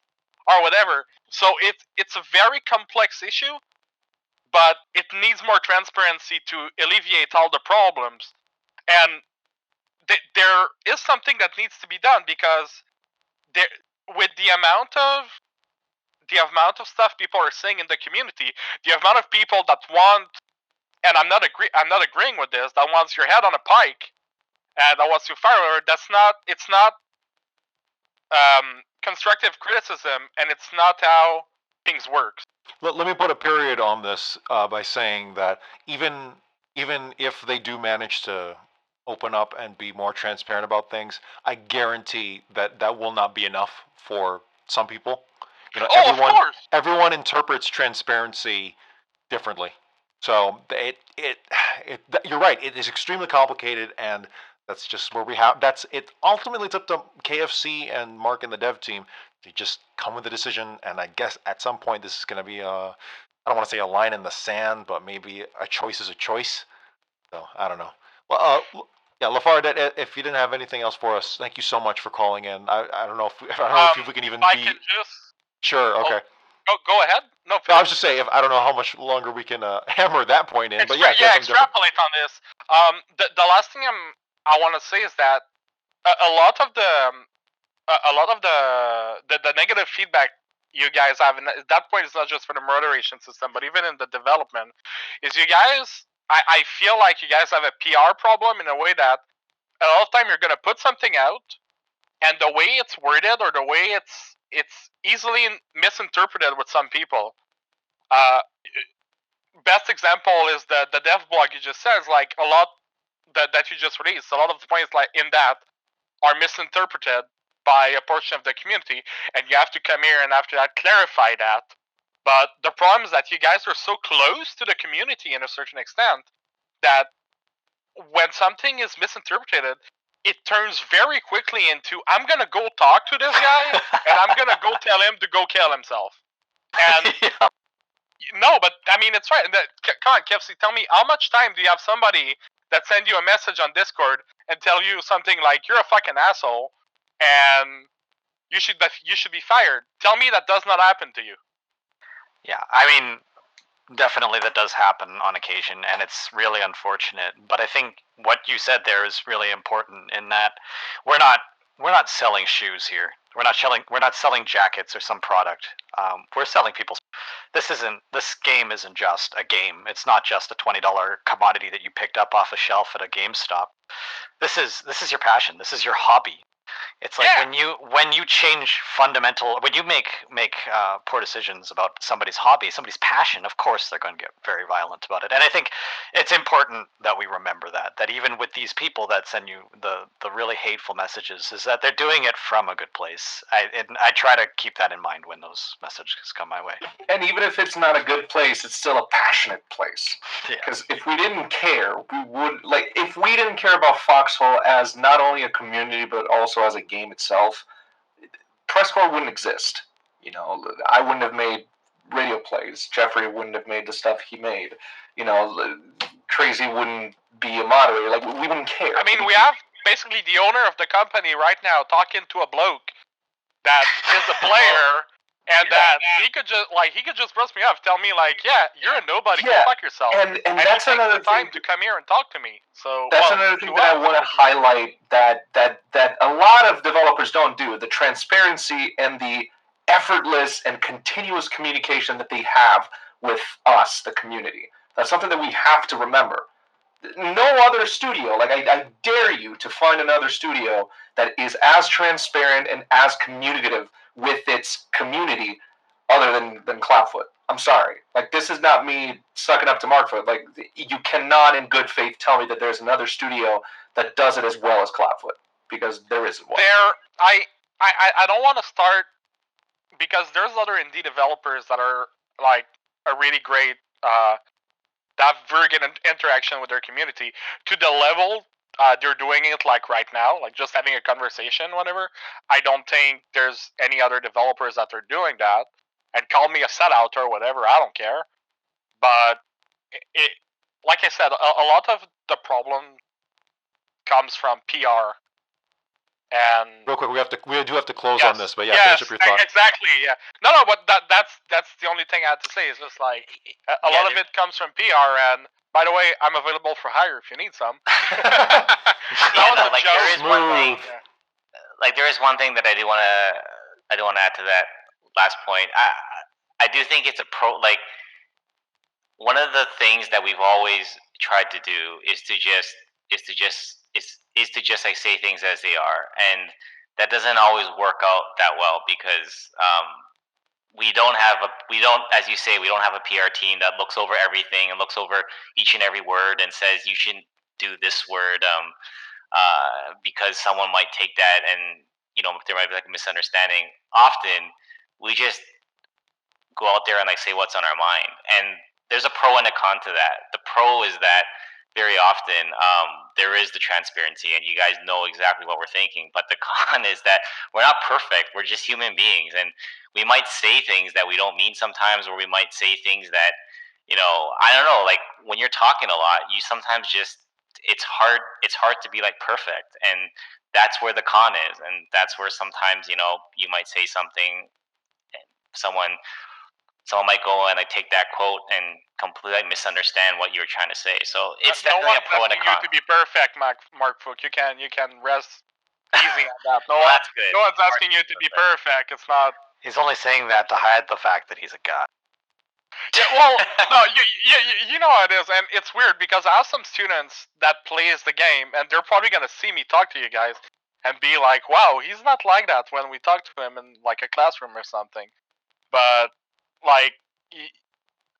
or whatever. So it's a very complex issue, but it needs more transparency to alleviate all the problems. And there is something that needs to be done because with the amount of stuff people are saying in the community, the amount of people that want, and I'm not agreeing with this, that wants your head on a pike, and that wants you fired. It's not constructive criticism, and it's not how things work. Let me put a period on this by saying that even if they do manage to open up and be more transparent about things, I guarantee that will not be enough for some people. You know, everyone interprets transparency differently. So you're right. It is extremely complicated, and that's just where we have. That's it. Ultimately, it's up to KFC and Mark and the dev team to just come with a decision. And I guess at some point, this is going to be I don't want to say a line in the sand, but maybe a choice is a choice. So I don't know. Well, yeah, LaFar, if you didn't have anything else for us, thank you so much for calling in. I don't know if we can even I be. can just... Sure. Okay. Go ahead. No, I was just saying, I don't know how much longer we can hammer that point in, but yeah, extrapolate on this. The last thing I want to say is that a lot of the negative feedback you guys have, and at that point, it's not just for the moderation system, but even in the development, is you guys. I feel like you guys have a PR problem in a way that a lot of time you're gonna put something out, and the way it's worded or the way it's easily misinterpreted with some people. Best example is the dev blog you just said. Like a lot that you just released, a lot of the points like in that are misinterpreted by a portion of the community, and you have to come here and after that clarify that. But the problem is that you guys are so close to the community in a certain extent that when something is misinterpreted, it turns very quickly into, I'm going to go talk to this guy, and I'm going to go tell him to go kill himself. And No, but I mean it's right. Come on, Kefsi, tell me how much time do you have somebody that send you a message on Discord and tell you something like you're a fucking asshole and you should be fired? Tell me that does not happen to you. Yeah, I mean, definitely that does happen on occasion, and it's really unfortunate. But I think what you said there is really important in that we're not selling shoes here. We're not selling jackets or some product. We're selling people's. This game isn't just a game. It's not just a $20 commodity that you picked up off a shelf at a GameStop. This is your passion. This is your hobby. It's like when you change fundamental, when you make poor decisions about somebody's hobby, somebody's passion. Of course, they're going to get very violent about it. And I think it's important that we remember that even with these people that send you the really hateful messages, is that they're doing it from a good place. I try to keep that in mind when those messages come my way. And even if it's not a good place, it's still a passionate place. Because if we didn't care, if we didn't care about Foxhole as not only a community but also as a game itself, PressCorps wouldn't exist. You know, I wouldn't have made radio plays. Geoffrey wouldn't have made the stuff he made. You know, Crazy wouldn't be a moderator. Like, we wouldn't care. I mean, we have basically the owner of the company right now talking to a bloke that is a player. And that he could just brush me off, tell me like, yeah, you're a nobody, go fuck yourself. And that's another time to come here and talk to me. So that's another thing that I want to highlight that a lot of developers don't do: the transparency and the effortless and continuous communication that they have with us, the community. That's something that we have to remember. No other studio, like I dare you to find another studio that is as transparent and as communicative with its community other than Clapfoot. I'm sorry. Like, this is not me sucking up to Markfoot. Like, you cannot in good faith tell me that there's another studio that does it as well as Clapfoot, because there isn't one. I don't want to start, because there's other indie developers that are really great, that have very good interaction with their community to the level they're doing it like right now, like just having a conversation, whatever. I don't think there's any other developers that are doing that. And call me a sellout or whatever, I don't care. But it like I said, a lot of the problem comes from PR. And real quick, we do have to close on this, but finish up your thought. Exactly, yeah. No, but that's the only thing I had to say. Is just like a lot of it comes from PR. And by the way, I'm available for hire if you need some. There is one thing. Like, there is one thing that I do want to add to that last point. I do think it's one of the things that we've always tried to do is to just like say things as they are, and that doesn't always work out that well because we don't, as you say, we don't have a PR team that looks over everything and looks over each and every word and says you shouldn't do this word because someone might take that and there might be like a misunderstanding. Often we just go out there and like say what's on our mind, and there's a pro and a con to that. The pro is that very often there is the transparency and you guys know exactly what we're thinking, but the con is that we're not perfect. We're just human beings, and we might say things that we don't mean sometimes, or we might say things that I don't know, like when you're talking a lot, you sometimes just it's hard to be like perfect, and that's where the con is. And that's where sometimes you might say something and someone might go and like take that quote and completely misunderstand what you were trying to say. So it's definitely a pro and a con. No one's asking you to be perfect, Markfoot. You can rest easy on that. No, that's good. No one's asking you to be perfect. It's not. He's only saying that to hide the fact that he's a god. Yeah, well, no, you know how it is, and it's weird because I have some students that plays the game, and they're probably gonna see me talk to you guys and be like, "Wow, he's not like that" when we talk to him in like a classroom or something. But like,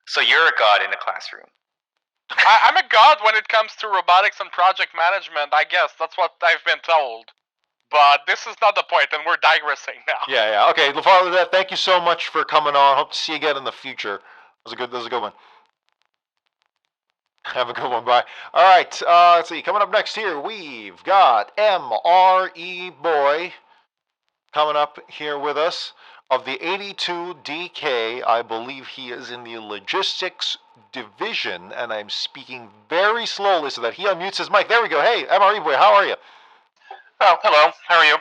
so you're a god in a classroom. I'm a god when it comes to robotics and project management. I guess that's what I've been told. But this is not the point, and we're digressing now. Yeah. Okay, LeVar, thank you so much for coming on. Hope to see you again in the future. That was a good one. Have a good one. Bye. All right. Let's see. Coming up next here, we've got MREBoy coming up here with us. of the 82 DK. I believe he is in the logistics division, and I'm speaking very slowly so that he unmutes his mic. There we go. Hey, MREBoy, how are you? Oh, hello. How are you?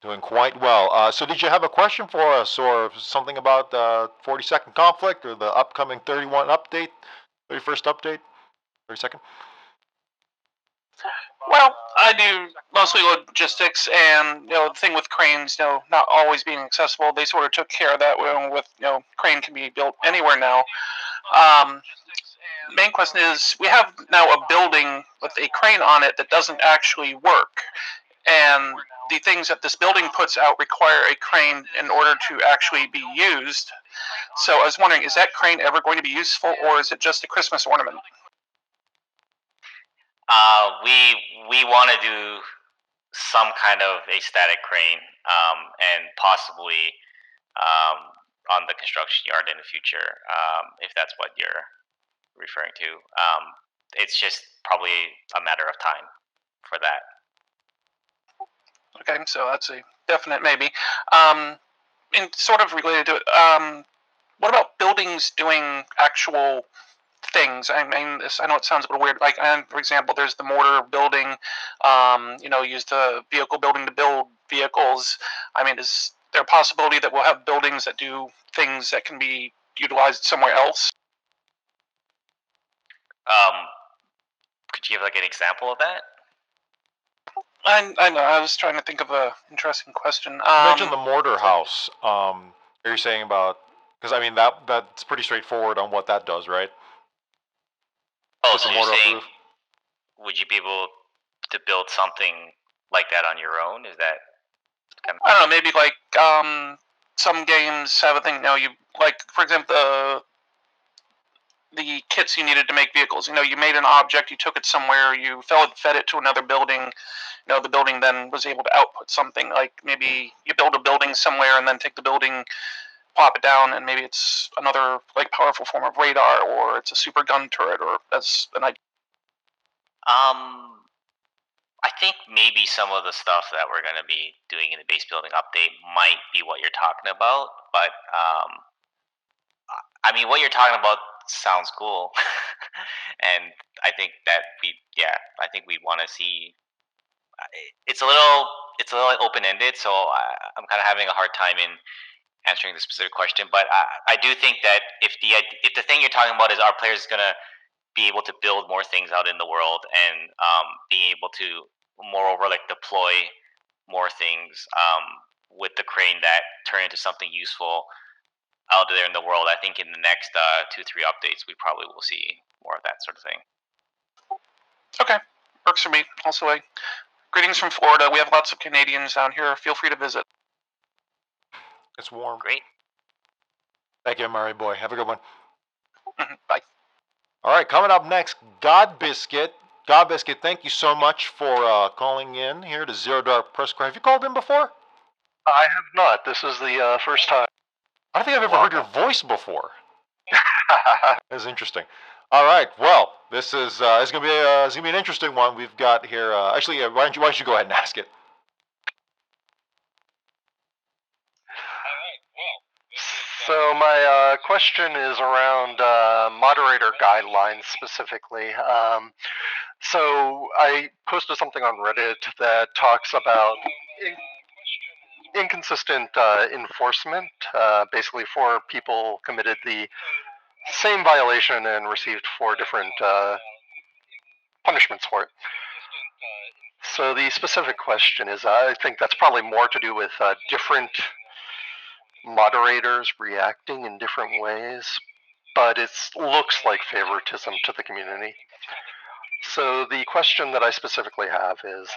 Doing quite well. So did you have a question for us, or something about the 42nd conflict, or the upcoming 31 update, 31st update, 32nd? Well, I do mostly logistics, and the thing with cranes, not always being accessible. They sort of took care of that with crane can be built anywhere now. Main question is, we have now a building with a crane on it that doesn't actually work, and the things that this building puts out require a crane in order to actually be used. So I was wondering, is that crane ever going to be useful, or is it just a Christmas ornament? We want to do some kind of a static crane, and possibly on the construction yard in the future, if that's what you're referring to. It's just probably a matter of time for that. Okay, so that's a definite maybe. And sort of related to it, what about buildings doing actual things? I mean, I know it sounds a little weird. Like, for example, there's the mortar building. Use the vehicle building to build vehicles. I mean, is there a possibility that we'll have buildings that do things that can be utilized somewhere else? Could you give like an example of that? I know. I was trying to think of an interesting question. You mentioned the mortar house. Are you saying about? Because I mean that's pretty straightforward on what that does, right? Oh, so you're saying, would you be able to build something like that on your own? Is that kind of? I don't know. Maybe like some games have a thing. You like, for example, the kits you needed to make vehicles. You made an object, you took it somewhere, you fed it to another building. The building then was able to output something. Like maybe you build a building somewhere and then take the building, pop it down, and maybe it's another like powerful form of radar, or it's a super gun turret, or that's an idea. I think maybe some of the stuff that we're going to be doing in the base building update might be what you're talking about, but I mean, what you're talking about sounds cool, and I think that I think we want to see. It's a little open-ended, so I'm kind of having a hard time in answering the specific question. But I do think that if the thing you're talking about is our players gonna be able to build more things out in the world, and being able to moreover like deploy more things with the crane that turn into something useful out there in the world, I think in the next 2-3 updates we probably will see more of that sort of thing. Okay, works for me. Also, greetings from Florida. We have lots of Canadians down here. Feel free to visit. It's warm. Great. Thank you, MREBoy. Have a good one. Bye. All right, coming up next, GodBiscuit. GodBiscuit, thank you so much for calling in here to Zero Dark PressCorps. Have you called in before? I have not. This is the first time. I don't think I've ever heard your voice before. That's interesting. All right, well, this is it's gonna be an interesting one we've got here. Actually, why don't you go ahead and ask it? So my question is around moderator guidelines specifically. So I posted something on Reddit that talks about inconsistent enforcement, basically 4 people committed the same violation and received 4 different punishments for it. So the specific question is, I think that's probably more to do with different moderators reacting in different ways, but it looks like favoritism to the community. So the question that I specifically have is,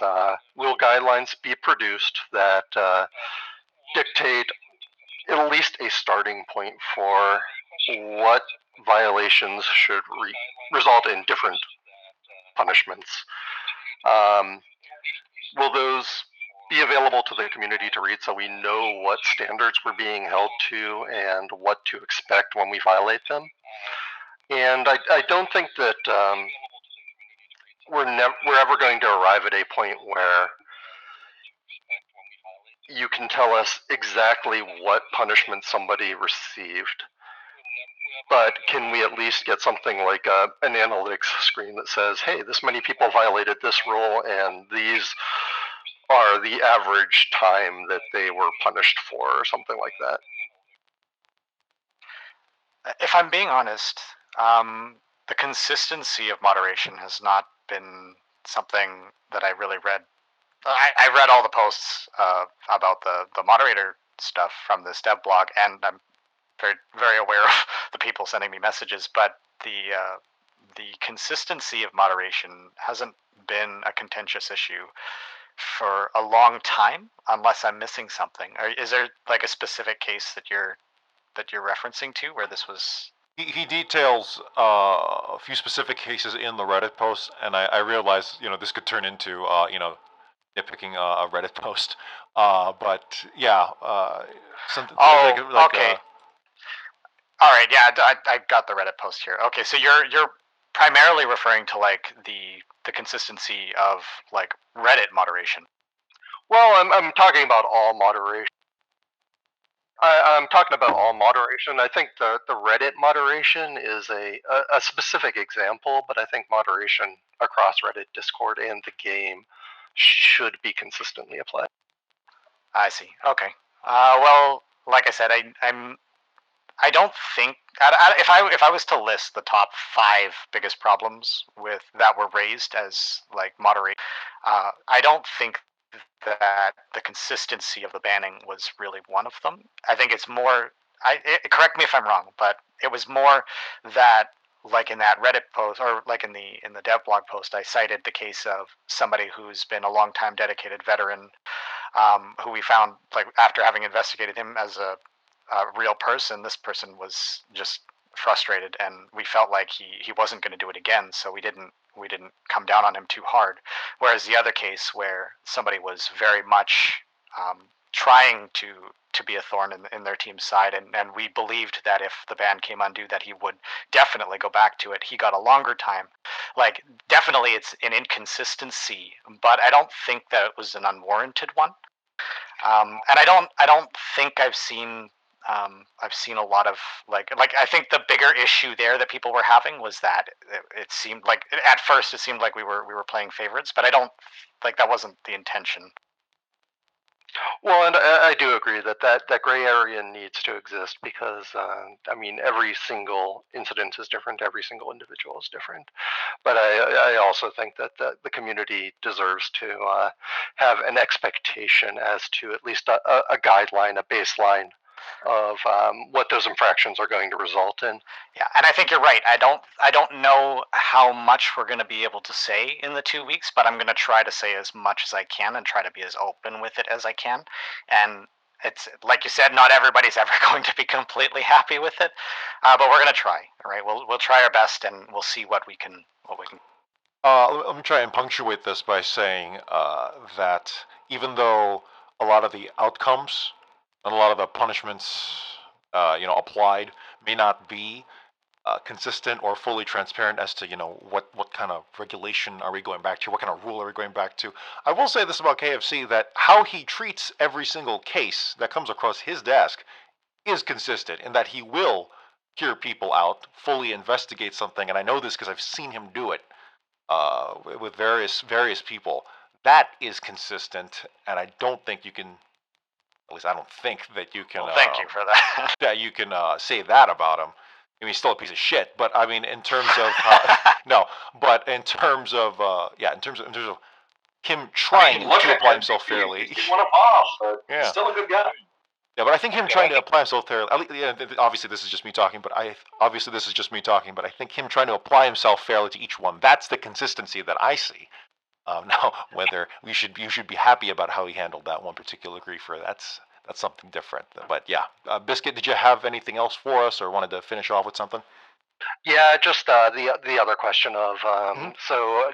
will guidelines be produced that dictate at least a starting point for what violations should result in different punishments? Will those be available to the community to read so we know what standards we're being held to and what to expect when we violate them? And I don't think that we're ever going to arrive at a point where you can tell us exactly what punishment somebody received. But can we at least get something like an analytics screen that says, hey, this many people violated this rule, and these are the average time that they were punished for, or something like that? If I'm being honest, the consistency of moderation has not been something that I really read. I read all the posts about the moderator stuff from this dev blog, and I'm very aware of the people sending me messages. But the consistency of moderation hasn't been a contentious issue for a long time, unless I'm missing something. Is there like a specific case that you're referencing to where this was? He details a few specific cases in the Reddit post, and I realize this could turn into nitpicking a Reddit post, but yeah, something. Okay. All right, yeah, I got the Reddit post here. Okay, so you're primarily referring to like the consistency of like Reddit moderation. Well, I'm talking about all moderation. I'm talking about all moderation. I think the Reddit moderation is a specific example, but I think moderation across Reddit, Discord, and the game should be consistently applied. I see. Okay. Well, like I said, I don't think if I was to list the top 5 biggest problems that were raised as like moderation, I don't think that the consistency of the banning was really one of them. I think it's more. Correct me if I'm wrong, but it was more that like in that Reddit post or like in the dev blog post, I cited the case of somebody who's been a long time dedicated veteran, who we found like after having investigated him as a real person, this person was just frustrated, and we felt like he wasn't going to do it again, so we didn't come down on him too hard. Whereas the other case where somebody was very much trying to be a thorn in their team's side, and we believed that if the ban came undue that he would definitely go back to it. He got a longer time. Like, definitely it's an inconsistency, but I don't think that it was an unwarranted one. And I don't think I've seen a lot of like I think the bigger issue there that people were having was that it seemed like at first it seemed like we were playing favorites, but I don't like that wasn't the intention. Well, and I do agree that gray area needs to exist because I mean every single incident is different, every single individual is different. But I also think that the community deserves to have an expectation as to at least a guideline, a baseline of what those infractions are going to result in. Yeah, and I think you're right. I don't know how much we're going to be able to say in the 2 weeks, but I'm going to try to say as much as I can and try to be as open with it as I can. And it's like you said, not everybody's ever going to be completely happy with it, but we're going to try. All right, we'll try our best, and we'll see what we can. Let me try and punctuate this by saying that even though a lot of the outcomes and a lot of the punishments, applied may not be consistent or fully transparent as to, what kind of regulation are we going back to, what kind of rule are we going back to. I will say this about KFC, that how he treats every single case that comes across his desk is consistent, in that he will hear people out, fully investigate something, and I know this because I've seen him do it with various people. That is consistent, and I don't think you can. At least I don't think that you can. Well, thank you for that. That you can say that about him. I mean, he's still a piece of shit. But I mean, in terms of no, but in terms of in terms of him trying to apply himself fairly. He's one of off, but Yeah. he's still a good guy. Yeah, but I think him trying to apply himself fairly. Obviously, this is just me talking, but I think him trying to apply himself fairly to each one. That's the consistency that I see. Now, whether you should be happy about how he handled that one particular griefer, that's something different. But yeah, Biscuit, did you have anything else for us, or wanted to finish off with something? Yeah, just the other question of so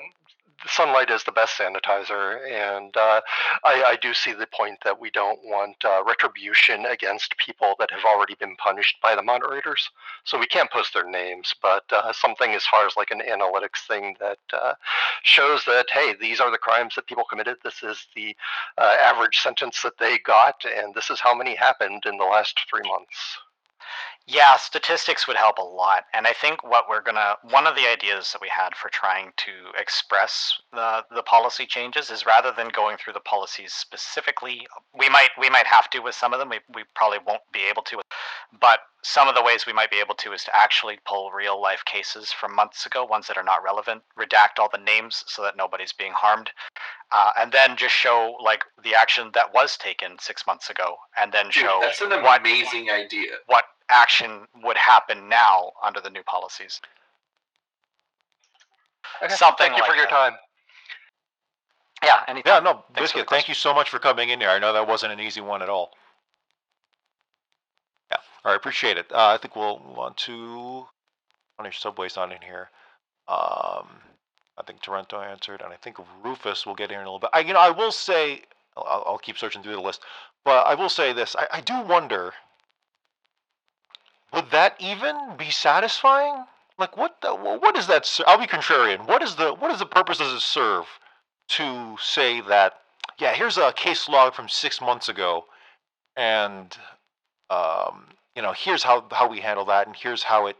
sunlight is the best sanitizer, and I do see the point that we don't want retribution against people that have already been punished by the moderators. So we can't post their names, but something as far as like an analytics thing that shows that, hey, these are the crimes that people committed. This is the average sentence that they got, and this is how many happened in the last 3 months. Yeah, statistics would help a lot. And I think one of the ideas that we had for trying to express the policy changes is rather than going through the policies specifically, we might have to with some of them. We probably won't be able to. But some of the ways we might be able to is to actually pull real life cases from months ago, ones that are not relevant, redact all the names so that nobody's being harmed. And then just show like the action that was taken 6 months ago, and then show that's an amazing idea. What action would happen now under the new policies? Okay. Something. Thank you like for your that. time. Yeah, anytime. Yeah, no, Thanks for the Biscuit, thank you so much for coming in here. I know that wasn't an easy one at all. Yeah, all right, appreciate it. I think we'll move on to Punish Subway's not in here. I think Terrento answered, and I think Rufus will get here in a little bit. I will say, I'll keep searching through the list, but I will say this: I do wonder, would that even be satisfying? Like, what is that? I'll be contrarian. What is the purpose does it serve to say that? Yeah, here's a case log from 6 months ago, and here's how we handle that, and here's how it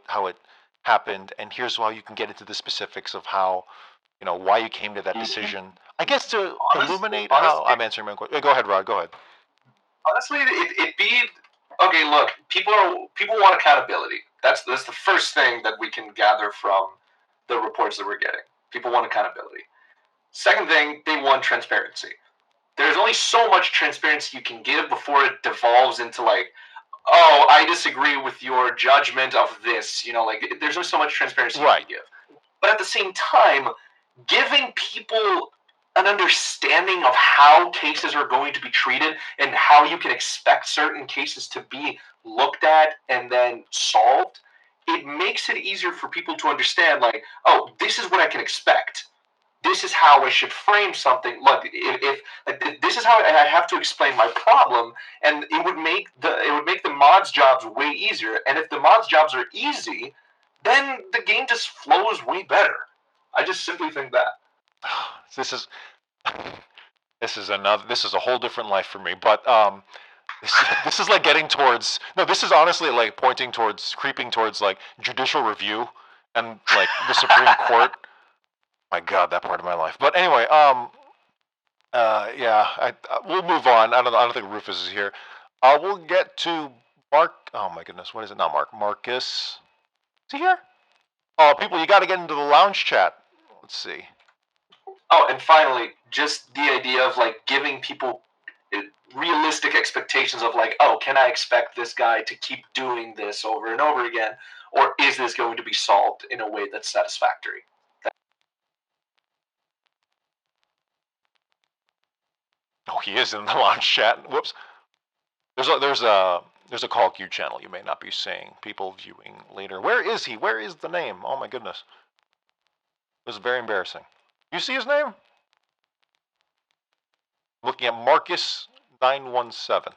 happened, and here's how you can get into the specifics of how, why you came to that decision. I guess to illuminate how I'm answering my question. Go ahead, Rod. Go ahead. Honestly, it'd be okay. Look, people want accountability. That's the first thing that we can gather from the reports that we're getting. People want accountability. Second thing, they want transparency. There's only so much transparency you can give before it devolves into like, oh, I disagree with your judgment of this. There's only so much transparency you can give. But at the same time, giving people an understanding of how cases are going to be treated and how you can expect certain cases to be looked at and then solved, it makes it easier for people to understand, like, oh, this is what I can expect. This is how I should frame something. Look, this is how I have to explain my problem, and it would make the mods' jobs way easier. And if the mods' jobs are easy, then the game just flows way better. I just simply think that. This is a whole different life for me. But this is like getting towards. No, this is honestly like creeping towards like judicial review and like the Supreme Court. My God, that part of my life. But anyway, we'll move on. I don't think Rufus is here. We'll get to Mark. Oh my goodness, what is it? Not Mark. Marcus. Is he here? Oh, people, you got to get into the lounge chat. Let's see. Oh, and finally, just the idea of like giving people realistic expectations of like, oh, can I expect this guy to keep doing this over and over again, or is this going to be solved in a way that's satisfactory? Oh, he is in the lounge chat. Whoops. There's a call queue channel you may not be seeing. People viewing later. Where is he? Where is the name? Oh my goodness. It was very embarrassing. You see his name? Looking at Marcus 917.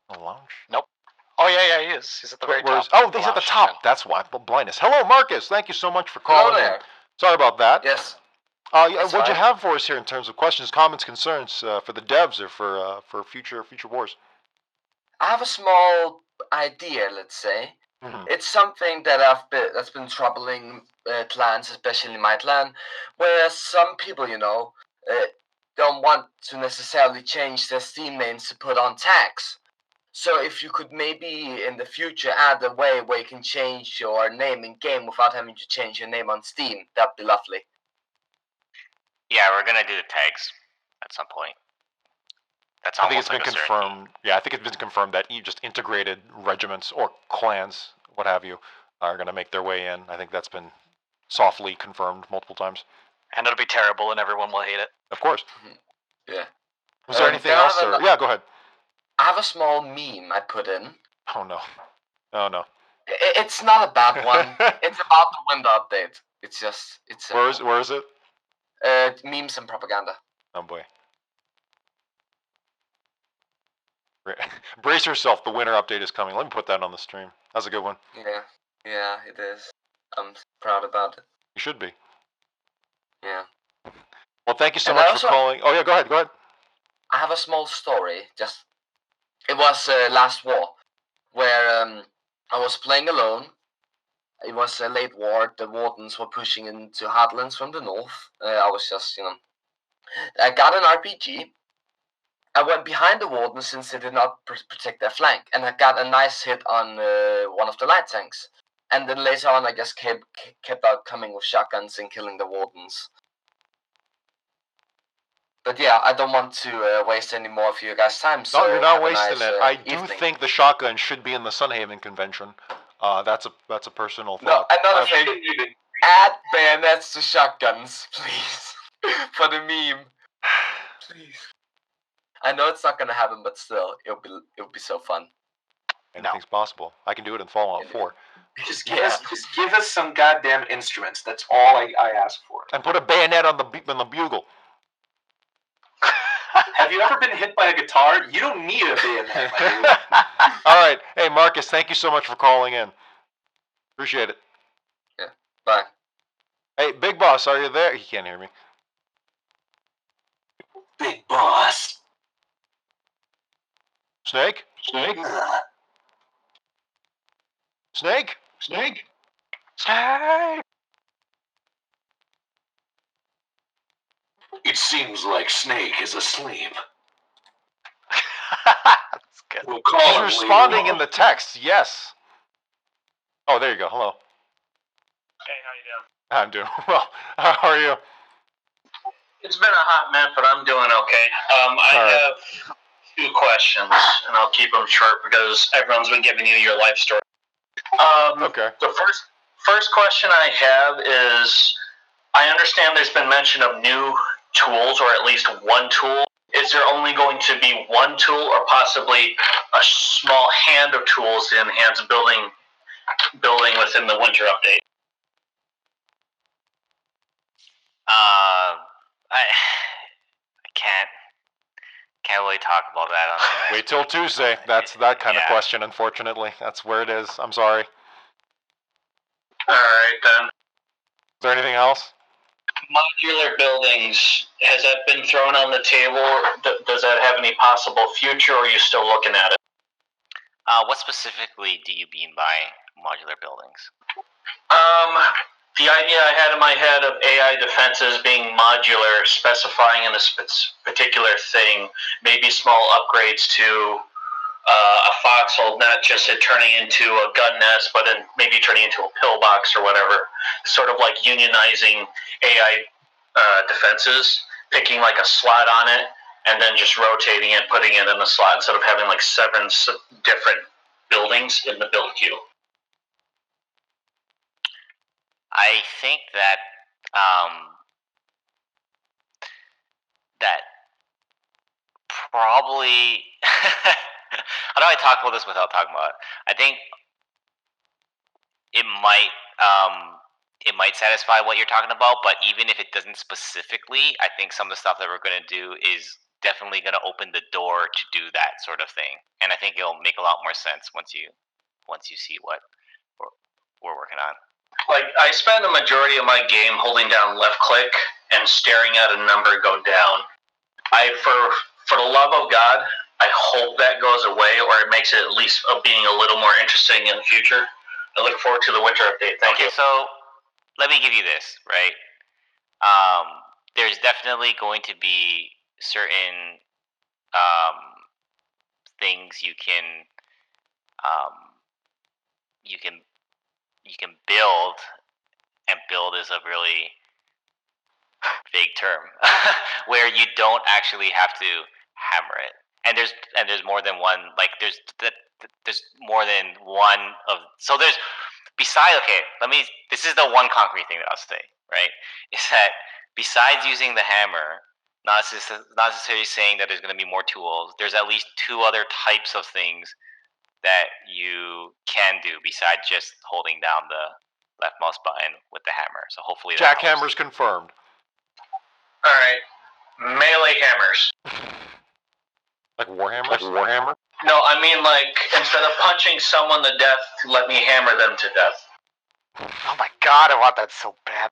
The lounge? Nope. Oh yeah, he is. He's at the very top. Oh, he's at the top. That's why. Blindness. Hello, Marcus. Thank you so much for calling in. Sorry about that. Yes. What'd you have for us here in terms of questions, comments, concerns for the devs or for future wars? I have a small idea, let's say. Mm-hmm. It's something that's been troubling clans, especially my clan, where some people, don't want to necessarily change their Steam names to put on tags. So if you could maybe in the future add a way where you can change your name in game without having to change your name on Steam, that'd be lovely. Yeah, we're gonna do the tags at some point. That's I think it's been confirmed. Yeah, I think it's been confirmed that just integrated regiments or clans, what have you, are gonna make their way in. I think that's been softly confirmed multiple times. And it'll be terrible, and everyone will hate it. Of course. Mm-hmm. Yeah. Was there anything else? Yeah, go ahead. I have a small meme I put in. Oh no. Oh no. It's not a bad one. It's about the window update. It's Where is it? Memes and propaganda. Oh boy. Brace yourself, the winter update is coming. Let me put that on the stream. That's a good one. Yeah, it is. I'm proud about it. You should be. Yeah. Well, thank you so much for calling. Oh yeah, go ahead. I have a small story. It was last war, where I was playing alone. It was a late war. The Wardens were pushing into heartlands from the north. I was just, I got an RPG. I went behind the Wardens since they did not protect their flank, and I got a nice hit on one of the light tanks. And then later on, I just kept out coming with shotguns and killing the Wardens. But yeah, I don't want to waste any more of you guys' time. So no, you're not wasting nice, it. I do evening. think the shotgun should be in the Sunhaven convention. That's a personal thought. No, another thing. Add bayonets to shotguns, please, for the meme. Please. I know it's not gonna happen, but still, it'll be so fun. Anything's possible. I can do it in Fallout 4. Just give us some goddamn instruments. That's all I ask for. And put a bayonet on the bugle. Have you ever been hit by a guitar? You don't need a bayonet, my dude. All right. Hey, Marcus, thank you so much for calling in. Appreciate it. Yeah. Bye. Hey, Big Boss, are you there? He can't hear me. Big Boss. Snake? Snake? Snake? Snake? Snake? It seems like Snake is asleep. That's good. We'll call He's him responding later in the text, yes. Oh, there you go. Hello. Hey, how you doing? I'm doing well. How are you? It's been a hot minute, but I'm doing okay. I have 2 questions, and I'll keep them short because everyone's been giving you your life story. Okay. The first question I have is, I understand there's been mention of new tools, or at least one tool. Is there only going to be one tool, or possibly a small hand of tools to enhance building within the winter update? I can't really talk about that on the Wait till Tuesday. That's that kind of question, unfortunately. That's where it is. I'm sorry. Alright then. Is there anything else? Modular buildings, has that been thrown on the table? Does that have any possible future, or are you still looking at it? What specifically do you mean by modular buildings? The idea I had in my head of AI defenses being modular, specifying in a particular thing, maybe small upgrades to a foxhole, not just it turning into a gun nest, but then maybe turning into a pillbox or whatever. Sort of like unionizing AI defenses, picking like a slot on it, and then just rotating it, putting it in the slot instead of having like 7 different buildings in the build queue. I think that that probably how do I talk about this without talking about it? I think it might satisfy what you're talking about, but even if it doesn't specifically, I think some of the stuff that we're going to do is definitely going to open the door to do that sort of thing, and I think it'll make a lot more sense once you see what we're working on. Like, I spend the majority of my game holding down left click and staring at a number go down. For the love of God, I hope that goes away, or it makes it at least being a little more interesting in the future. I look forward to the winter update. Thank you. Okay, so let me give you this, right? There's definitely going to be certain things you can build, and build is a really vague term, where you don't actually have to hammer it. And there's more than one. Like there's more than one of. So there's besides. Okay, this is the one concrete thing that I'll say. Right, is that besides using the hammer, not necessarily saying that there's going to be more tools. There's at least 2 other types of things that you can do besides just holding down the left mouse button with the hammer. So hopefully that Jackhammer's confirmed. All right, melee hammers. Like Warhammer? No, I mean like instead of punching someone to death, let me hammer them to death. Oh my God. God, I want that so bad.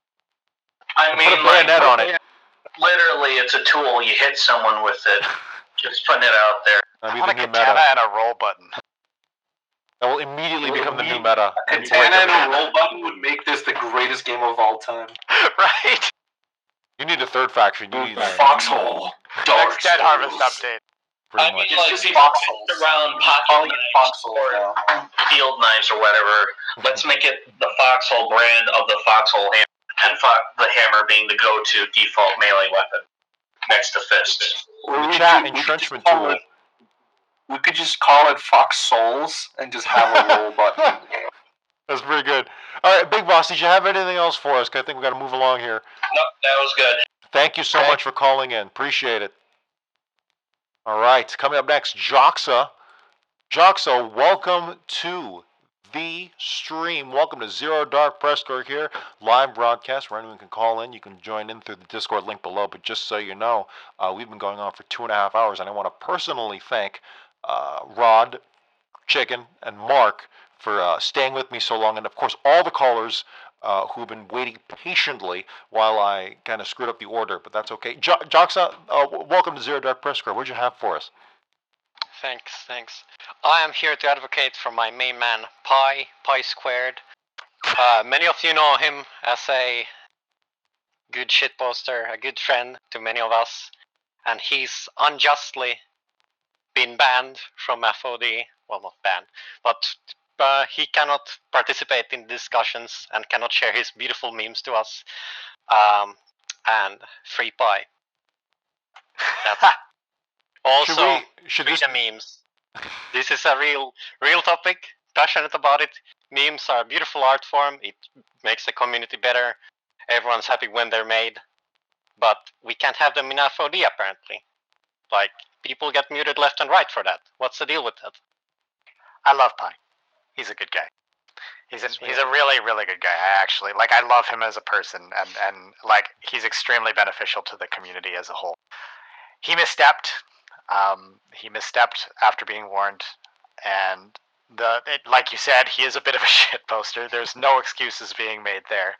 I mean, put a bayonet on it. Literally, it's a tool. You hit someone with it. Just putting it out there. That'd be I want the a new katana meta. and a roll button. That will immediately become the new meta. A katana and a roll button would make this the greatest game of all time. Right? You need a third faction. You need Foxhole. Dark Next Dead Harvest update. I mean, like, people around pocket knives or field knives or whatever. Let's make it the Foxhole brand of the Foxhole hammer, and the hammer being the go-to default melee weapon next to fists. Entrenchment tool. We could just call it Fox Souls and just have a roll button. That's pretty good. All right, Big Boss, did you have anything else for us? 'Cause I think we got to move along here. No, that was good. Thank you so much for calling in. Appreciate it. All right, coming up next, Joxa. Joxa, welcome to the stream. Welcome to Zero Dark PressCorps here, live broadcast where anyone can call in. You can join in through the Discord link below. But just so you know, we've been going on for 2.5 hours, and I want to personally thank Rod, Chicken, and Mark for staying with me so long, and of course all the callers who've been waiting patiently while I kind of screwed up the order, but that's okay. Joxa, welcome to Zero Dark PressCorps. What'd you have for us? Thanks. I am here to advocate for my main man, Pi Squared. Many of you know him as a good shitposter, a good friend to many of us, and he's unjustly been banned from FOD. Well, not banned, but he cannot participate in discussions and cannot share his beautiful memes to us. And free Pi. That's also free the memes. This is a real topic. Passionate about it. Memes are a beautiful art form. It makes the community better. Everyone's happy when they're made. But we can't have them in FOD apparently. Like, people get muted left and right for that. What's the deal with that? I love Pi. He's a good guy. He's a really, really good guy. I love him as a person, and like, he's extremely beneficial to the community as a whole. He misstepped. He misstepped after being warned, and like you said, he is a bit of a shit poster. There's no excuses being made there.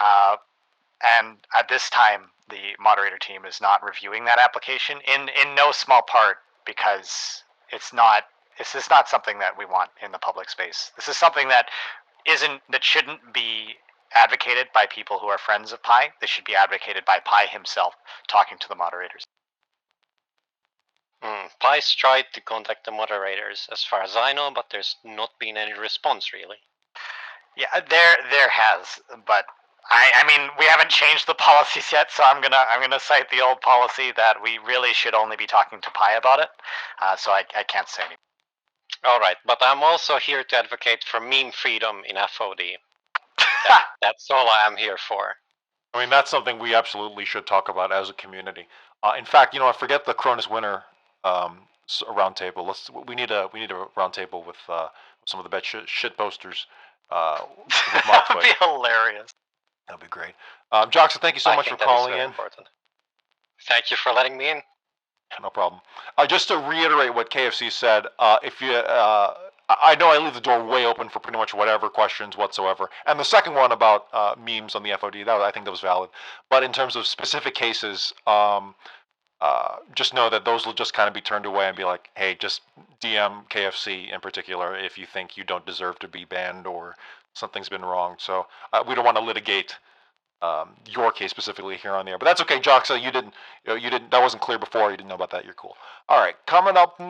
And at this time, the moderator team is not reviewing that application in no small part because this is not something that we want in the public space. This is something that shouldn't be advocated by people who are friends of Pi. This should be advocated by Pi himself, talking to the moderators. Pi's tried to contact the moderators, as far as I know, but there's not been any response, really. Yeah, there has, but I mean, we haven't changed the policies yet, so I'm gonna cite the old policy that we really should only be talking to Pi about it. So I can't say anything. All right, but I'm also here to advocate for meme freedom in FOD. That's all I am here for. I mean, that's something we absolutely should talk about as a community. In fact, I forget the KronusWinter roundtable. We need a roundtable with some of the best shit posters. That would be hilarious. That'd be great. Joxa, thank you so much for calling in. Important. Thank you for letting me in. No problem. Just to reiterate what KFC said, if you, I know I leave the door way open for pretty much whatever questions whatsoever. And the second one about memes on the FOD, I think that was valid. But in terms of specific cases, just know that those will just kind of be turned away and be like, hey, just DM KFC in particular if you think you don't deserve to be banned or something's been wrong. So we don't want to litigate your case specifically here on the air, but that's okay. Joxa, you didn't, that wasn't clear before. You didn't know about that. You're cool. All right, coming up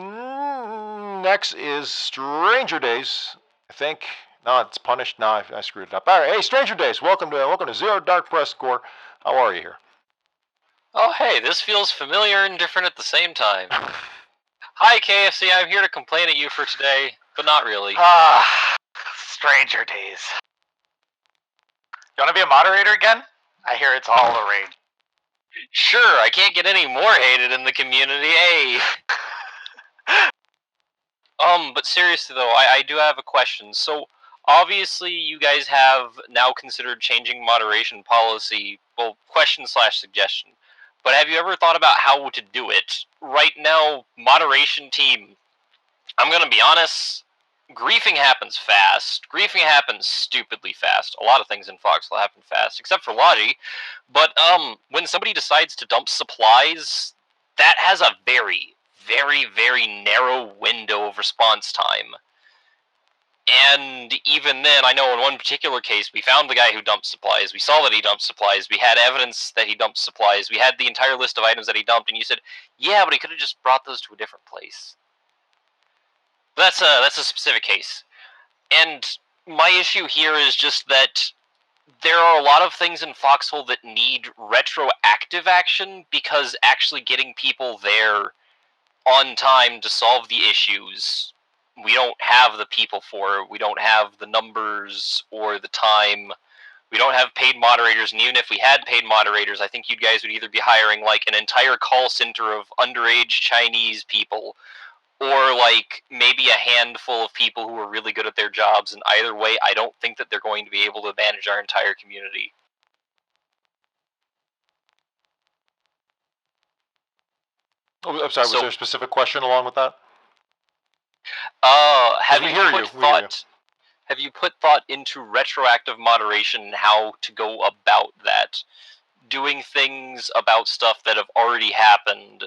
next is Stranger Days. I think. No, it's Punished. No, I screwed it up. All right, hey, Stranger Days. Welcome to Zero Dark PressCorps. How are you here? Oh, hey, this feels familiar and different at the same time. Hi, KFC. I'm here to complain at you for today, but not really. Stranger Days. You want to be a moderator again? I hear it's all the rage. Sure, I can't get any more hated in the community, eh? But seriously though, I do have a question. So, obviously you guys have now considered changing moderation policy, well, question/suggestion. But have you ever thought about how to do it? Right now, moderation team, I'm gonna be honest, griefing happens fast. Griefing happens stupidly fast. A lot of things in Foxhole happen fast, except for Logi. But when somebody decides to dump supplies, that has a very, very, very narrow window of response time. And even then, I know in one particular case, we found the guy who dumped supplies. We saw that he dumped supplies. We had evidence that he dumped supplies. We had the entire list of items that he dumped, and you said, yeah, but he could have just brought those to a different place. That's a specific case. And my issue here is just that there are a lot of things in Foxhole that need retroactive action, because actually getting people there on time to solve the issues, we don't have the people for it. We don't have the numbers or the time. We don't have paid moderators, and even if we had paid moderators, I think you guys would either be hiring like an entire call center of underage Chinese people, or like maybe a handful of people who are really good at their jobs, and either way, I don't think that they're going to be able to manage our entire community. Oh, I'm sorry, was there a specific question along with that? Have you put thought into retroactive moderation and how to go about that? Doing things about stuff that have already happened,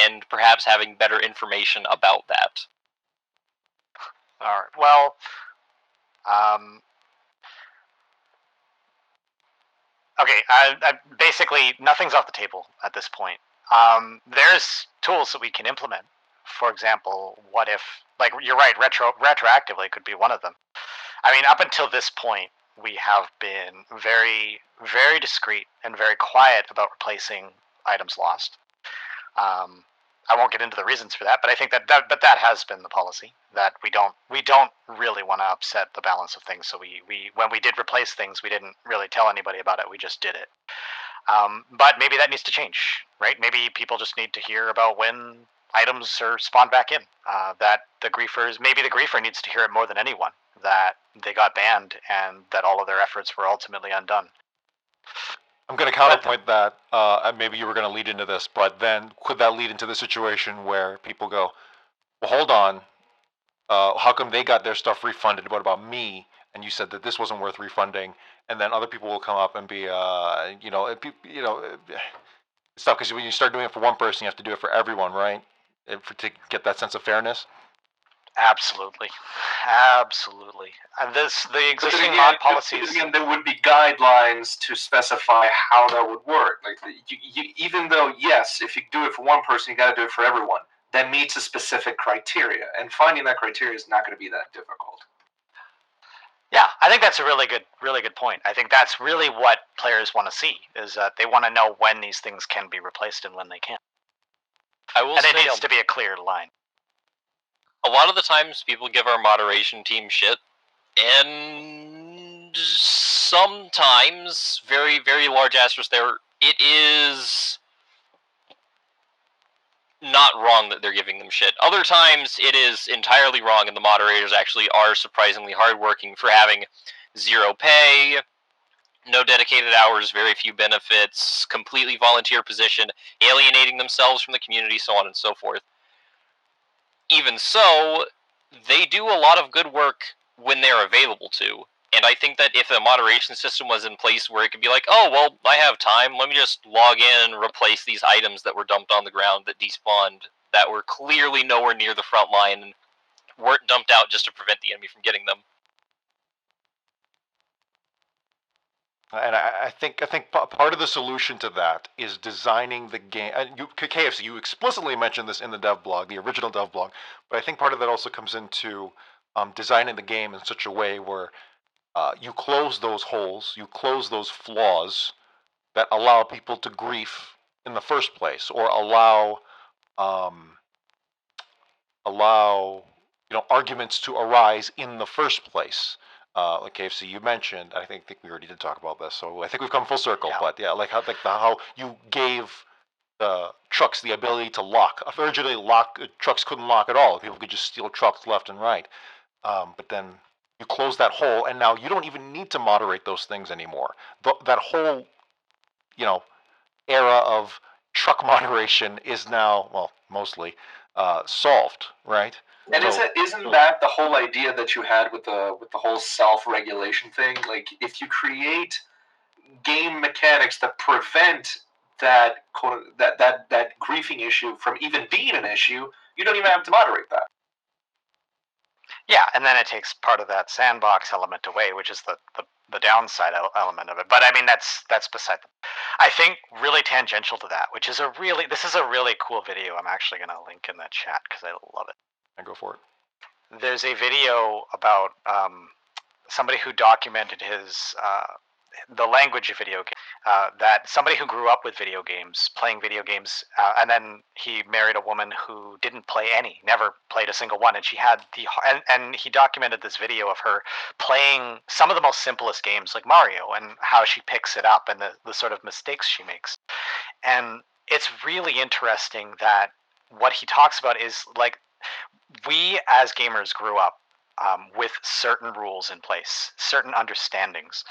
and perhaps having better information about that. Alright, well, okay, basically, nothing's off the table at this point. There's tools that we can implement. For example, what if, like, you're right, retroactively could be one of them. I mean, up until this point, we have been very, very discreet and very quiet about replacing items lost. I won't get into the reasons for that, but I think that has been the policy, that we don't really want to upset the balance of things. So we when we did replace things, we didn't really tell anybody about it. We just did it. But maybe that needs to change, right? Maybe people just need to hear about when items are spawned back in. That the griefer needs to hear it more than anyone, that they got banned and that all of their efforts were ultimately undone. I'm going to counterpoint that, and maybe you were going to lead into this, but then could that lead into the situation where people go, well, hold on, how come they got their stuff refunded? What about me? And you said that this wasn't worth refunding, and then other people will come up and be, it's tough because when you start doing it for one person, you have to do it for everyone, right? To get that sense of fairness. Absolutely. And the existing mod policies. Again, there would be guidelines to specify how that would work. Like, even though, yes, if you do it for one person, you got to do it for everyone. That meets a specific criteria, and finding that criteria is not going to be that difficult. Yeah, I think that's a really good point. I think that's really what players want to see, is that they want to know when these things can be replaced and when they can't. And it needs to be a clear line. A lot of the times people give our moderation team shit, and sometimes, very, very large asterisk there, it is not wrong that they're giving them shit. Other times it is entirely wrong, and the moderators actually are surprisingly hardworking for having zero pay, no dedicated hours, very few benefits, completely volunteer position, alienating themselves from the community, so on and so forth. Even so, they do a lot of good work when they're available to. And I think that if a moderation system was in place where it could be like, oh, well, I have time, let me just log in and replace these items that were dumped on the ground that despawned, that were clearly nowhere near the front line and weren't dumped out just to prevent the enemy from getting them. And I think part of the solution to that is designing the game. And KFC, you explicitly mentioned this in the dev blog, the original dev blog, but I think part of that also comes into designing the game in such a way where you close those holes, you close those flaws that allow people to grief in the first place, or allow arguments to arise in the first place. Like KFC, you mentioned, I think we already did talk about this, so I think we've come full circle. Yeah. But yeah, how you gave the trucks the ability to lock. Originally, trucks couldn't lock at all. People could just steal trucks left and right. But then you close that hole, and now you don't even need to moderate those things anymore. That whole, era of truck moderation is now, well, mostly solved, right? And isn't that the whole idea that you had with the whole self-regulation thing? Like, if you create game mechanics that prevent that griefing issue from even being an issue, you don't even have to moderate that. Yeah, and then it takes part of that sandbox element away, which is the downside element of it. But I mean, that's beside the. I think really tangential to that, which is this is a really cool video. I'm actually going to link in the chat because I love it. And go for it. There's a video about somebody who documented his the language of video games. That somebody who grew up with video games, playing video games, and then he married a woman who didn't play any, never played a single one, and she had and he documented this video of her playing some of the most simplest games like Mario and how she picks it up and the sort of mistakes she makes. And it's really interesting that what he talks about is like we as gamers grew up with certain rules in place, certain understandings.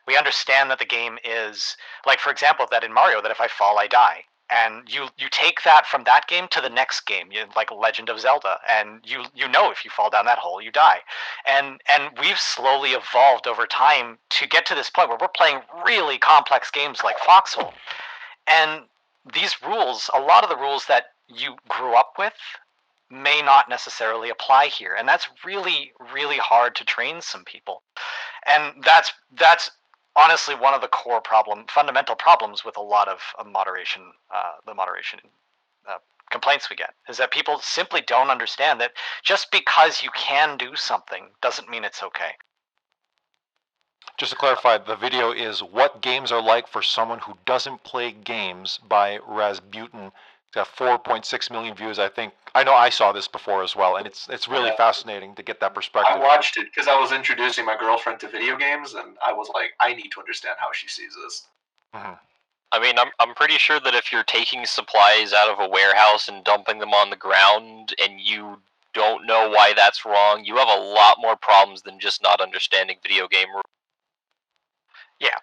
We understand that the game is, like, for example, that in Mario, that if I fall, I die. And you take that from that game to the next game, like Legend of Zelda, and you know if you fall down that hole, you die. And we've slowly evolved over time to get to this point where we're playing really complex games like Foxhole. And these rules, a lot of the rules that you grew up with, may not necessarily apply here, and that's really, really hard to train some people. And that's honestly one of the core fundamental problems with a lot of moderation, the moderation complaints we get, is that people simply don't understand that just because you can do something doesn't mean it's okay. Just to clarify, the video is What Games Are Like for Someone Who Doesn't Play Games by Rasputin. It's got 4.6 million views, I think. I know I saw this before as well, and it's really fascinating to get that perspective. I watched it because I was introducing my girlfriend to video games, and I was like, I need to understand how she sees this. Mm-hmm. I mean, I'm pretty sure that if you're taking supplies out of a warehouse and dumping them on the ground, and you don't know why that's wrong, you have a lot more problems than just not understanding video game rules. Yeah.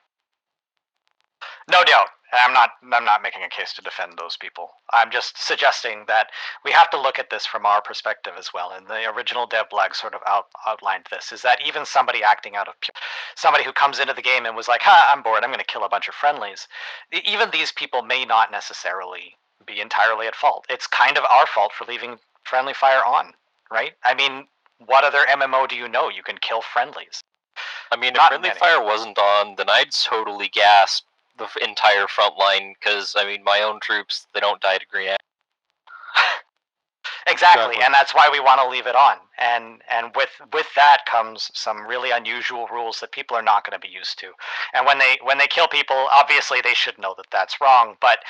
No doubt. I'm not making a case to defend those people. I'm just suggesting that we have to look at this from our perspective as well. And the original devblog sort of outlined this, is that even somebody acting out of somebody who comes into the game and was like, I'm bored, I'm going to kill a bunch of friendlies. Even these people may not necessarily be entirely at fault. It's kind of our fault for leaving friendly fire on, right? I mean, what other MMO do you know you can kill friendlies? I mean, if friendly fire wasn't on, then I'd totally gasp the entire front line, because, I mean, my own troops, they don't die to green. Exactly, and that's why we want to leave it on. And with that comes some really unusual rules that people are not going to be used to. And when they kill people, obviously they should know that that's wrong. But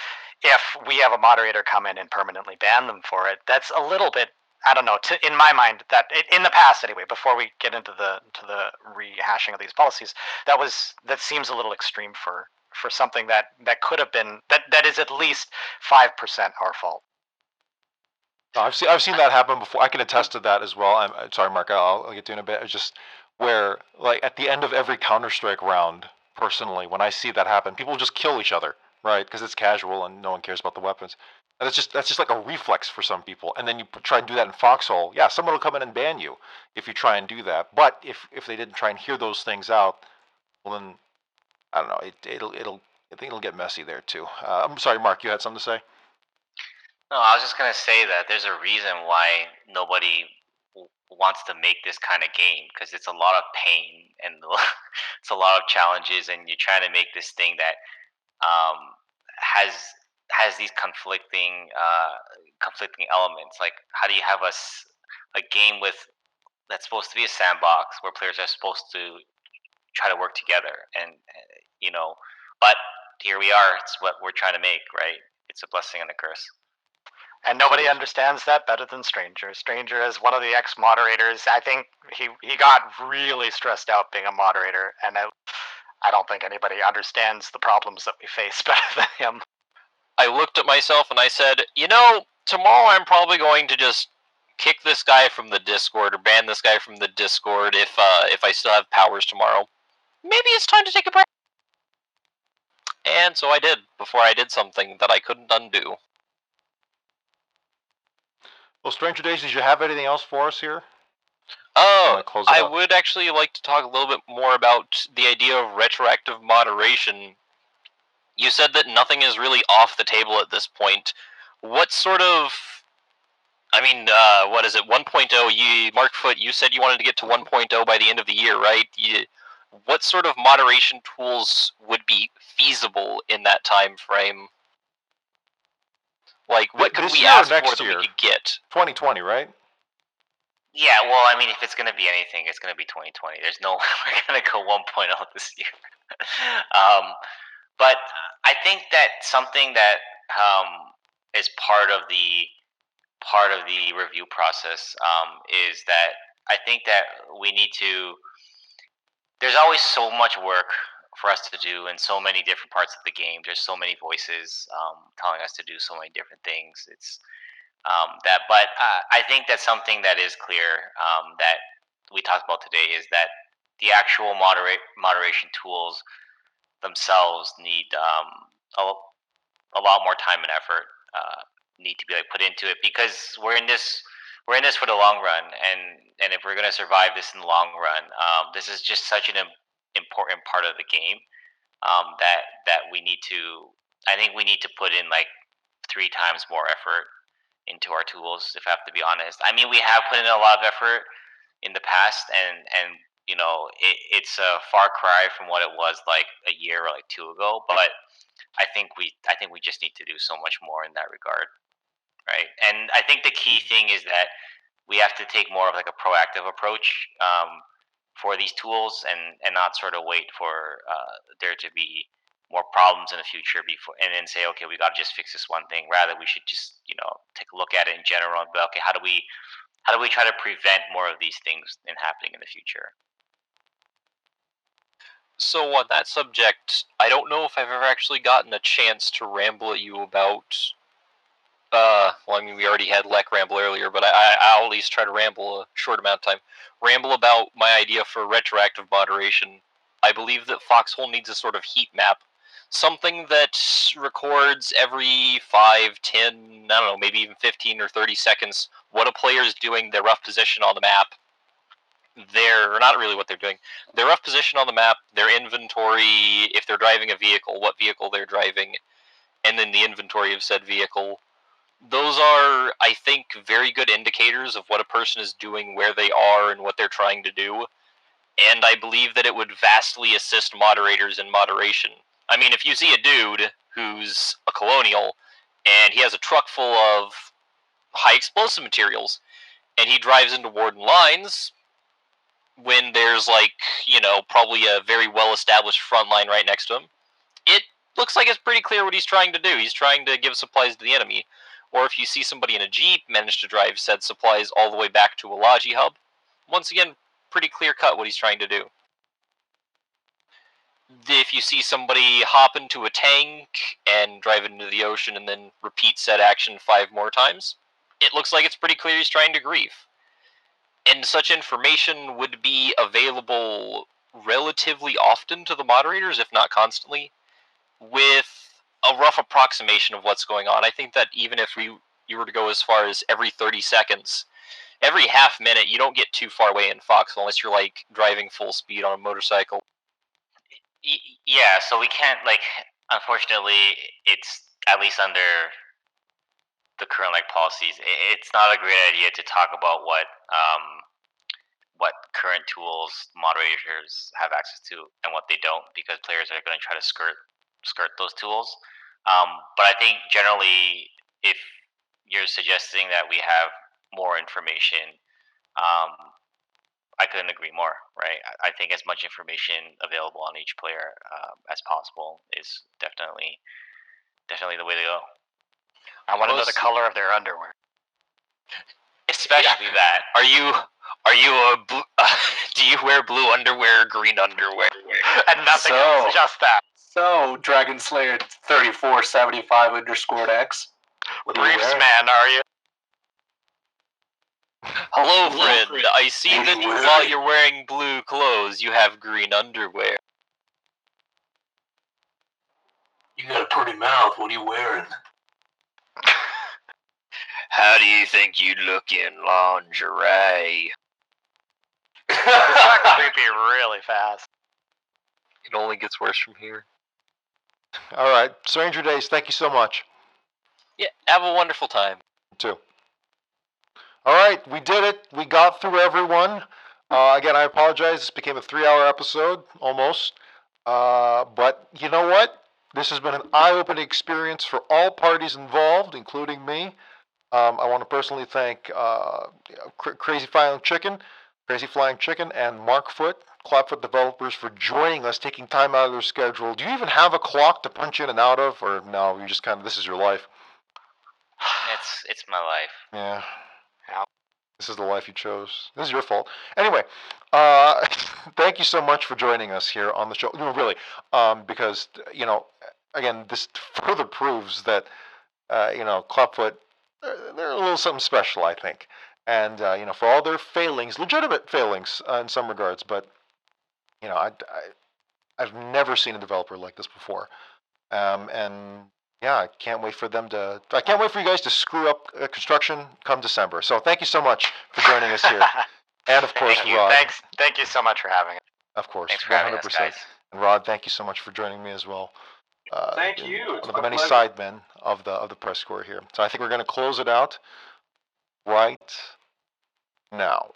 if we have a moderator come in and permanently ban them for it, that's a little bit, I don't know, in my mind, that in the past anyway, before we get into the rehashing of these policies, that seems a little extreme for something that could have been, that is at least 5% our fault. No, I've seen that happen before. I can attest to that as well. I'm sorry, Mark. I'll get to it in a bit. It's just where, like, at the end of every Counter-Strike round, personally, when I see that happen, people just kill each other, right? Because it's casual and no one cares about the weapons. And that's just like a reflex for some people. And then you try and do that in Foxhole. Yeah, someone will come in and ban you if you try and do that. But if they didn't try and hear those things out, well then, I don't know. I think it'll get messy there too. I'm sorry, Mark. You had something to say? No, I was just gonna say that there's a reason why nobody wants to make this kind of game, because it's a lot of pain and it's a lot of challenges, and you're trying to make this thing that has these conflicting elements. Like, how do you have a game that's supposed to be a sandbox where players are supposed to try to work together, and but here we are. It's what we're trying to make, right? It's a blessing and a curse. And nobody understands that better than Stranger. Stranger is one of the ex-moderators. I think he got really stressed out being a moderator, and I don't think anybody understands the problems that we face better than him. I looked at myself and I said, tomorrow I'm probably going to just kick this guy from the Discord or ban this guy from the Discord if I still have powers tomorrow. Maybe it's time to take a break. And so I did, before I did something that I couldn't undo. Well, Stranger Days, did you have anything else for us here? Oh, Close it I out. would actually like to talk a little bit more about the idea of retroactive moderation. You said that nothing is really off the table at this point. What sort of... I mean, what is it, 1.0? Markfoot, you said you wanted to get to 1.0 by the end of the year, right? What sort of moderation tools would be feasible in that time frame? Like, what could This we year or ask for next that year? we could get? 2020, right? Yeah, well, I mean, if it's going to be anything, it's going to be 2020. There's no way we're going to go 1.0 this year. But I think that something that is part of the review process is that I think that we need to. There's always so much work for us to do in so many different parts of the game. There's so many voices telling us to do so many different things. It's but I think that something that is clear that we talked about today is that the actual moderation tools themselves need a lot more time and effort need to be put into it, because we're in this for the long run, and if we're going to survive this in the long run, this is just such an important part of the game that we need to. I think we need to put in 3 times more effort into our tools, if I have to be honest. I mean, we have put in a lot of effort in the past, and it's a far cry from what it was like a year or 2 ago. But I think we just need to do so much more in that regard, right? And I think the key thing is that we have to take more of a proactive approach for these tools, and not sort of wait for there to be more problems in the future before, and then say, okay, we got to just fix this one thing. Rather, we should just take a look at it in general and be, okay, how do we try to prevent more of these things in happening in the future? So on that subject, I don't know if I've ever actually gotten a chance to ramble at you about. Well, I mean, we already had Lek ramble earlier, but I'll at least try to ramble a short amount of time. Ramble about my idea for retroactive moderation. I believe that Foxhole needs a sort of heat map. Something that records every 5, 10, I don't know, maybe even 15 or 30 seconds what a player is doing, their rough position on the map, not really what they're doing, their rough position on the map, their inventory, if they're driving a vehicle, what vehicle they're driving, and then the inventory of said vehicle. Those are, I think, very good indicators of what a person is doing, where they are, and what they're trying to do. And I believe that it would vastly assist moderators in moderation. I mean, if you see a dude who's a colonial, and he has a truck full of high explosive materials, and he drives into Warden lines, when there's probably a very well-established front line right next to him, it looks like it's pretty clear what he's trying to do. He's trying to give supplies to the enemy. Or if you see somebody in a Jeep manage to drive said supplies all the way back to a Logi hub, once again, pretty clear-cut what he's trying to do. If you see somebody hop into a tank and drive into the ocean and then repeat said action 5 more times, it looks like it's pretty clear he's trying to grief. And such information would be available relatively often to the moderators, if not constantly, with a rough approximation of what's going on. I think that even if you were to go as far as every 30 seconds, every half minute, you don't get too far away in Foxhole unless you're driving full speed on a motorcycle. Yeah, so we can't unfortunately, it's at least under the current policies, it's not a great idea to talk about what current tools moderators have access to and what they don't, because players are going to try to skirt those tools. But I think generally, if you're suggesting that we have more information, I couldn't agree more, right? I think as much information available on each player as possible is definitely the way to go. I want to know the color of their underwear. Especially that. Are you a do you wear blue underwear or green underwear? And nothing else, just that. So, Dragon Slayer 3475_X. Briefs, man, are you? Hello, friend. I see that while you're wearing blue clothes, you have green underwear. You got a pretty mouth. What are you wearing? How do you think you look in lingerie? This got creepy really fast. It only gets worse from here. All right, Stranger Days, thank you so much. Yeah, have a wonderful time. You too. All right, we did it. We got through everyone. Again, I apologize. This became a 3-hour episode, almost. But you know what? This has been an eye-opening experience for all parties involved, including me. I want to personally thank KrazyFlyinChicken, and markfoot, Clapfoot developers, for joining us, taking time out of their schedule. Do you even have a clock to punch in and out of, or no? You just kind of, this is your life. It's my life. Yeah. Yeah. This is the life you chose. This is your fault. Anyway, thank you so much for joining us here on the show. No, really, because again, this further proves that Clapfoot, they're a little something special, I think. And for all their failings, legitimate failings in some regards, but I've never seen a developer like this before. And yeah, I can't wait for you guys to screw up construction come December. So thank you so much for joining us here. And of course, Rod. Thank you so much for having it. Of course, Thanks for having us, guys. And Rod, thank you so much for joining me as well. Thank you. One of the many sidemen of the PressCorps here. So I think we're going to close it out right now.